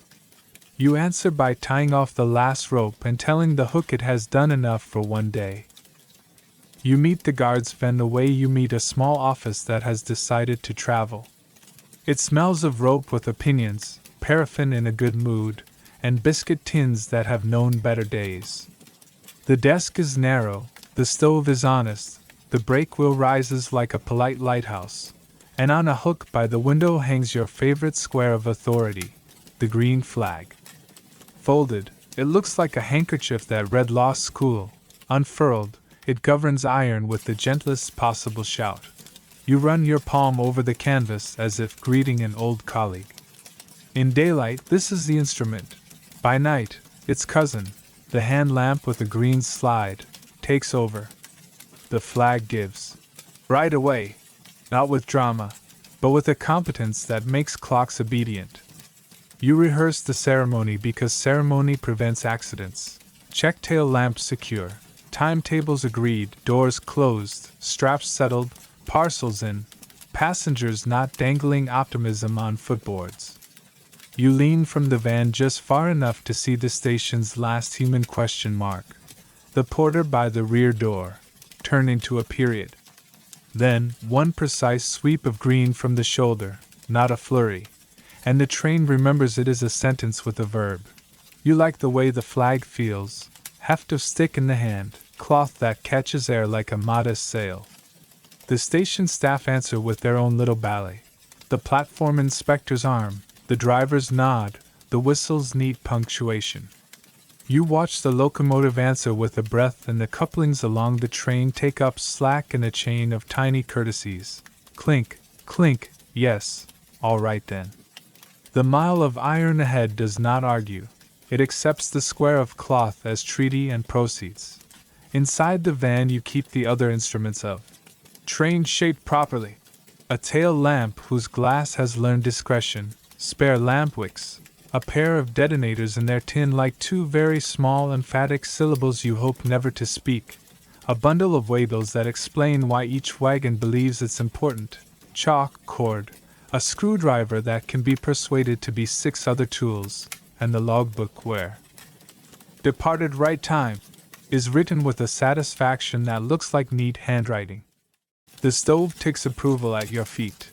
You answer by tying off the last rope and telling the hook it has done enough for one day. You meet the guards van the way you meet a small office that has decided to travel. It smells of rope with opinions, paraffin in a good mood, and biscuit tins that have known better days. The desk is narrow, the stove is honest, the brake wheel rises like a polite lighthouse, and on a hook by the window hangs your favorite square of authority, the green flag. Folded, it looks like a handkerchief that read law school. Unfurled, it governs iron with the gentlest possible shout. You run your palm over the canvas as if greeting an old colleague. In daylight, this is the instrument. By night, its cousin, the hand lamp with a green slide, takes over. The flag gives. Right away. Not with drama, but with a competence that makes clocks obedient. You rehearse the ceremony because ceremony prevents accidents. Check tail lamps secure. Timetables agreed, doors closed, straps settled, parcels in, passengers not dangling optimism on footboards. You lean from the van just far enough to see the station's last human question mark. The porter by the rear door, turn into a period. Then, one precise sweep of green from the shoulder, not a flurry, and the train remembers it is a sentence with a verb. You like the way the flag feels, heft of stick in the hand, cloth that catches air like a modest sail. The station staff answer with their own little ballet. The platform inspector's arm, the driver's nod, the whistle's neat punctuation. You watch the locomotive answer with a breath, and the couplings along the train take up slack in a chain of tiny courtesies. Clink, clink, yes, all right then. The mile of iron ahead does not argue. It accepts the square of cloth as treaty and proceeds. Inside the van you keep the other instruments of train shaped properly. A tail lamp whose glass has learned discretion, spare lamp wicks, a pair of detonators in their tin like two very small emphatic syllables you hope never to speak, a bundle of waybills that explain why each wagon believes it's important, chalk, cord, a screwdriver that can be persuaded to be 6 other tools, and the logbook where "Departed right time" is written with a satisfaction that looks like neat handwriting. The stove ticks approval at your feet.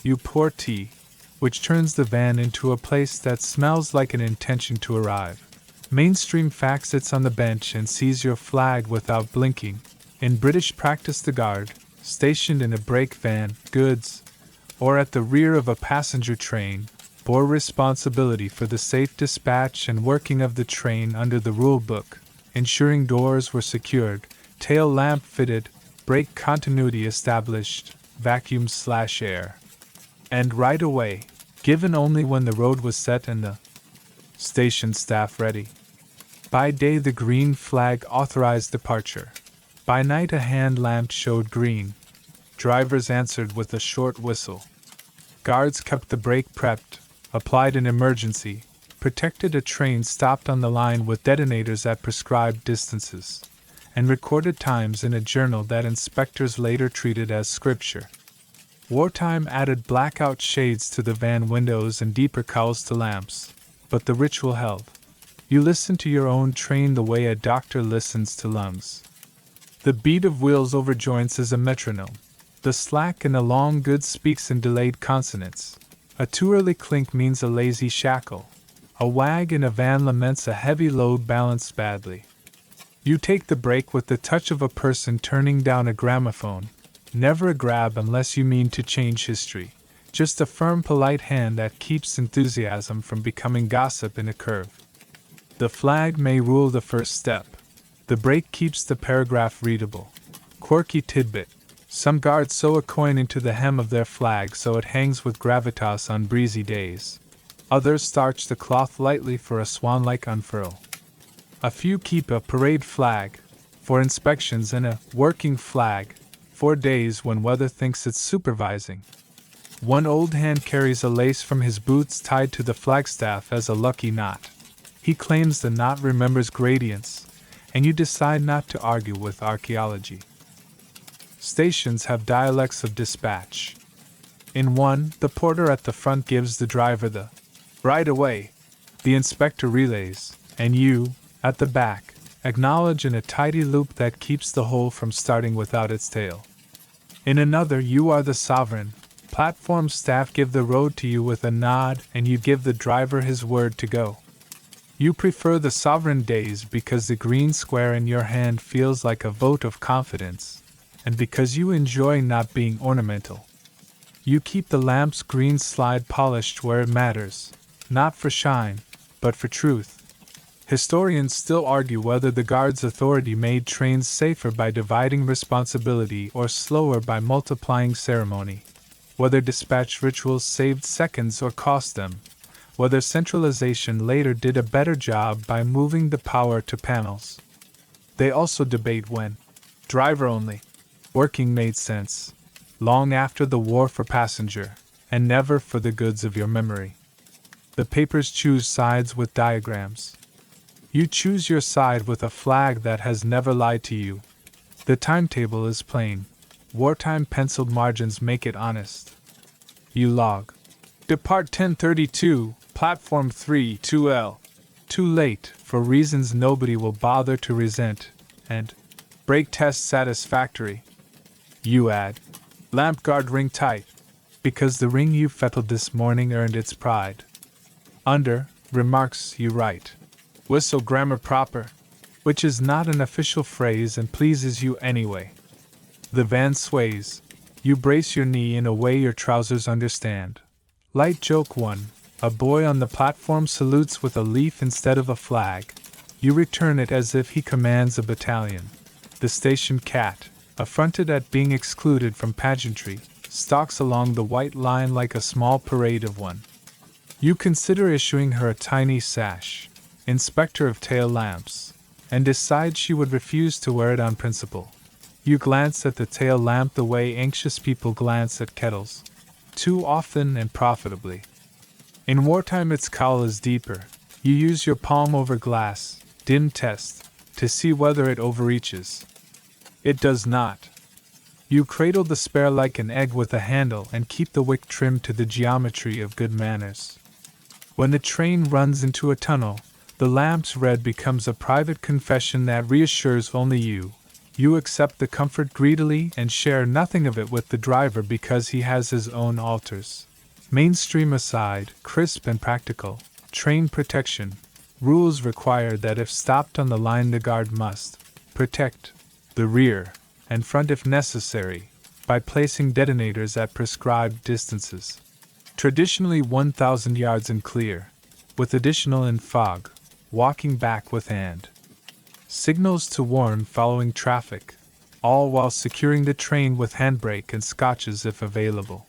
You pour tea, which turns the van into a place that smells like an intention to arrive. Mainstream fact sits on the bench and sees your flag without blinking. In British practice the guard, stationed in a brake van, goods, or at the rear of a passenger train, bore responsibility for the safe dispatch and working of the train under the rule book, ensuring doors were secured, tail lamp fitted, brake continuity established, vacuum/air. And right away, given only when the road was set and the station staff ready. By day the green flag authorized departure. By night a hand lamp showed green. Drivers answered with a short whistle. Guards kept the brake prepped, applied in emergency, protected a train stopped on the line with detonators at prescribed distances, and recorded times in a journal that inspectors later treated as scripture. Wartime added blackout shades to the van windows and deeper cowls to lamps, but the ritual held. You listen to your own train the way a doctor listens to lungs. The beat of wheels over joints is a metronome. The slack in the long goods speaks in delayed consonants. A too early clink means a lazy shackle. A wag in a van laments a heavy load balanced badly. You take the brake with the touch of a person turning down a gramophone. Never a grab unless you mean to change history. Just a firm, polite hand that keeps enthusiasm from becoming gossip in a curve. The flag may rule the first step. The break keeps the paragraph readable. Quirky tidbit. Some guards sew a coin into the hem of their flag so it hangs with gravitas on breezy days. Others starch the cloth lightly for a swan-like unfurl. A few keep a parade flag for inspections and a working flag for days when weather thinks it's supervising. One old hand carries a lace from his boots tied to the flagstaff as a lucky knot. He claims the knot remembers gradients, and you decide not to argue with archaeology. Stations have dialects of dispatch. In one, the porter at the front gives the driver the right away. The inspector relays, and you, at the back, acknowledge in a tidy loop that keeps the whole from starting without its tail. In another, you are the sovereign. Platform staff give the road to you with a nod, and you give the driver his word to go. You prefer the sovereign days because the green square in your hand feels like a vote of confidence, and because you enjoy not being ornamental. You keep the lamp's green slide polished where it matters, not for shine, but for truth. Historians still argue whether the guard's authority made trains safer by dividing responsibility or slower by multiplying ceremony, whether dispatch rituals saved seconds or cost them, whether centralization later did a better job by moving the power to panels. They also debate when driver-only working made sense, long after the war for passenger, and never for the goods of your memory. The papers choose sides with diagrams. You choose your side with a flag that has never lied to you. The timetable is plain. Wartime penciled margins make it honest. You log. Depart 10:32, Platform 3, 2L. Too late, for reasons nobody will bother to resent, and brake test satisfactory. You add. Lamp guard ring tight, because the ring you fettled this morning earned its pride. Under, remarks you write. Whistle grammar proper, which is not an official phrase and pleases you anyway. The van sways. You brace your knee in a way your trousers understand. Light joke 1. A boy on the platform salutes with a leaf instead of a flag. You return it as if he commands a battalion. The station cat, affronted at being excluded from pageantry, stalks along the white line like a small parade of one. You consider issuing her a tiny sash, inspector of tail lamps, and decide she would refuse to wear it on principle. You glance at the tail lamp the way anxious people glance at kettles, too often and profitably. In wartime its cowl is deeper. You use your palm over glass, dim test, to see whether it overreaches. It does not. You cradle the spare like an egg with a handle and keep the wick trimmed to the geometry of good manners. When the train runs into a tunnel, the lamp's red becomes a private confession that reassures only you. You accept the comfort greedily and share nothing of it with the driver because he has his own altars. Mainstream aside, crisp and practical, train protection. Rules require that if stopped on the line the guard must protect the rear and front if necessary, by placing detonators at prescribed distances. Traditionally 1,000 yards in clear, with additional in fog, walking back with hand. Signals to warn following traffic, all while securing the train with handbrake and scotches if available.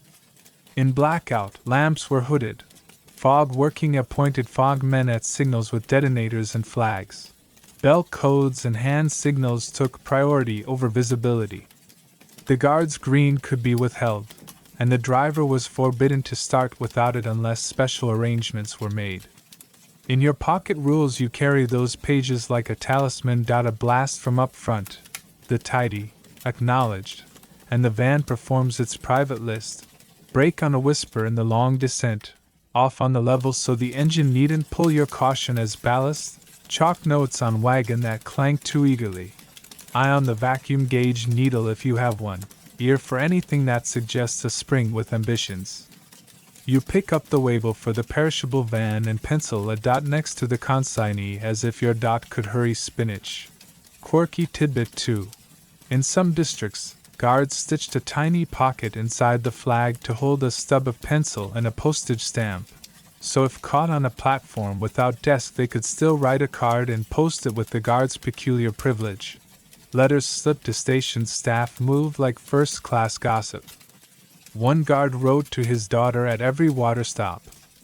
In blackout, lamps were hooded. Fog working appointed fog men at signals with detonators and flags. Bell codes and hand signals took priority over visibility. The guard's green could be withheld, and the driver was forbidden to start without it unless special arrangements were made. In your pocket rules you carry those pages like a talisman. A blast from up front, the tidy, acknowledged, and the van performs its private list. Brake on a whisper in the long descent, off on the level so the engine needn't pull your caution as ballast. Chalk notes on wagon that clank too eagerly. Eye on the vacuum gauge needle if you have one. Ear for anything that suggests a spring with ambitions. You pick up the label for the perishable van and pencil a dot next to the consignee as if your dot could hurry spinach. Quirky tidbit 2. In some districts, Guards stitched a tiny pocket inside the flag to hold a stub of pencil and a postage stamp, so if caught on a platform without desk they could still write a card and post it with the guard's peculiar privilege. Letters slipped to station staff moved like first-class gossip. One guard wrote to his daughter at every water stop.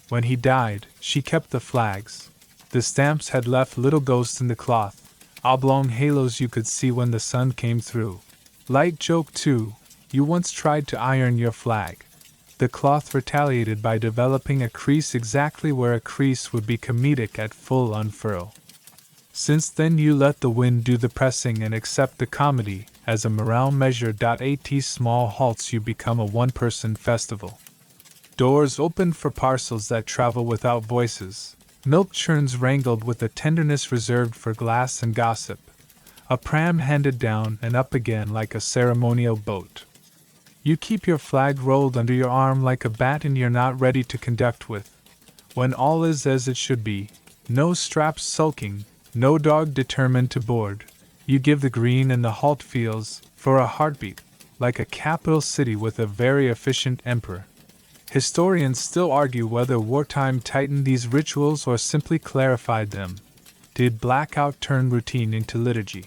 When he died, she kept the flags. The stamps had left little ghosts in the cloth, oblong halos you could see when the sun came through. Light joke too, you once tried to iron your flag. The cloth retaliated by developing a crease exactly where a crease would be comedic at full unfurl. Since then you let the wind do the pressing and accept the comedy. As a morale measure. At small halts you become a one-person festival. Doors opened for parcels that travel without voices. Milk churns wrangled with a tenderness reserved for glass and gossip. A pram handed down and up again like a ceremonial boat. You keep your flag rolled under your arm like a baton you're not ready to conduct with. When all is as it should be, no straps sulking, no dog determined to board, you give the green and the halt feels, for a heartbeat, like a capital city with a very efficient emperor. Historians still argue whether wartime tightened these rituals or simply clarified them. Did blackout turn routine into liturgy?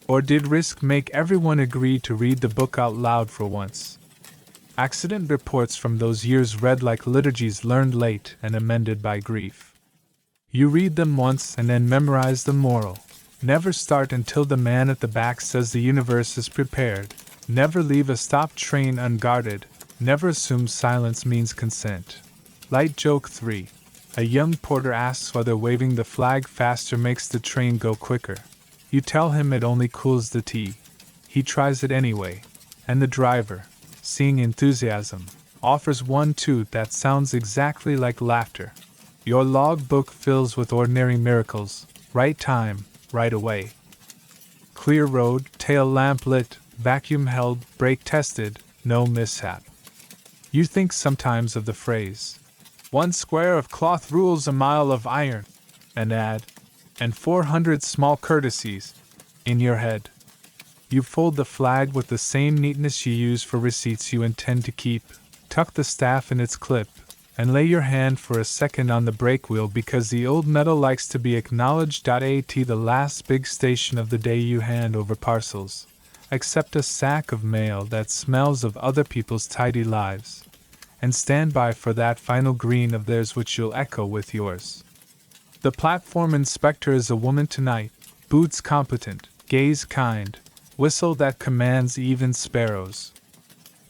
Or did risk make everyone agree to read the book out loud for once? Accident reports from those years read like liturgies learned late and amended by grief. You read them once and then memorize the moral. Never start until the man at the back says the universe is prepared. Never leave a stopped train unguarded. Never assume silence means consent. Light joke 3. A young porter asks whether waving the flag faster makes the train go quicker. You tell him it only cools the tea. He tries it anyway. And the driver, seeing enthusiasm, offers one too that sounds exactly like laughter. Your logbook fills with ordinary miracles. Right time, right away. Clear road, tail lamp lit, vacuum held, brake tested, no mishap. You think sometimes of the phrase, 1 square of cloth rules a mile of iron, and add, and 400 small courtesies, in your head. You fold the flag with the same neatness you use for receipts you intend to keep, tuck the staff in its clip, and lay your hand for a second on the brake wheel because the old metal likes to be acknowledged. At the last big station of the day you hand over parcels. Accept a sack of mail that smells of other people's tidy lives, and stand by for that final green of theirs which you'll echo with yours. The platform inspector is a woman tonight, boots competent, gaze kind, whistle that commands even sparrows.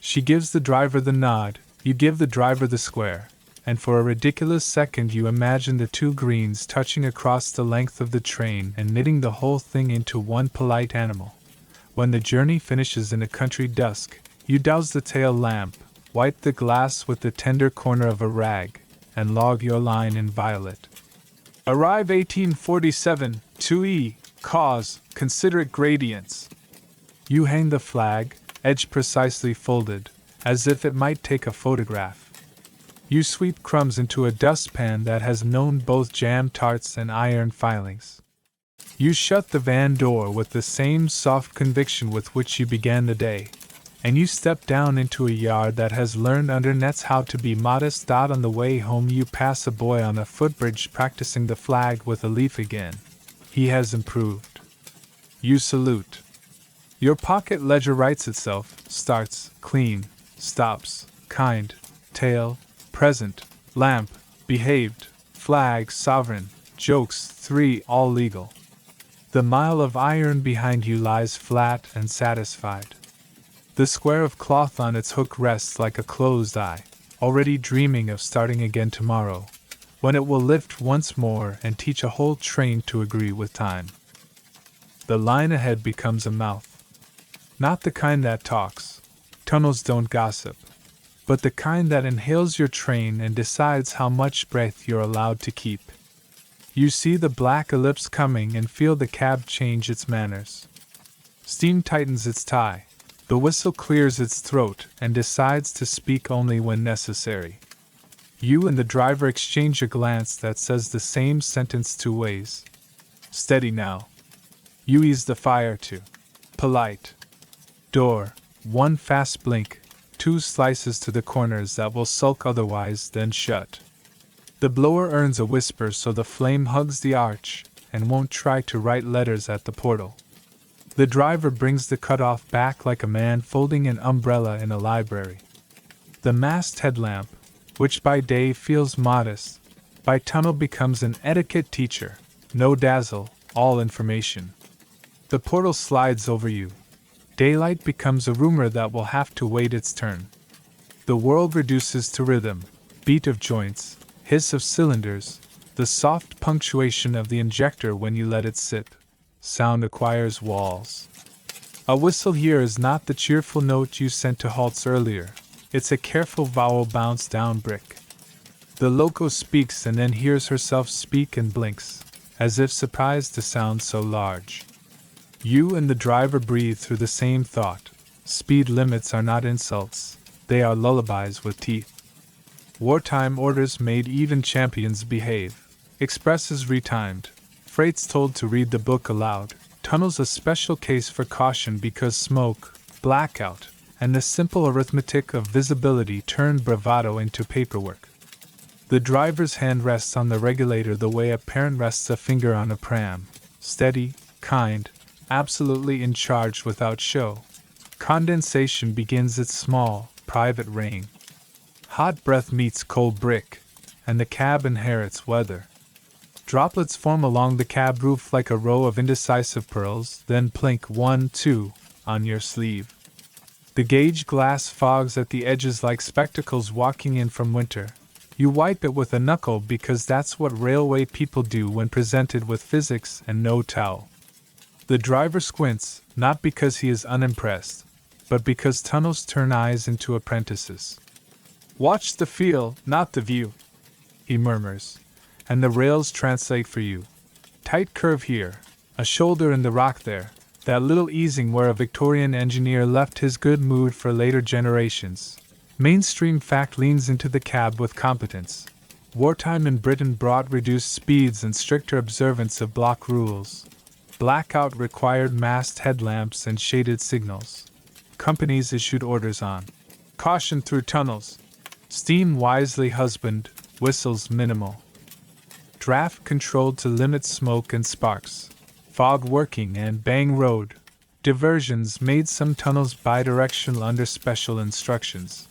She gives the driver the nod, you give the driver the square, and for a ridiculous second you imagine the two greens touching across the length of the train and knitting the whole thing into one polite animal. When the journey finishes in a country dusk, you douse the tail lamp, wipe the glass with the tender corner of a rag, and log your line in violet. Arrive 1847, 2E, cause, considerate gradients. You hang the flag, edge precisely folded, as if it might take a photograph. You sweep crumbs into a dustpan that has known both jam tarts and iron filings. You shut the van door with the same soft conviction with which you began the day, and you step down into a yard that has learned under nets how to be modest. On the way home you pass a boy on a footbridge practicing the flag with a leaf again. He has improved. You salute. Your pocket ledger writes itself, starts, clean, stops, kind, tail, present, lamp, behaved, flag, sovereign, jokes, 3, all legal. The mile of iron behind you lies flat and satisfied. The square of cloth on its hook rests like a closed eye, already dreaming of starting again tomorrow, when it will lift once more and teach a whole train to agree with time. The line ahead becomes a mouth. Not the kind that talks. Tunnels don't gossip. But the kind that inhales your train and decides how much breath you're allowed to keep. You see the black ellipse coming and feel the cab change its manners. Steam tightens its tie. The whistle clears its throat and decides to speak only when necessary. You and the driver exchange a glance that says the same sentence 2 ways. Steady now. You ease the fire to. Polite. Door. One fast blink, two slices to the corners that will sulk otherwise, then shut. The blower earns a whisper so the flame hugs the arch and won't try to write letters at the portal. The driver brings the cutoff back like a man folding an umbrella in a library. The masked headlamp, which by day feels modest, by tunnel becomes an etiquette teacher. No dazzle, all information. The portal slides over you. Daylight becomes a rumor that will have to wait its turn. The world reduces to rhythm, beat of joints, hiss of cylinders, the soft punctuation of the injector when you let it sit. Sound acquires walls. A whistle here is not the cheerful note you sent to halts earlier. It's a careful vowel bounce down brick. The loco speaks and then hears herself speak and blinks, as if surprised to sound so large. You and the driver breathe through the same thought. Speed limits are not insults, they are lullabies with teeth. Wartime orders made even champions behave. Expresses retimed. Freight's told to read the book aloud. Tunnels a special case for caution because smoke, blackout, and the simple arithmetic of visibility turn bravado into paperwork. The driver's hand rests on the regulator the way a parent rests a finger on a pram. Steady, kind, absolutely in charge without show. Condensation begins its small, private rain. Hot breath meets cold brick, and the cab inherits weather. Droplets form along the cab roof like a row of indecisive pearls, then plink 1, 2 on your sleeve. The gauge glass fogs at the edges like spectacles walking in from winter. You wipe it with a knuckle because that's what railway people do when presented with physics and no towel. The driver squints, not because he is unimpressed, but because tunnels turn eyes into apprentices. Watch the feel, not the view, he murmurs, and the rails translate for you. Tight curve here, a shoulder in the rock there, that little easing where a Victorian engineer left his good mood for later generations. Mainstream fact leans into the cab with competence. Wartime in Britain brought reduced speeds and stricter observance of block rules. Blackout required masked headlamps and shaded signals. Companies issued orders on caution through tunnels. Steam wisely husband, whistles minimal. Draft controlled to limit smoke and sparks. Fog working and bang road. Diversions made some tunnels bidirectional under special instructions.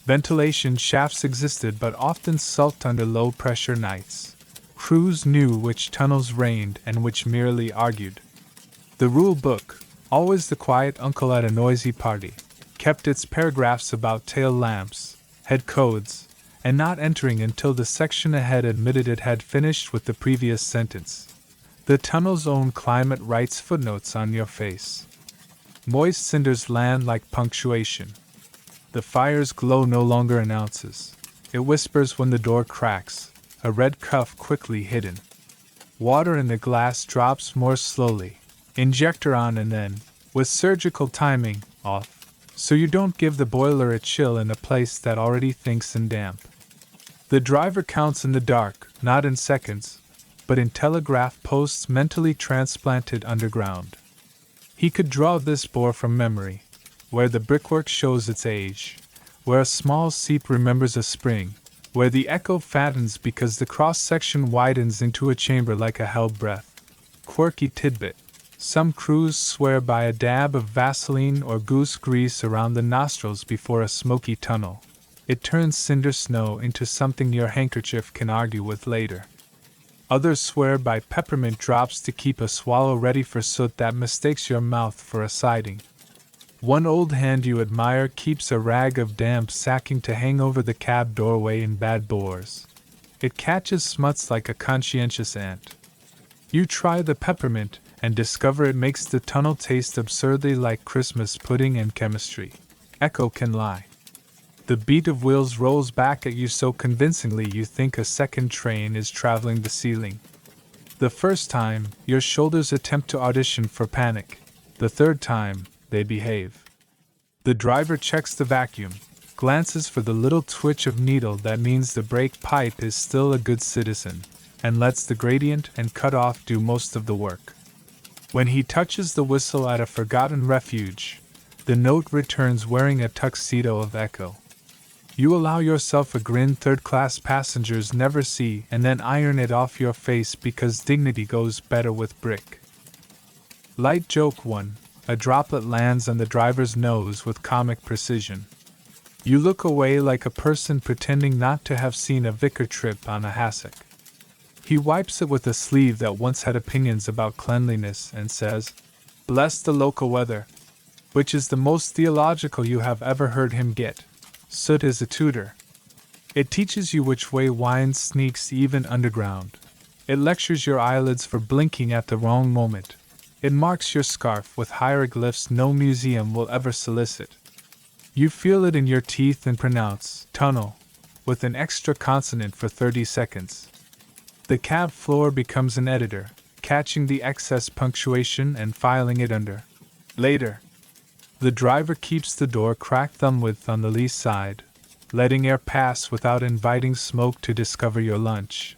Ventilation shafts existed but often sulked under low-pressure nights. Crews knew which tunnels reigned and which merely argued. The rule book, always the quiet uncle at a noisy party, kept its paragraphs about tail lamps, head codes, and not entering until the section ahead admitted it had finished with the previous sentence. The tunnel's own climate writes footnotes on your face. Moist cinders land like punctuation. The fire's glow no longer announces. It whispers when the door cracks, a red cuff quickly hidden. Water in the glass drops more slowly. Injector on and then, with surgical timing, off, so you don't give the boiler a chill in a place that already thinks in damp. The driver counts in the dark, not in seconds, but in telegraph posts mentally transplanted underground. He could draw this bore from memory, where the brickwork shows its age, where a small seep remembers a spring, where the echo fattens because the cross-section widens into a chamber like a held breath. Quirky tidbit. Some crews swear by a dab of Vaseline or goose grease around the nostrils before a smoky tunnel. It turns cinder snow into something your handkerchief can argue with later. Others swear by peppermint drops to keep a swallow ready for soot that mistakes your mouth for a siding. One old hand you admire keeps a rag of damp sacking to hang over the cab doorway in bad bores. It catches smuts like a conscientious ant. You try the peppermint and discover it makes the tunnel taste absurdly like Christmas pudding and chemistry. Echo can lie. The beat of wheels rolls back at you so convincingly you think a second train is traveling the ceiling. The first time, your shoulders attempt to audition for panic. The third time, they behave. The driver checks the vacuum, glances for the little twitch of needle that means the brake pipe is still a good citizen, and lets the gradient and cutoff do most of the work. When he touches the whistle at a forgotten refuge, The note returns wearing a tuxedo of echo. You allow yourself a grin third-class passengers never see and then iron it off your face because dignity goes better with brick. Light joke 1. A droplet lands on the driver's nose with comic precision. You look away like a person pretending not to have seen a vicar trip on a hassock. He wipes it with a sleeve that once had opinions about cleanliness and says, "Bless the local weather," which is the most theological you have ever heard him get. Soot is a tutor. It teaches you which way wine sneaks even underground. It lectures your eyelids for blinking at the wrong moment. It marks your scarf with hieroglyphs no museum will ever solicit. You feel it in your teeth and pronounce tunnel with an extra consonant for 30 seconds. The cab floor becomes an editor, catching the excess punctuation and filing it under. Later. The driver keeps the door cracked thumbwidth on the lee side, letting air pass without inviting smoke to discover your lunch.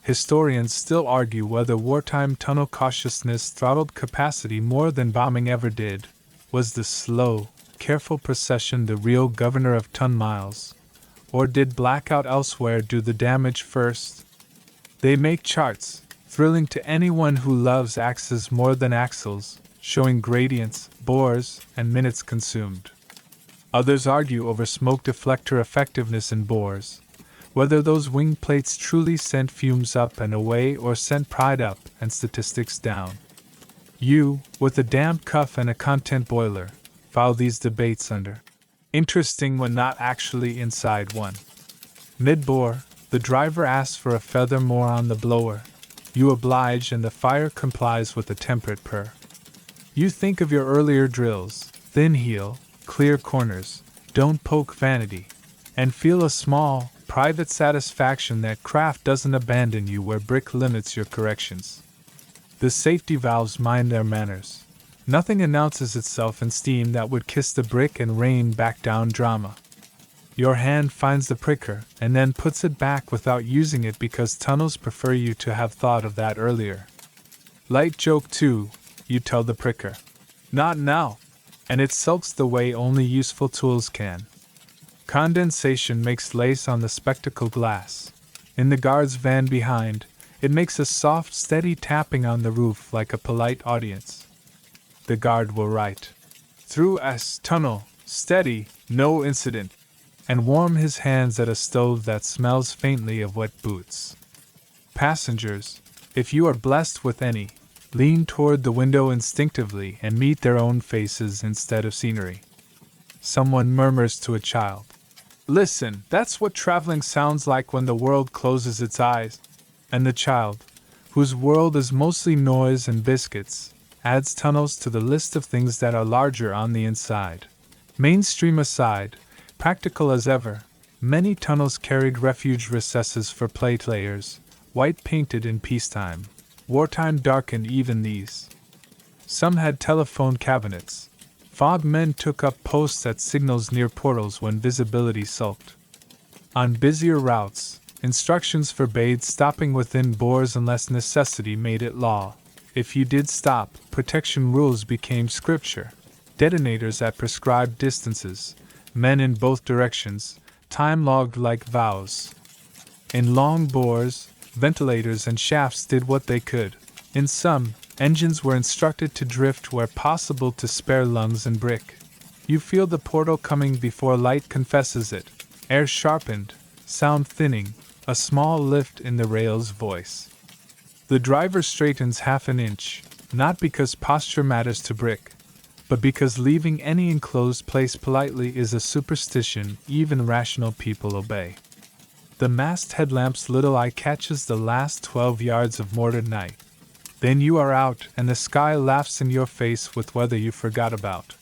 Historians still argue whether wartime tunnel cautiousness throttled capacity more than bombing ever did. Was the slow, careful procession the real governor of ton miles? Or did blackout elsewhere do the damage first? They make charts, thrilling to anyone who loves axes more than axles, showing gradients, bores, and minutes consumed. Others argue over smoke deflector effectiveness in bores, whether those wing plates truly sent fumes up and away or sent pride up and statistics down. You, with a damp cuff and a content boiler, file these debates under. Interesting when not actually inside one. Mid-bore, the driver asks for a feather more on the blower. You oblige and the fire complies with a temperate purr. You think of your earlier drills, thin heel, clear corners, don't poke vanity, and feel a small, private satisfaction that craft doesn't abandon you where brick limits your corrections. The safety valves mind their manners. Nothing announces itself in steam that would kiss the brick and rain back down drama. Your hand finds the pricker and then puts it back without using it because tunnels prefer you to have thought of that earlier. Light joke 2. You tell the pricker, "Not now," and it sulks the way only useful tools can. Condensation makes lace on the spectacle glass. In the guard's van behind, it makes a soft, steady tapping on the roof like a polite audience. The guard will write, "Through S tunnel, steady, no incident," and warm his hands at a stove that smells faintly of wet boots. Passengers, if you are blessed with any, lean toward the window instinctively and meet their own faces instead of scenery. Someone murmurs to a child, "Listen, that's what traveling sounds like when the world closes its eyes." And the child, whose world is mostly noise and biscuits, adds tunnels to the list of things that are larger on the inside. Mainstream aside, practical as ever, many tunnels carried refuge recesses for plate layers, white painted in peacetime. Wartime darkened even these. Some had telephone cabinets. Fog men took up posts at signals near portals when visibility sulked. On busier routes, instructions forbade stopping within bores unless necessity made it law. If you did stop, protection rules became scripture. Detonators at prescribed distances, men in both directions, time logged like vows. In long bores, ventilators and shafts did what they could. In some, engines were instructed to drift where possible to spare lungs and brick. You feel the portal coming before light confesses it. Air sharpened, sound thinning, a small lift in the rail's voice. The driver straightens half an inch, not because posture matters to brick, but because leaving any enclosed place politely is a superstition even rational people obey. The mast headlamp's little eye catches the last 12 yards of mortared night. Then you are out and the sky laughs in your face with weather you forgot about.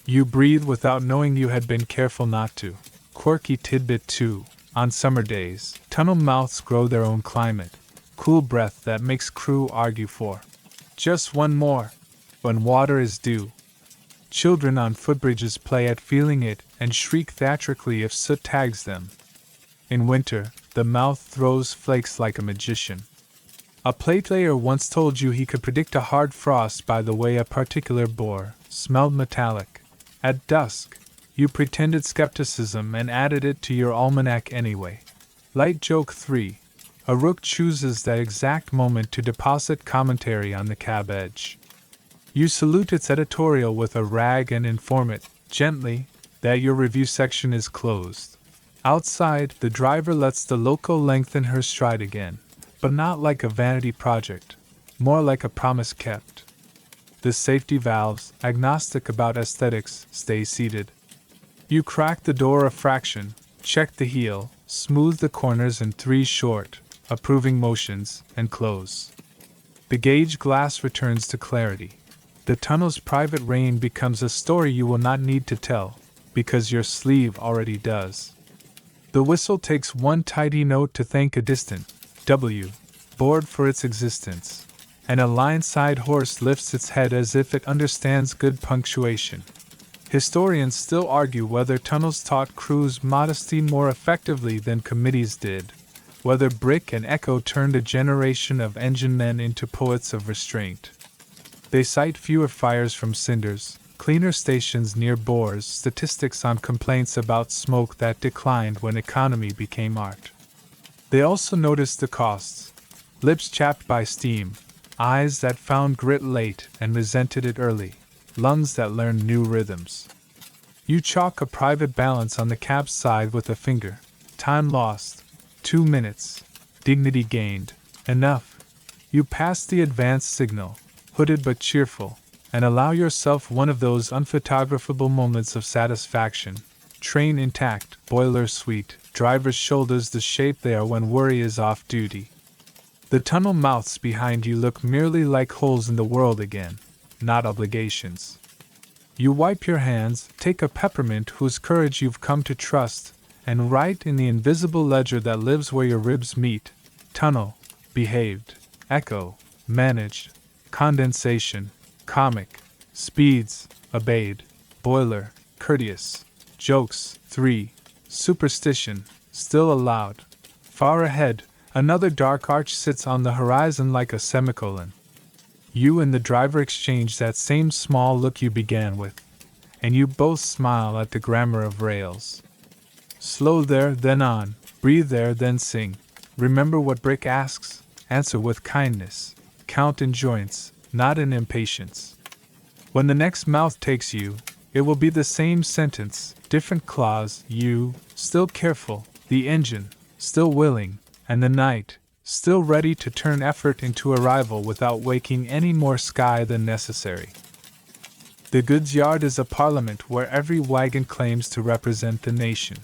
You breathe without knowing you had been careful not to. Quirky tidbit 2. On summer days, tunnel mouths grow their own climate. Cool breath that makes crew argue for just one more. When water is due. Children on footbridges play at feeling it and shriek theatrically if soot tags them. In winter, the mouth throws flakes like a magician. A platelayer once told you he could predict a hard frost by the way a particular bore smelled metallic. At dusk, you pretended skepticism and added it to your almanac anyway. Light joke 3. A rook chooses that exact moment to deposit commentary on the cab edge. You salute its editorial with a rag and inform it, gently, that your review section is closed. Outside, the driver lets the loco lengthen her stride again, but not like a vanity project, more like a promise kept. The safety valves, agnostic about aesthetics, stay seated. You crack the door a fraction, check the heel, smooth the corners in 3 short, approving motions, and close. The gauge glass returns to clarity. The tunnel's private reign becomes a story you will not need to tell, because your sleeve already does. The whistle takes one tidy note to thank a distant W board for its existence, and a line-side horse lifts its head as if it understands good punctuation. Historians still argue whether tunnels taught crews modesty more effectively than committees did, whether Brick and Echo turned a generation of engine men into poets of restraint. They cite fewer fires from cinders, cleaner stations near bores, statistics on complaints about smoke that declined when economy became art. They also noticed the costs: lips chapped by steam, eyes that found grit late and resented it early, lungs that learned new rhythms. You chalk a private balance on the cab's side with a finger. Time lost, 2 minutes. Dignity gained, enough. You pass the advance signal, hooded but cheerful, and allow yourself one of those unphotographable moments of satisfaction. Train intact, boiler sweet, driver's shoulders the shape they are when worry is off duty. The tunnel mouths behind you look merely like holes in the world again, not obligations. You wipe your hands, take a peppermint whose courage you've come to trust, and write in the invisible ledger that lives where your ribs meet: tunnel, behaved, echo, managed, condensation, comic, speeds, obeyed, boiler, courteous, jokes, 3, superstition, still allowed. Far ahead, another dark arch sits on the horizon like a semicolon. You and the driver exchange that same small look you began with, and you both smile at the grammar of rails. Slow there, then on, breathe there, then sing. Remember what Brick asks, answer with kindness. Count in joints, not in impatience. When the next mouth takes you, it will be the same sentence, different clause. You, still careful, the engine, still willing, and the night, still ready to turn effort into arrival without waking any more sky than necessary. The goods yard is a parliament where every wagon claims to represent the nation.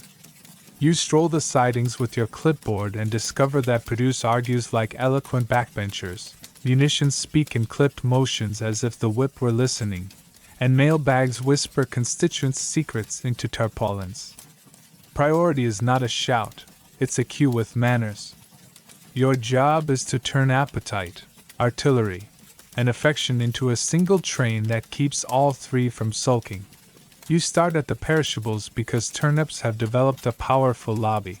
You stroll the sidings with your clipboard and discover that produce argues like eloquent backbenchers, munitions speak in clipped motions as if the whip were listening, and mailbags whisper constituents' secrets into tarpaulins. Priority is not a shout, it's a cue with manners. Your job is to turn appetite, artillery, and affection into a single train that keeps all 3 from sulking. You start at the perishables because turnips have developed a powerful lobby.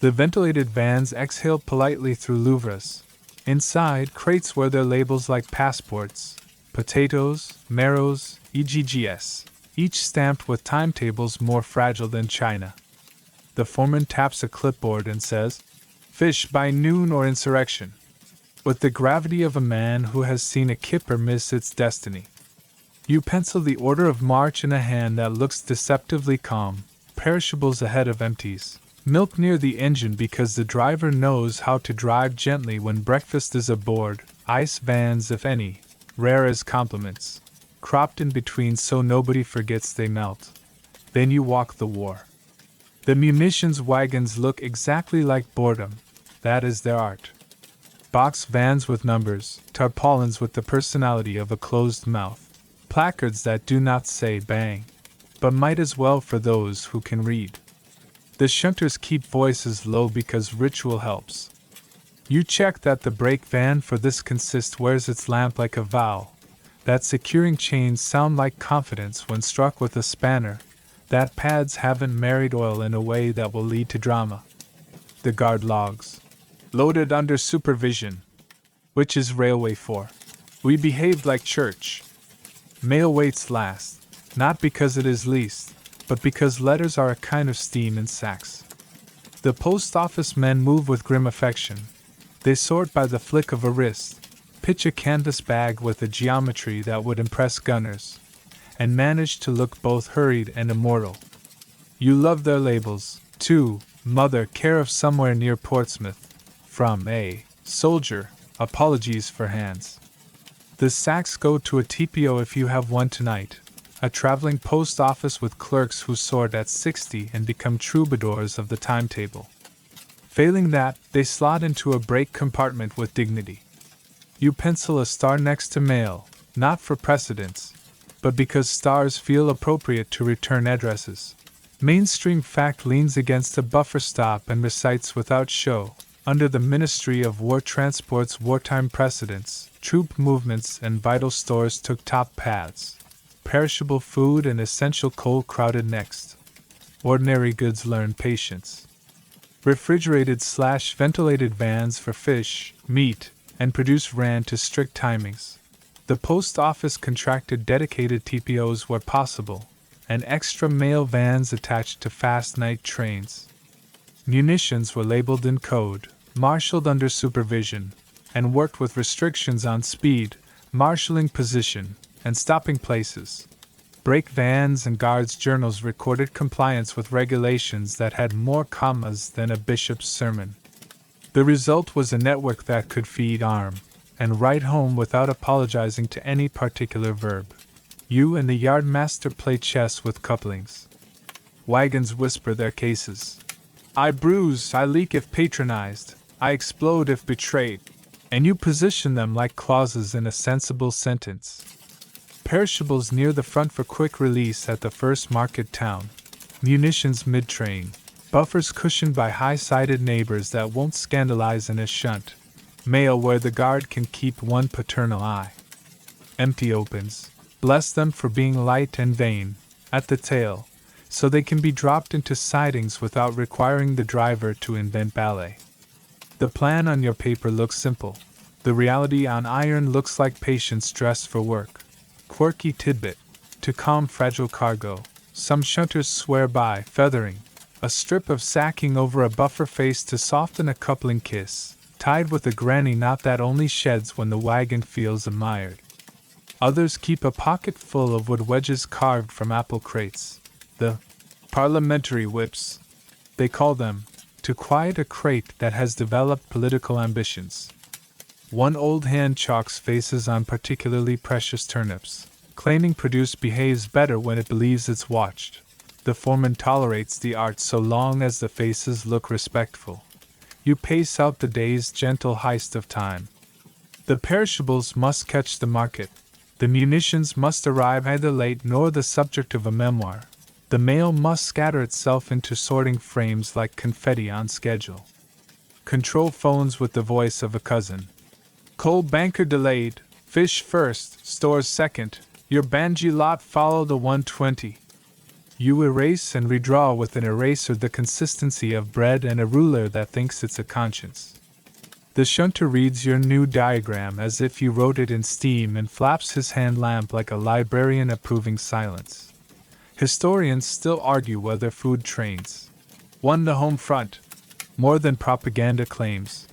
The ventilated vans exhale politely through louvres. Inside, crates wear their labels like passports: potatoes, marrows, EGGS, each stamped with timetables more fragile than china. The foreman taps a clipboard and says, "Fish by noon or insurrection," with the gravity of a man who has seen a kipper miss its destiny. You pencil the order of march in a hand that looks deceptively calm, perishables ahead of empties, milk near the engine because the driver knows how to drive gently when breakfast is aboard, ice vans if any, rare as compliments, cropped in between so nobody forgets they melt. Then you walk the war. The munitions wagons look exactly like boredom, that is their art. Box vans with numbers, tarpaulins with the personality of a closed mouth, placards that do not say bang, but might as well for those who can read. The shunters keep voices low because ritual helps. You check that the brake van for this consist wears its lamp like a vow, that securing chains sound like confidence when struck with a spanner, that pads haven't married oil in a way that will lead to drama. The guard logs. Loaded under supervision. Which is railway for. We behaved like church. Mail waits last. not because it is least, but because letters are a kind of steam in sacks. The post office men move with grim affection. They sort by the flick of a wrist, pitch a canvas bag with a geometry that would impress gunners, and manage to look both hurried and immortal. You love their labels, too, Mother, care of somewhere near Portsmouth. From a soldier, apologies for hands. The sacks go to a TPO if you have one tonight, a traveling post office with clerks who sort at 60 and become troubadours of the timetable. Failing that, they slot into a break compartment with dignity. You pencil a star next to mail, not for precedence, but because stars feel appropriate to return addresses. Mainstream fact leans against a buffer stop and recites without show, under the Ministry of War Transport's wartime precedents, troop movements and vital stores took top paths. Perishable food and essential coal crowded next. Ordinary goods learn patience. Refrigerated/ventilated vans for fish, meat, and produce ran to strict timings. The post office contracted dedicated TPOs where possible, and extra mail vans attached to fast night trains. Munitions were labeled in code, marshaled under supervision, and worked with restrictions on speed, marshalling position, and stopping places. Brake vans and guards' journals recorded compliance with regulations that had more commas than a bishop's sermon. The result was a network that could feed, arm, and write home without apologizing to any particular verb. You and the yardmaster play chess with couplings. Wagons whisper their cases. I bruise, I leak if patronized, I explode if betrayed, and you position them like clauses in a sensible sentence. Perishables near the front for quick release at the first market town. Munitions mid-train. Buffers cushioned by high-sided neighbors that won't scandalize in a shunt. Mail where the guard can keep one paternal eye. Empty opens. Bless them for being light and vain, at the tail, so they can be dropped into sidings without requiring the driver to invent ballet. The plan on your paper looks simple. The reality on iron looks like patience dressed for work. Quirky tidbit, to calm fragile cargo, some shunters swear by feathering, a strip of sacking over a buffer face to soften a coupling kiss, tied with a granny knot that only sheds when the wagon feels admired. Others keep a pocket full of wood wedges carved from apple crates, the parliamentary whips, they call them, to quiet a crate that has developed political ambitions. One old hand chalks faces on particularly precious turnips, claiming produce behaves better when it believes it's watched. The foreman tolerates the art so long as the faces look respectful. You pace out the day's gentle heist of time. The perishables must catch the market. The munitions must arrive neither late nor the subject of a memoir. The mail must scatter itself into sorting frames like confetti on schedule. Control phones with the voice of a cousin. Coal banker delayed, fish first, stores second, your Banji lot follow the 120. You erase and redraw with an eraser the consistency of bread and a ruler that thinks it's a conscience. The shunter reads your new diagram as if you wrote it in steam and flaps his hand lamp like a librarian approving silence. Historians still argue whether food trains won the home front more than propaganda claims,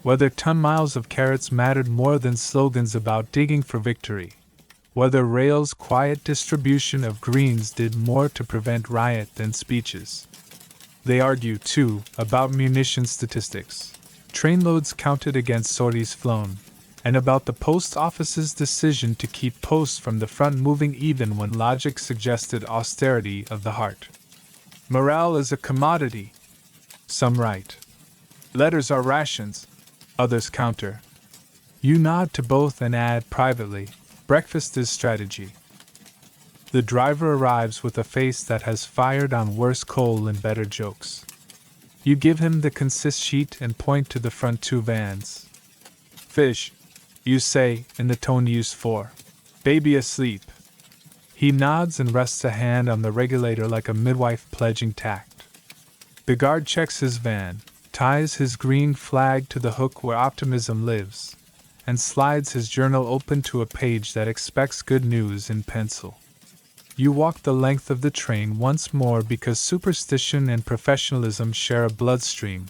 whether ton-miles of carrots mattered more than slogans about digging for victory, whether rail's quiet distribution of greens did more to prevent riot than speeches. They argue, too, about munition statistics, trainloads counted against sorties flown, and about the post office's decision to keep posts from the front moving even when logic suggested austerity of the heart. Morale is a commodity. Some write. Letters are rations. Others counter. You nod to both and add privately, breakfast is strategy. The driver arrives with a face that has fired on worse coal and better jokes. You give him the consist sheet and point to the front two vans. Fish, you say, in the tone used for baby asleep. He nods and rests a hand on the regulator like a midwife pledging tact. The guard checks his van, ties his green flag to the hook where optimism lives, and slides his journal open to a page that expects good news in pencil. You walk the length of the train once more because superstition and professionalism share a bloodstream.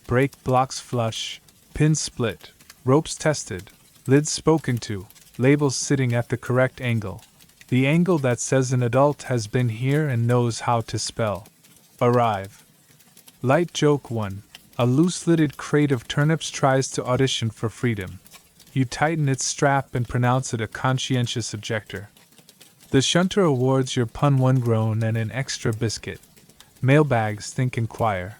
Brake blocks flush, pins split, ropes tested, lids spoken to, labels sitting at the correct angle. The angle that says an adult has been here and knows how to spell. Arrive. Light joke 1. A loose-lidded crate of turnips tries to audition for freedom. You tighten its strap and pronounce it a conscientious objector. The shunter awards your pun 1 groan and an extra biscuit. Mailbags think inquire.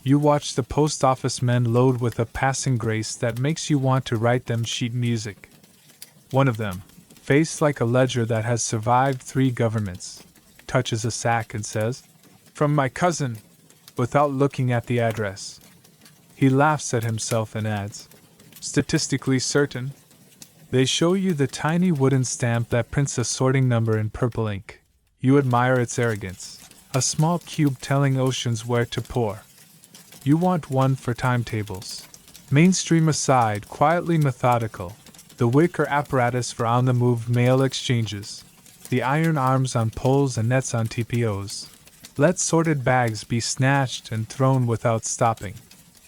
You watch the post office men load with a passing grace that makes you want to write them sheet music. One of them, faced like a ledger that has survived 3 governments, touches a sack and says, "From my cousin," without looking at the address. He laughs at himself and adds, "Statistically certain." They show you the tiny wooden stamp that prints a sorting number in purple ink. You admire its arrogance, a small cube telling oceans where to pour. You want one for timetables. Mainstream aside, quietly methodical. The wicker apparatus for on-the-move mail exchanges. The iron arms on poles and nets on TPOs. Let sorted bags be snatched and thrown without stopping.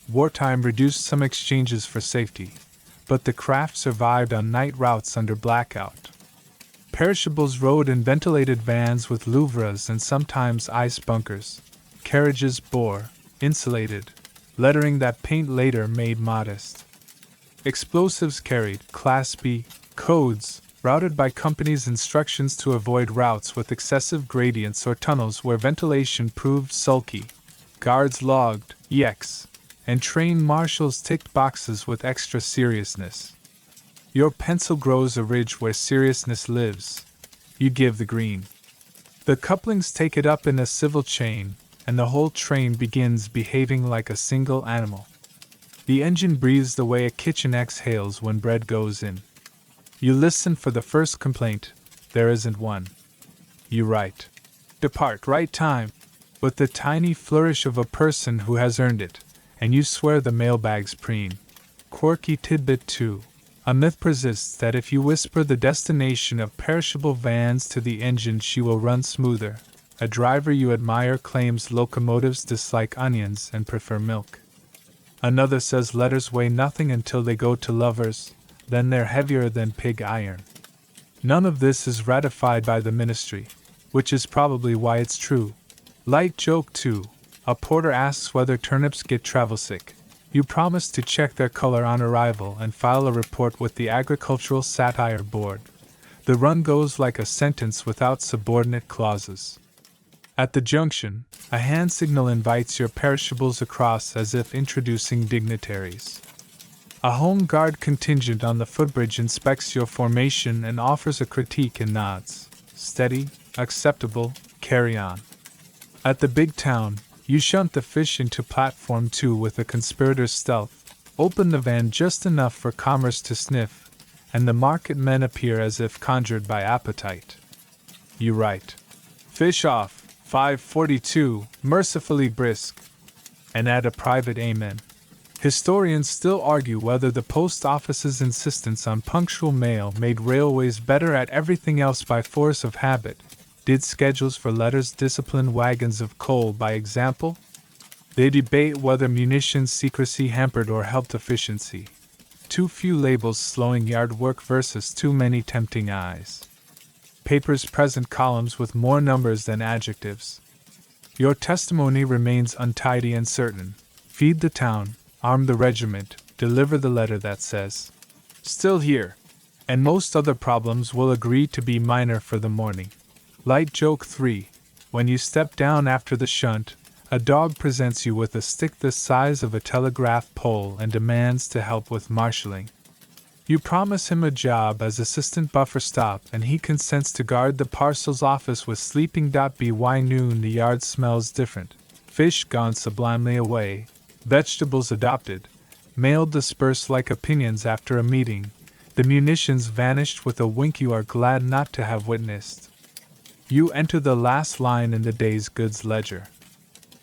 Wartime reduced some exchanges for safety, but the craft survived on night routes under blackout. Perishables rode in ventilated vans with louvres and sometimes ice bunkers. Carriages bore, insulated, lettering that paint later made modest. Explosives carried, Class B, codes, routed by companies' instructions to avoid routes with excessive gradients or tunnels where ventilation proved sulky. Guards logged, EX, and train marshals ticked boxes with extra seriousness. Your pencil grows a ridge where seriousness lives. You give the green. The couplings take it up in a civil chain, and the whole train begins behaving like a single animal. The engine breathes the way a kitchen exhales when bread goes in. You listen for the first complaint. There isn't one. You write. Depart right time, with the tiny flourish of a person who has earned it, and you swear the mailbag's preen. Quirky tidbit 2. A myth persists that if you whisper the destination of perishable vans to the engine, she will run smoother. A driver you admire claims locomotives dislike onions and prefer milk. Another says letters weigh nothing until they go to lovers, then they're heavier than pig iron. None of this is ratified by the ministry, which is probably why it's true. Light joke 2. A porter asks whether turnips get travel sick. You promise to check their color on arrival and file a report with the Agricultural Satire Board. The run goes like a sentence without subordinate clauses. At the junction, a hand signal invites your perishables across as if introducing dignitaries. A home guard contingent on the footbridge inspects your formation and offers a critique and nods. Steady, acceptable, carry on. At the big town, you shunt the fish into platform 2 with a conspirator's stealth, open the van just enough for commerce to sniff, and the market men appear as if conjured by appetite. You write, "Fish off, 5:42, mercifully brisk," and add a private amen. Historians still argue whether the post office's insistence on punctual mail made railways better at everything else by force of habit. Did schedules for letters discipline wagons of coal by example? They debate whether munitions secrecy hampered or helped efficiency. Too few labels slowing yard work versus too many tempting eyes. Papers present columns with more numbers than adjectives. Your testimony remains untidy and certain. Feed the town, arm the regiment, deliver the letter that says, "Still here," and most other problems will agree to be minor for the morning. Light joke 3. When you step down after the shunt, a dog presents you with a stick the size of a telegraph pole and demands to help with marshalling. You promise him a job as assistant buffer stop and he consents to guard the parcels office with sleeping. By noon the yard smells different. Fish gone sublimely away, vegetables adopted, mail dispersed like opinions after a meeting, the munitions vanished with a wink you are glad not to have witnessed. You enter the last line in the day's goods ledger.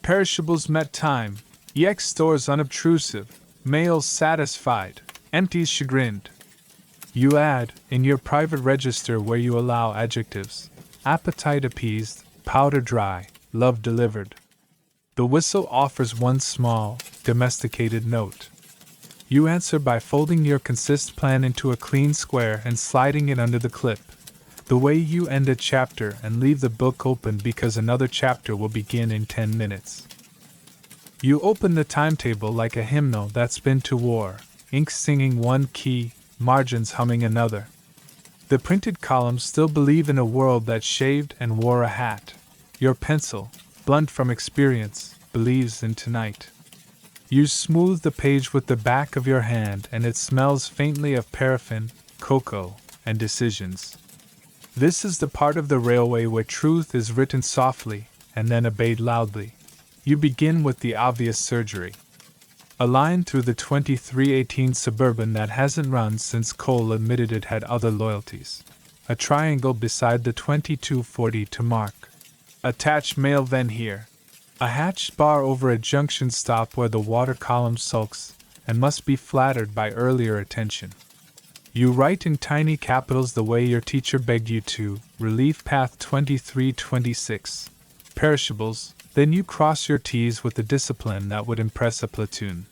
Perishables met time, EX stores unobtrusive, mails satisfied, empties chagrined. You add, in your private register where you allow adjectives, Appetite appeased, powder dry, love delivered. The whistle offers one small, domesticated note. You answer by folding your consist plan into a clean square and sliding it under the clip. The way you end a chapter and leave the book open because another chapter will begin in 10 minutes. You open the timetable like a hymnal that's been to war, ink singing one key, margins humming another. The printed columns still believe in a world that shaved and wore a hat. Your pencil, blunt from experience, believes in tonight. You smooth the page with the back of your hand and it smells faintly of paraffin, cocoa, and decisions. This is the part of the railway where truth is written softly and then obeyed loudly. You begin with the obvious surgery. A line through the 2318 Suburban that hasn't run since Cole admitted it had other loyalties. A triangle beside the 2240 to mark. Attached mail then here. A hatched bar over a junction stop where the water column sulks and must be flattered by earlier attention. You write in tiny capitals the way your teacher begged you to, relief path 2326. Perishables, then you cross your T's with the discipline that would impress a platoon.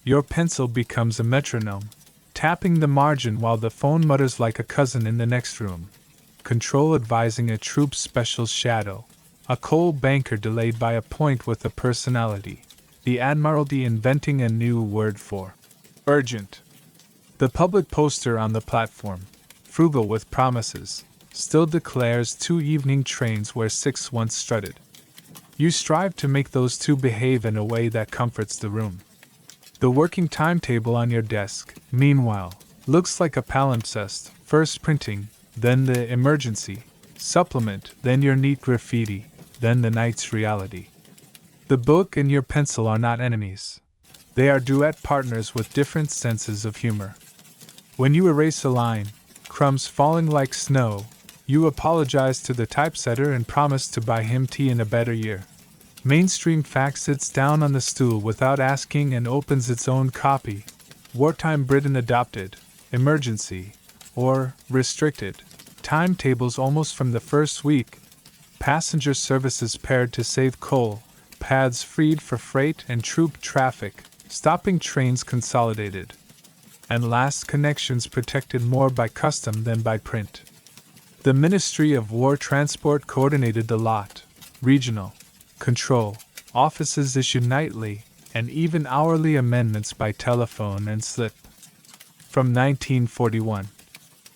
Your pencil becomes a metronome, tapping the margin while the phone mutters like a cousin in the next room. Control advising a troop's special shadow. A coal banker delayed by a point with a personality. The Admiralty inventing a new word for urgent. The public poster on the platform, frugal with promises, still declares 2 evening trains where 6 once strutted. You strive to make those 2 behave in a way that comforts the room. The working timetable on your desk, meanwhile, looks like a palimpsest, first printing, then the emergency, supplement, then your neat graffiti, then the night's reality. The book and your pencil are not enemies. They are duet partners with different senses of humor. When you erase a line, crumbs falling like snow, you apologize to the typesetter and promise to buy him tea in a better year. Mainstream Fact sits down on the stool without asking and opens its own copy. Wartime Britain adopted, emergency, or restricted, timetables almost from the first week. Passenger services paired to save coal, paths freed for freight and troop traffic, stopping trains consolidated. And last connections protected more by custom than by print. The Ministry of War Transport coordinated the lot, regional, control, offices issued nightly, and even hourly amendments by telephone and slip. From 1941.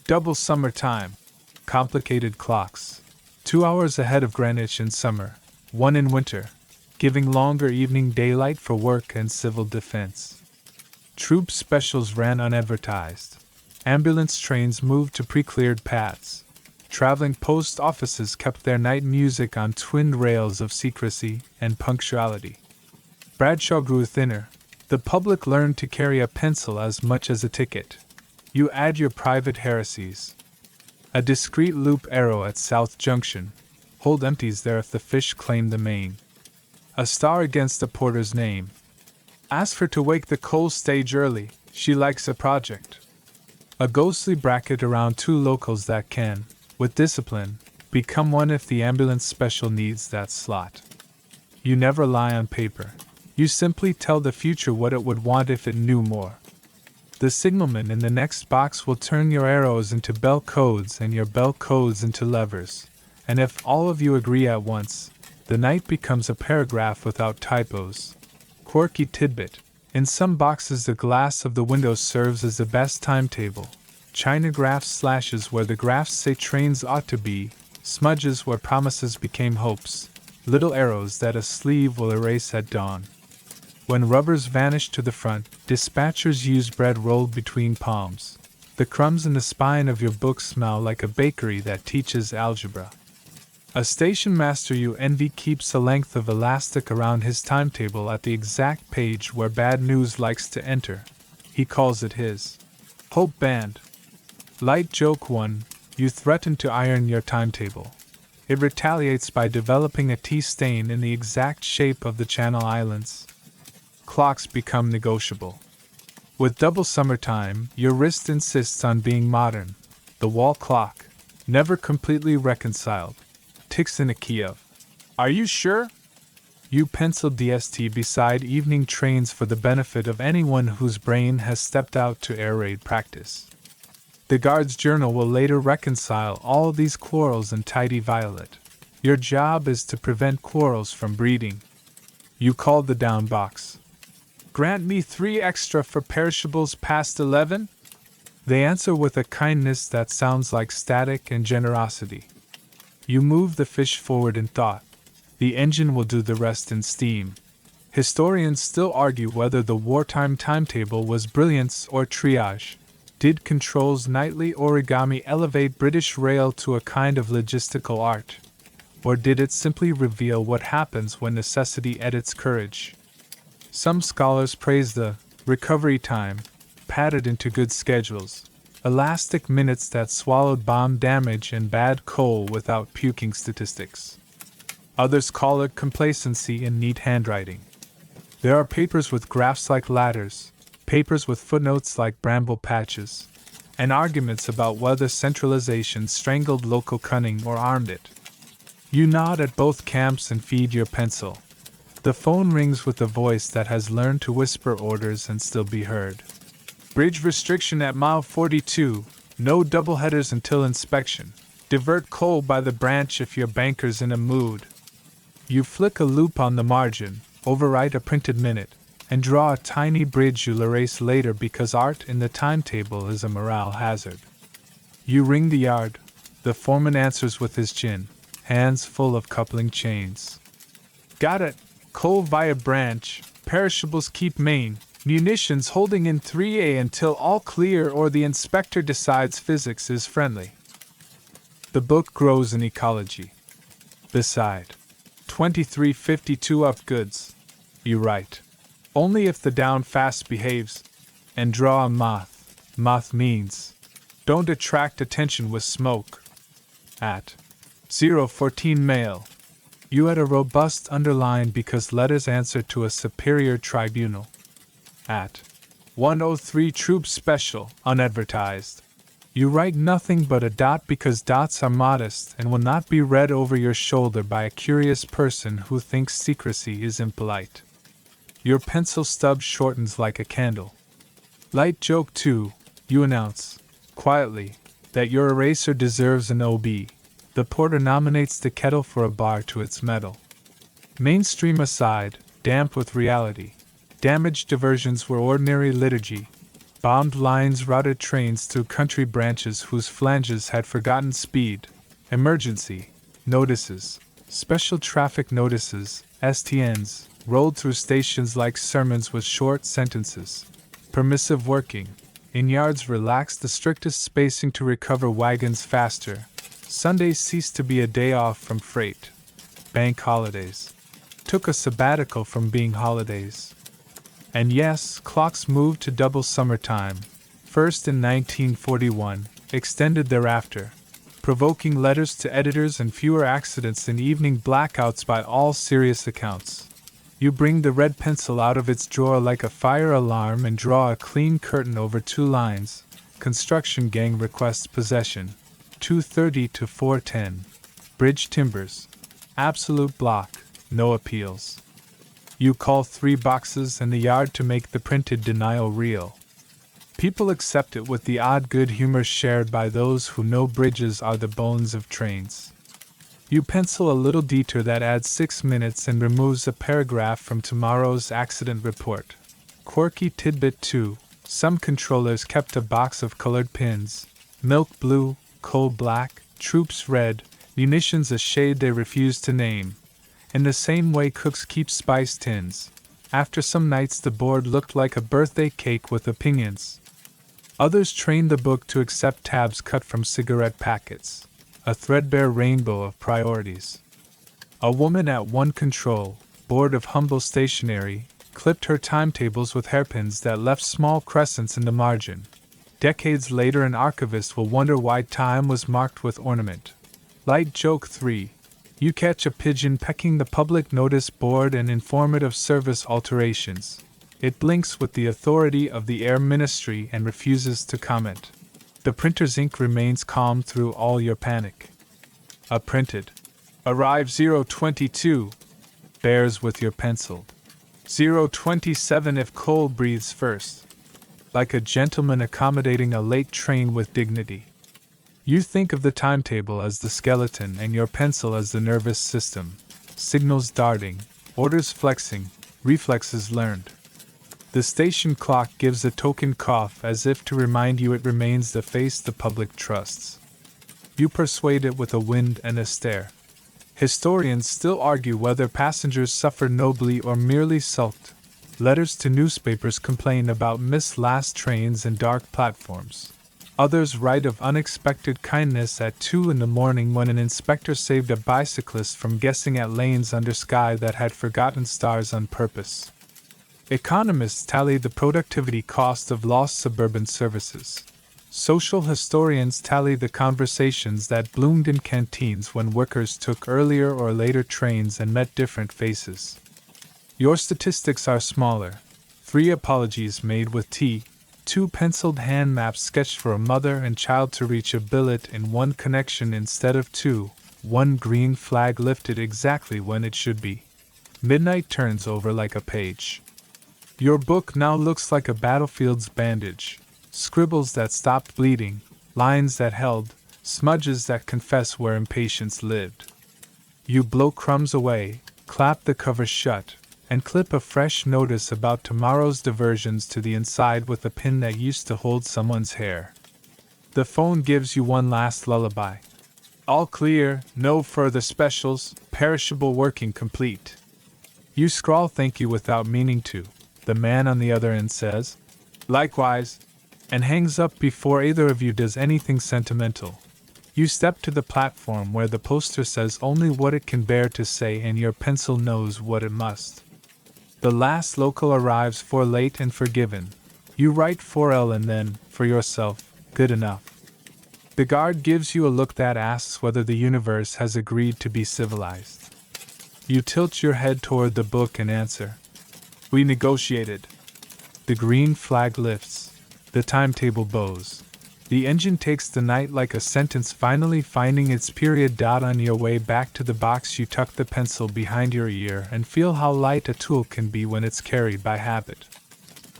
Double summer time, complicated clocks. 2 hours ahead of Greenwich in summer, 1 in winter, giving longer evening daylight for work and civil defense. Troop specials ran unadvertised. Ambulance trains moved to pre-cleared paths. Traveling post offices kept their night music on twinned rails of secrecy and punctuality. Bradshaw grew thinner. The public learned to carry a pencil as much as a ticket. You add your private heresies. A discreet loop arrow at South Junction. Hold empties there if the fish claim the main. A star against the porter's name. Ask her to wake the coal stage early, she likes a project. A ghostly bracket around 2 locals that can, with discipline, become one if the ambulance special needs that slot. You never lie on paper. You simply tell the future what it would want if it knew more. The signalman in the next box will turn your arrows into bell codes and your bell codes into levers, and if all of you agree at once, the night becomes a paragraph without typos. Quirky tidbit. In some boxes the glass of the window serves as the best timetable. China graphs slashes where the graphs say trains ought to be, smudges where promises became hopes, little arrows that a sleeve will erase at dawn. When rubbers vanish to the front, dispatchers use bread rolled between palms. The crumbs in the spine of your book smell like a bakery that teaches algebra. A station master you envy keeps a length of elastic around his timetable at the exact page where bad news likes to enter. He calls it his hope band. Light joke 1, you threaten to iron your timetable. It retaliates by developing a tea stain in the exact shape of the Channel Islands. Clocks become negotiable. With double summertime, your wrist insists on being modern. The wall clock, Never completely reconciled. Ticks in a key of. Are you sure? You pencil DST beside evening trains for the benefit of anyone whose brain has stepped out to air raid practice. The guard's journal will later reconcile all these quarrels in tidy violet. Your job is to prevent quarrels from breeding. You call the down box. Grant me 3 extra for perishables past 11? They answer with a kindness that sounds like static and generosity. You move the fish forward in thought. The engine will do the rest in steam. Historians still argue whether the wartime timetable was brilliance or triage. Did Control's nightly origami elevate British rail to a kind of logistical art? Or did it simply reveal what happens when necessity edits courage? Some scholars praise the recovery time, padded into good schedules, elastic minutes that swallowed bomb damage and bad coal without puking statistics. Others call it complacency and neat handwriting. There are papers with graphs like ladders, papers with footnotes like bramble patches, and arguments about whether centralization strangled local cunning or armed it. You nod at both camps and feed your pencil. The phone rings with a voice that has learned to whisper orders and still be heard. Bridge restriction at mile 42, no doubleheaders until inspection. Divert coal by the branch if your banker's in a mood. You flick a loop on the margin, overwrite a printed minute, and draw a tiny bridge you'll erase later because art in the timetable is a morale hazard. You ring the yard. The foreman answers with his chin, hands full of coupling chains. Got it. Coal via branch, perishables keep main, munitions holding in 3A until all clear or the inspector decides physics is friendly. The book grows in ecology. Beside 2352 up goods, you write. Only if the down fast behaves. And draw a moth. Moth means. Don't attract attention with smoke. At 014 male. You add a robust underline because letters answer to a superior tribunal. At 103 troops special, unadvertised. You write nothing but a dot because dots are modest and will not be read over your shoulder by a curious person who thinks secrecy is impolite. Your pencil stub shortens like a candle. Light joke too, you announce, quietly, that your eraser deserves an OB. The porter nominates the kettle for a bar to its medal. Mainstream aside, damp with reality. Damaged diversions were ordinary liturgy. Bombed lines routed trains through country branches whose flanges had forgotten speed. Emergency notices, special traffic notices, STNs, rolled through stations like sermons with short sentences. Permissive working. In yards relaxed the strictest spacing to recover wagons faster. Sundays ceased to be a day off from freight. Bank holidays took a sabbatical from being holidays. And yes, clocks moved to double summertime, first in 1941, extended thereafter, provoking letters to editors and fewer accidents and evening blackouts by all serious accounts. You bring the red pencil out of its drawer like a fire alarm and draw a clean curtain over 2 lines. Construction gang requests possession. 2:30 to 4:10. Bridge timbers. Absolute block. No appeals. You call 3 boxes and the yard to make the printed denial real. People accept it with the odd good humor shared by those who know bridges are the bones of trains. You pencil a little detour that adds 6 minutes and removes a paragraph from tomorrow's accident report. Quirky tidbit 2. Some controllers kept a box of colored pins. Milk blue, coal black, troops red, munitions a shade they refuse to name. In the same way cooks keep spice tins. After some nights the board looked like a birthday cake with opinions. Others trained the book to accept tabs cut from cigarette packets. A threadbare rainbow of priorities. A woman at one control, board of humble stationery, clipped her timetables with hairpins that left small crescents in the margin. Decades later an archivist will wonder why time was marked with ornament. Light joke 3. You catch a pigeon pecking the public notice board and informative service alterations. It blinks with the authority of the Air Ministry and refuses to comment. The printer's ink remains calm through all your panic. Printed. Arrive 022. Bears with your pencil. 027 if Cole breathes first. Like a gentleman accommodating a late train with dignity. You think of the timetable as the skeleton and your pencil as the nervous system. Signals darting, orders flexing, reflexes learned. The station clock gives a token cough as if to remind you it remains the face the public trusts. You persuade it with a wind and a stare. Historians still argue whether passengers suffer nobly or merely sulked. Letters to newspapers complain about missed last trains and dark platforms. Others write of unexpected kindness at 2 in the morning when an inspector saved a bicyclist from guessing at lanes under sky that had forgotten stars on purpose. Economists tally the productivity cost of lost suburban services. Social historians tally the conversations that bloomed in canteens when workers took earlier or later trains and met different faces. Your statistics are smaller. 3 apologies made with tea, 2 penciled hand maps sketched for a mother and child to reach a billet in 1 connection instead of 2, 1 green flag lifted exactly when it should be. Midnight turns over like a page. Your book now looks like a battlefield's bandage. Scribbles that stopped bleeding, lines that held, smudges that confess where impatience lived. You blow crumbs away, clap the cover shut, and clip a fresh notice about tomorrow's diversions to the inside with a pin that used to hold someone's hair. The phone gives you one last lullaby. All clear, no further specials, perishable working complete. You scrawl thank you without meaning to. The man on the other end says, likewise, and hangs up before either of you does anything sentimental. You step to the platform where the poster says only what it can bear to say and your pencil knows what it must. The last local arrives for late and forgiven. You write 4L and then, for yourself, good enough. The guard gives you a look that asks whether the universe has agreed to be civilized. You tilt your head toward the book and answer, we negotiated. The green flag lifts. The timetable bows. The engine takes the night like a sentence finally finding its period. On your way back to the box you tuck the pencil behind your ear and feel how light a tool can be when it's carried by habit.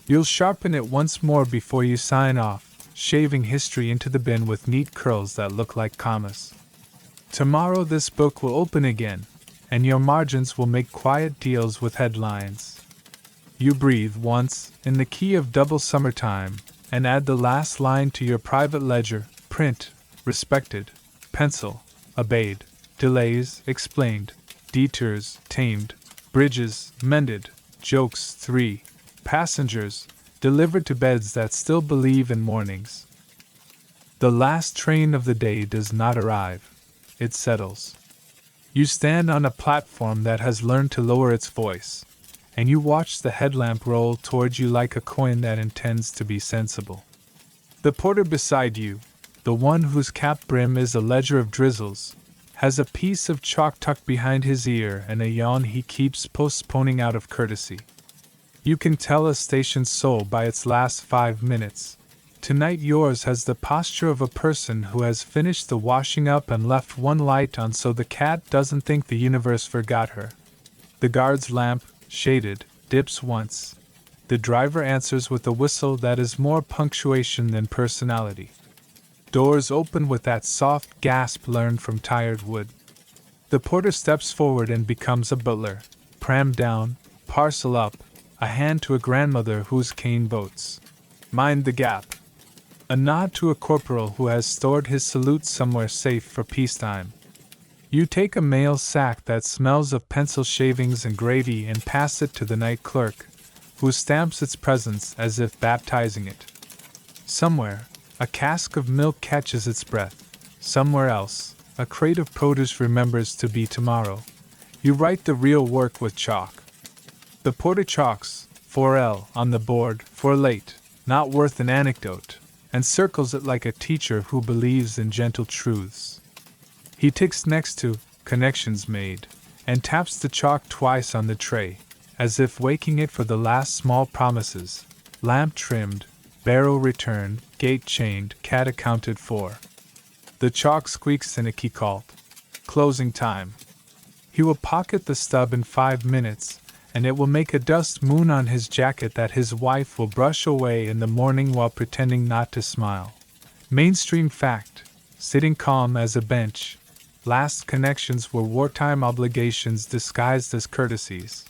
You'll sharpen it once more before you sign off, shaving history into the bin with neat curls that look like commas. Tomorrow this book will open again, and your margins will make quiet deals with headlines. You breathe once, in the key of double summertime, and add the last line to your private ledger, print, respected, pencil, obeyed, delays, explained, detours, tamed, bridges, mended, jokes, 3, passengers, delivered to beds that still believe in mornings. The last train of the day does not arrive, it settles. You stand on a platform that has learned to lower its voice, and you watch the headlamp roll towards you like a coin that intends to be sensible. The porter beside you, the one whose cap brim is a ledger of drizzles, has a piece of chalk tucked behind his ear and a yawn he keeps postponing out of courtesy. You can tell a station's soul by its last 5 minutes. Tonight yours has the posture of a person who has finished the washing up and left one light on so the cat doesn't think the universe forgot her. The guard's lamp, shaded, dips once. The driver answers with a whistle that is more punctuation than personality. Doors open with that soft gasp learned from tired wood. The porter steps forward and becomes a butler. Pram down, parcel up, a hand to a grandmother whose cane votes. Mind the gap. A nod to a corporal who has stored his salute somewhere safe for peacetime. You take a mail sack that smells of pencil shavings and gravy and pass it to the night clerk, who stamps its presence as if baptizing it. Somewhere, a cask of milk catches its breath. Somewhere else, a crate of produce remembers to be tomorrow. You write the real work with chalk. The porter chalks 4L on the board for late, not worth an anecdote, and circles it like a teacher who believes in gentle truths. He ticks next to connections made and taps the chalk twice on the tray, as if waking it for the last small promises. Lamp trimmed, barrow returned, gate chained, cat accounted for. The chalk squeaks in a key called closing time. He will pocket the stub in 5 minutes, and it will make a dust moon on his jacket that his wife will brush away in the morning while pretending not to smile. Mainstream fact, sitting calm as a bench. Last connections were wartime obligations disguised as courtesies.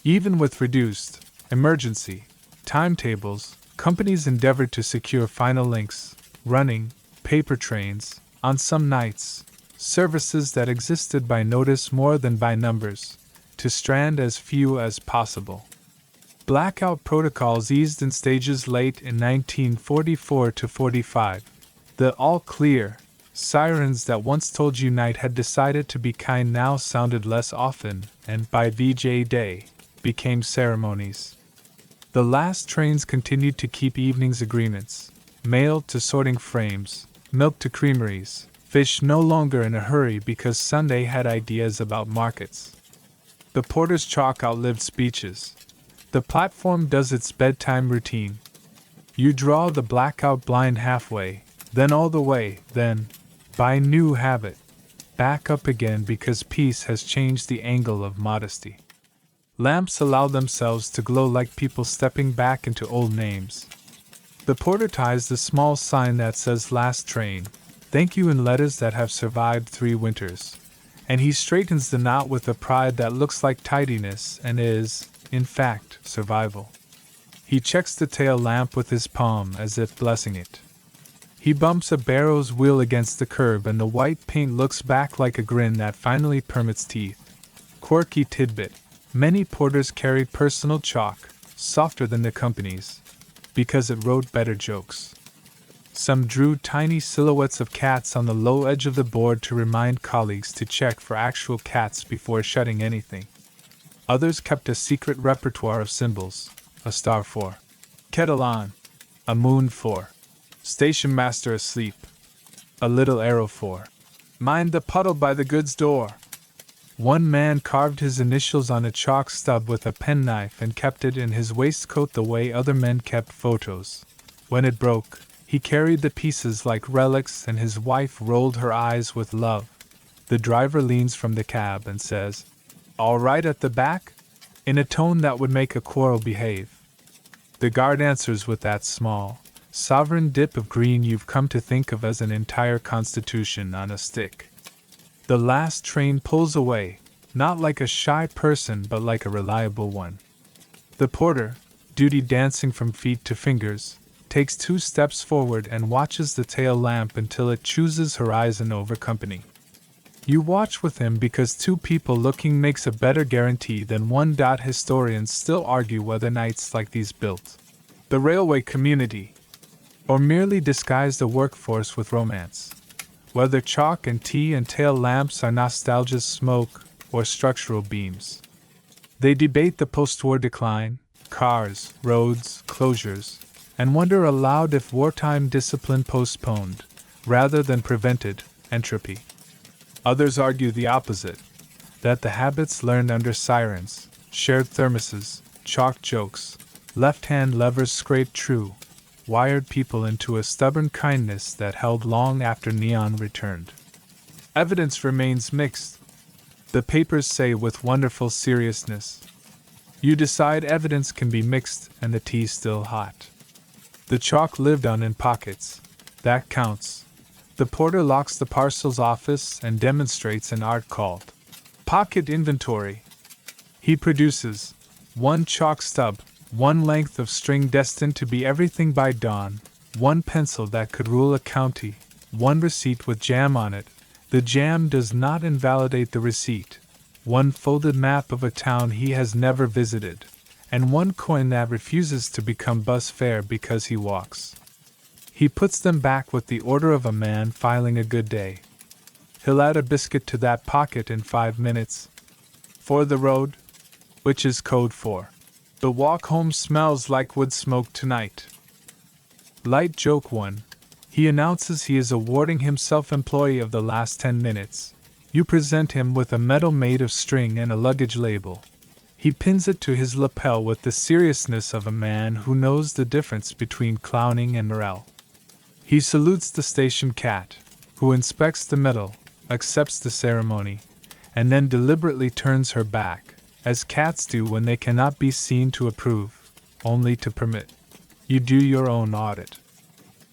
Even with reduced emergency timetables, companies endeavored to secure final links, running paper trains, on some nights, services that existed by notice more than by numbers, to strand as few as possible. Blackout protocols eased in stages late in 1944 to 45. The all-clear sirens that once told you night had decided to be kind now sounded less often, and by VJ Day, became ceremonies. The last trains continued to keep evenings agreements, mail to sorting frames, milk to creameries, fish no longer in a hurry because Sunday had ideas about markets. The porter's chalk outlived speeches. The platform does its bedtime routine. You draw the blackout blind halfway, then all the way, then, by new habit, back up again because peace has changed the angle of modesty. Lamps allow themselves to glow like people stepping back into old names. The porter ties the small sign that says last train, thank you in letters that have survived 3 winters, and he straightens the knot with a pride that looks like tidiness and is, in fact, survival. He checks the tail lamp with his palm as if blessing it. He bumps a barrow's wheel against the curb and the white paint looks back like a grin that finally permits teeth. Quirky tidbit. Many porters carried personal chalk, softer than the company's, because it wrote better jokes. Some drew tiny silhouettes of cats on the low edge of the board to remind colleagues to check for actual cats before shutting anything. Others kept a secret repertoire of symbols, a star for kettle on, a moon for station master asleep, a little arrow for mind the puddle by the goods door. One man carved his initials on a chalk stub with a penknife and kept it in his waistcoat the way other men kept photos. When it broke, he carried the pieces like relics and his wife rolled her eyes with love. The driver leans from the cab and says, "All right at the back?" in a tone that would make a quarrel behave. The guard answers with that small, sovereign dip of green you've come to think of as an entire constitution on a stick. The last train pulls away, not like a shy person but like a reliable one. The porter, duty dancing from feet to fingers, takes 2 steps forward and watches the tail lamp until it chooses horizon over company. You watch with him because 2 people looking makes a better guarantee than 1. Historians still argue whether nights like these built the railway community, or merely disguised the workforce with romance. Whether chalk and tea and tail lamps are nostalgia's smoke or structural beams. They debate the post-war decline, cars, roads, closures, and wonder aloud if wartime discipline postponed, rather than prevented, entropy. Others argue the opposite, that the habits learned under sirens, shared thermoses, chalk jokes, left-hand levers scraped true, wired people into a stubborn kindness that held long after neon returned. Evidence remains mixed. The papers say with wonderful seriousness, you decide evidence can be mixed and the tea still hot. The chalk lived on in pockets. That counts. The porter locks the parcels office and demonstrates an art called pocket inventory. He produces 1 chalk stub, 1 length of string destined to be everything by dawn, 1 pencil that could rule a county, 1 receipt with jam on it. The jam does not invalidate the receipt. 1 folded map of a town he has never visited, and 1 coin that refuses to become bus fare because he walks. He puts them back with the order of a man filing a good day. He'll add a biscuit to that pocket in 5 minutes. For the road, which is code for the walk home smells like wood smoke tonight. Light joke 1. He announces he is awarding himself employee of the last 10 minutes. You present him with a medal made of string and a luggage label. He pins it to his lapel with the seriousness of a man who knows the difference between clowning and morale. He salutes the station cat, who inspects the metal, accepts the ceremony, and then deliberately turns her back, as cats do when they cannot be seen to approve, only to permit. You do your own audit.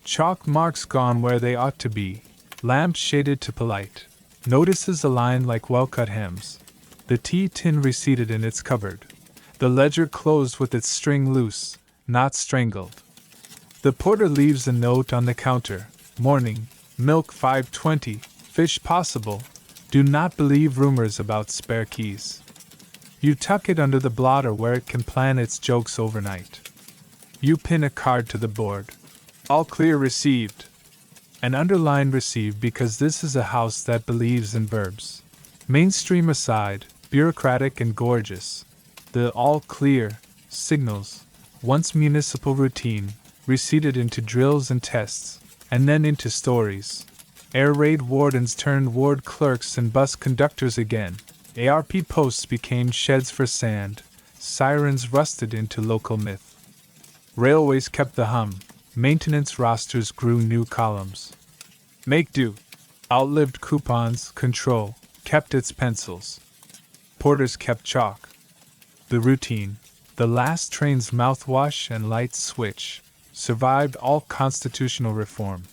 Chalk marks gone where they ought to be, lamps shaded to polite, notices aligned like well-cut hems, the tea tin reseated in its cupboard, the ledger closed with its string loose, not strangled. The porter leaves a note on the counter, morning, milk 5.20, fish possible, do not believe rumors about spare keys. You tuck it under the blotter where it can plan its jokes overnight. You pin a card to the board. All clear received. And underline received because this is a house that believes in verbs. Mainstream aside, bureaucratic and gorgeous. The all clear signals, once municipal routine, receded into drills and tests, and then into stories. Air raid wardens turned ward clerks and bus conductors again. ARP posts became sheds for sand. Sirens rusted into local myth. Railways kept the hum. Maintenance rosters grew new columns. Make do. Outlived coupons, control, kept its pencils. Porters kept chalk. The routine, the last train's mouthwash and light switch, survived all constitutional reform.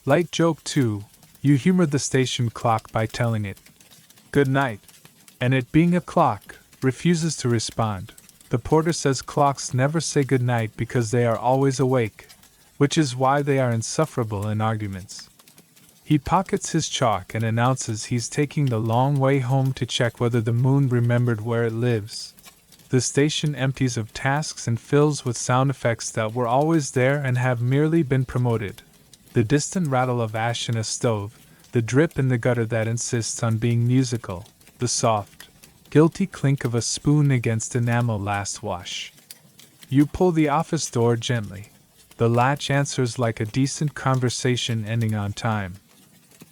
Light joke too, you humored the station clock by telling it, good night. And it being a clock, refuses to respond. The porter says clocks never say good night because they are always awake, which is why they are insufferable in arguments. He pockets his chalk and announces he's taking the long way home to check whether the moon remembered where it lives. The station empties of tasks and fills with sound effects that were always there and have merely been promoted. The distant rattle of ash in a stove, the drip in the gutter that insists on being musical, the soft, guilty clink of a spoon against enamel last wash. You pull the office door gently. The latch answers like a decent conversation ending on time.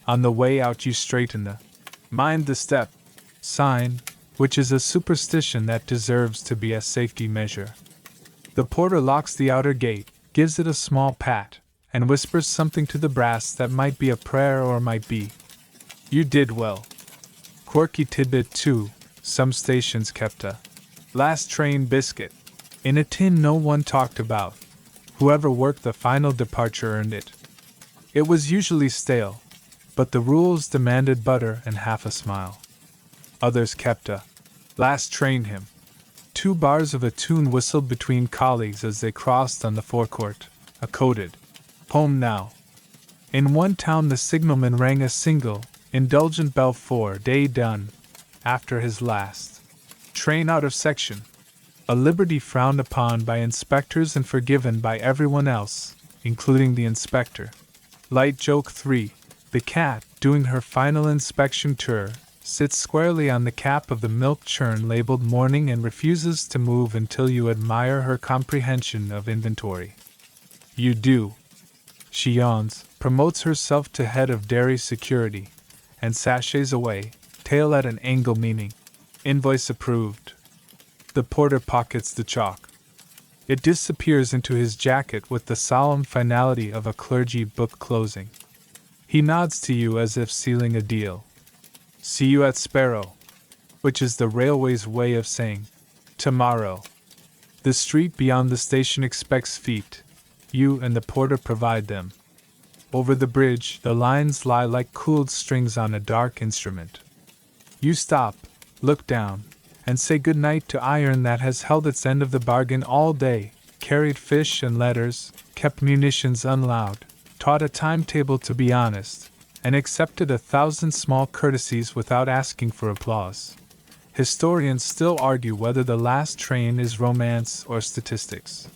On the way out you straighten the "mind the step" sign, which is a superstition that deserves to be a safety measure. The porter locks the outer gate, gives it a small pat, and whispers something to the brass that might be a prayer or might be, "You did well." Quirky tidbit too, some stations kept a last train biscuit in a tin no one talked about. Whoever worked the final departure earned it. It was usually stale, but the rules demanded butter and half a smile. Others kept a last train hymn. 2 bars of a tune whistled between colleagues as they crossed on the forecourt, a coded "Home now." In one town the signalman rang a single, indulgent bell for "day done," after his last train out of section. A liberty frowned upon by inspectors and forgiven by everyone else, including the inspector. Light joke 3. The cat, doing her final inspection tour, sits squarely on the cap of the milk churn labeled morning and refuses to move until you admire her comprehension of inventory. You do. She yawns, promotes herself to head of dairy security, and sashays away, tail at an angle meaning, "Invoice approved." The porter pockets the chalk. It disappears into his jacket with the solemn finality of a clergy book closing. He nods to you as if sealing a deal. "See you at Sparrow," which is the railway's way of saying, "tomorrow." The street beyond the station expects feet. You and the porter provide them. Over the bridge, the lines lie like cooled strings on a dark instrument. You stop, look down, and say good night to iron that has held its end of the bargain all day, carried fish and letters, kept munitions unloud, taught a timetable to be honest, and accepted 1,000 small courtesies without asking for applause. Historians still argue whether the last train is romance or statistics,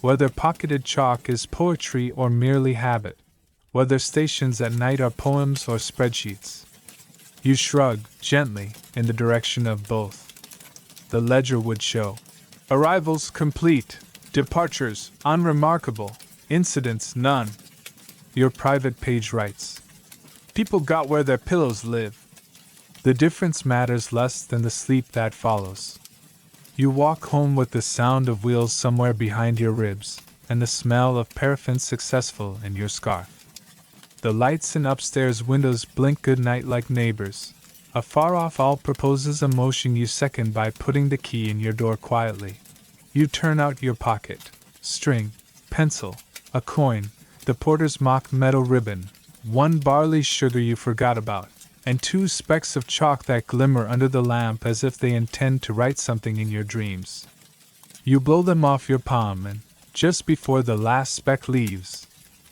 whether pocketed chalk is poetry or merely habit, whether stations at night are poems or spreadsheets. You shrug, gently, in the direction of both. The ledger would show arrivals complete, departures unremarkable, incidents none. Your private page writes, "People got where their pillows live." The difference matters less than the sleep that follows. You walk home with the sound of wheels somewhere behind your ribs, and the smell of paraffin successful in your scarf. The lights in upstairs windows blink good night like neighbors. Afar off all proposes a motion you second by putting the key in your door quietly. You turn out your pocket, string, pencil, a coin, the porter's mock metal ribbon, 1 barley sugar you forgot about, and 2 specks of chalk that glimmer under the lamp as if they intend to write something in your dreams. You blow them off your palm and, just before the last speck leaves,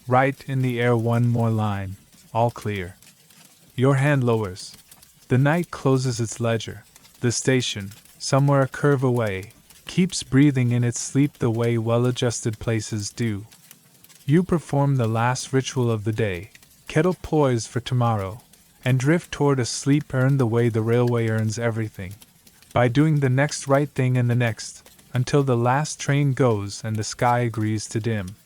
write in the air 1 more line, all clear. Your hand lowers. The night closes its ledger. The station, somewhere a curve away, keeps breathing in its sleep the way well-adjusted places do. You perform the last ritual of the day, kettle poised for tomorrow, and drift toward a sleep earned the way the railway earns everything, by doing the next right thing and the next, until the last train goes and the sky agrees to dim.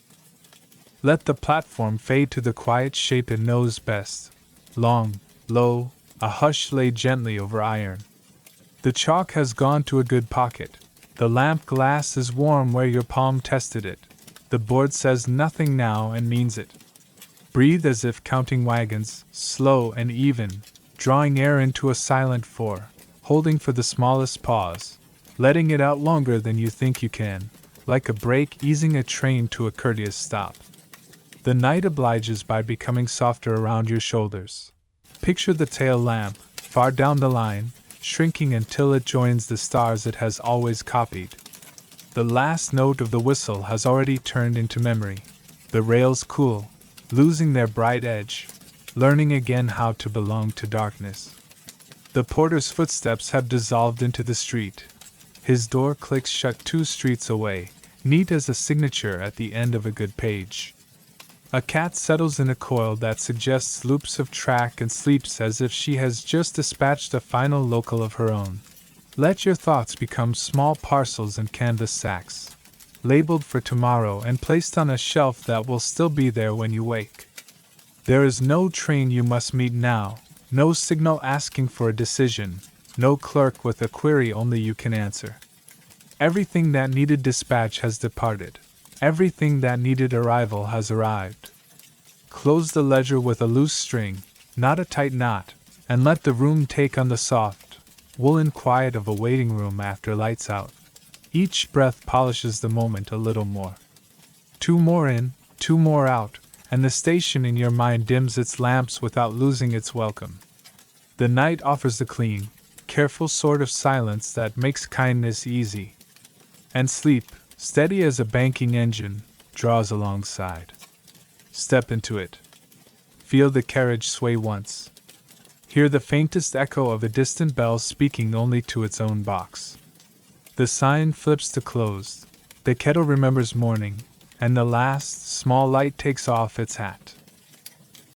Let the platform fade to the quiet shape it knows best. Long, low, a hush lay gently over iron. The chalk has gone to a good pocket. The lamp glass is warm where your palm tested it. The board says nothing now and means it. Breathe as if counting wagons, slow and even, drawing air into a silent 4, holding for the smallest pause, letting it out longer than you think you can, like a brake easing a train to a courteous stop. The night obliges by becoming softer around your shoulders. Picture the tail lamp, far down the line, shrinking until it joins the stars it has always copied. The last note of the whistle has already turned into memory. The rails cool, losing their bright edge, learning again how to belong to darkness. The porter's footsteps have dissolved into the street. His door clicks shut 2 streets away, neat as a signature at the end of a good page. A cat settles in a coil that suggests loops of track and sleeps as if she has just dispatched a final local of her own. Let your thoughts become small parcels in canvas sacks, labeled for tomorrow and placed on a shelf that will still be there when you wake. There is no train you must meet now, no signal asking for a decision, no clerk with a query only you can answer. Everything that needed dispatch has departed. Everything that needed arrival has arrived. Close the ledger with a loose string, not a tight knot, and let the room take on the soft, woolen quiet of a waiting room after lights out. Each breath polishes the moment a little more. 2 more in, 2 more out, and the station in your mind dims its lamps without losing its welcome. The night offers the clean, careful sort of silence that makes kindness easy. And sleep, steady as a banking engine, draws alongside. Step into it. Feel the carriage sway once. Hear the faintest echo of a distant bell speaking only to its own box. The sign flips to closed. The kettle remembers morning, and the last small light takes off its hat.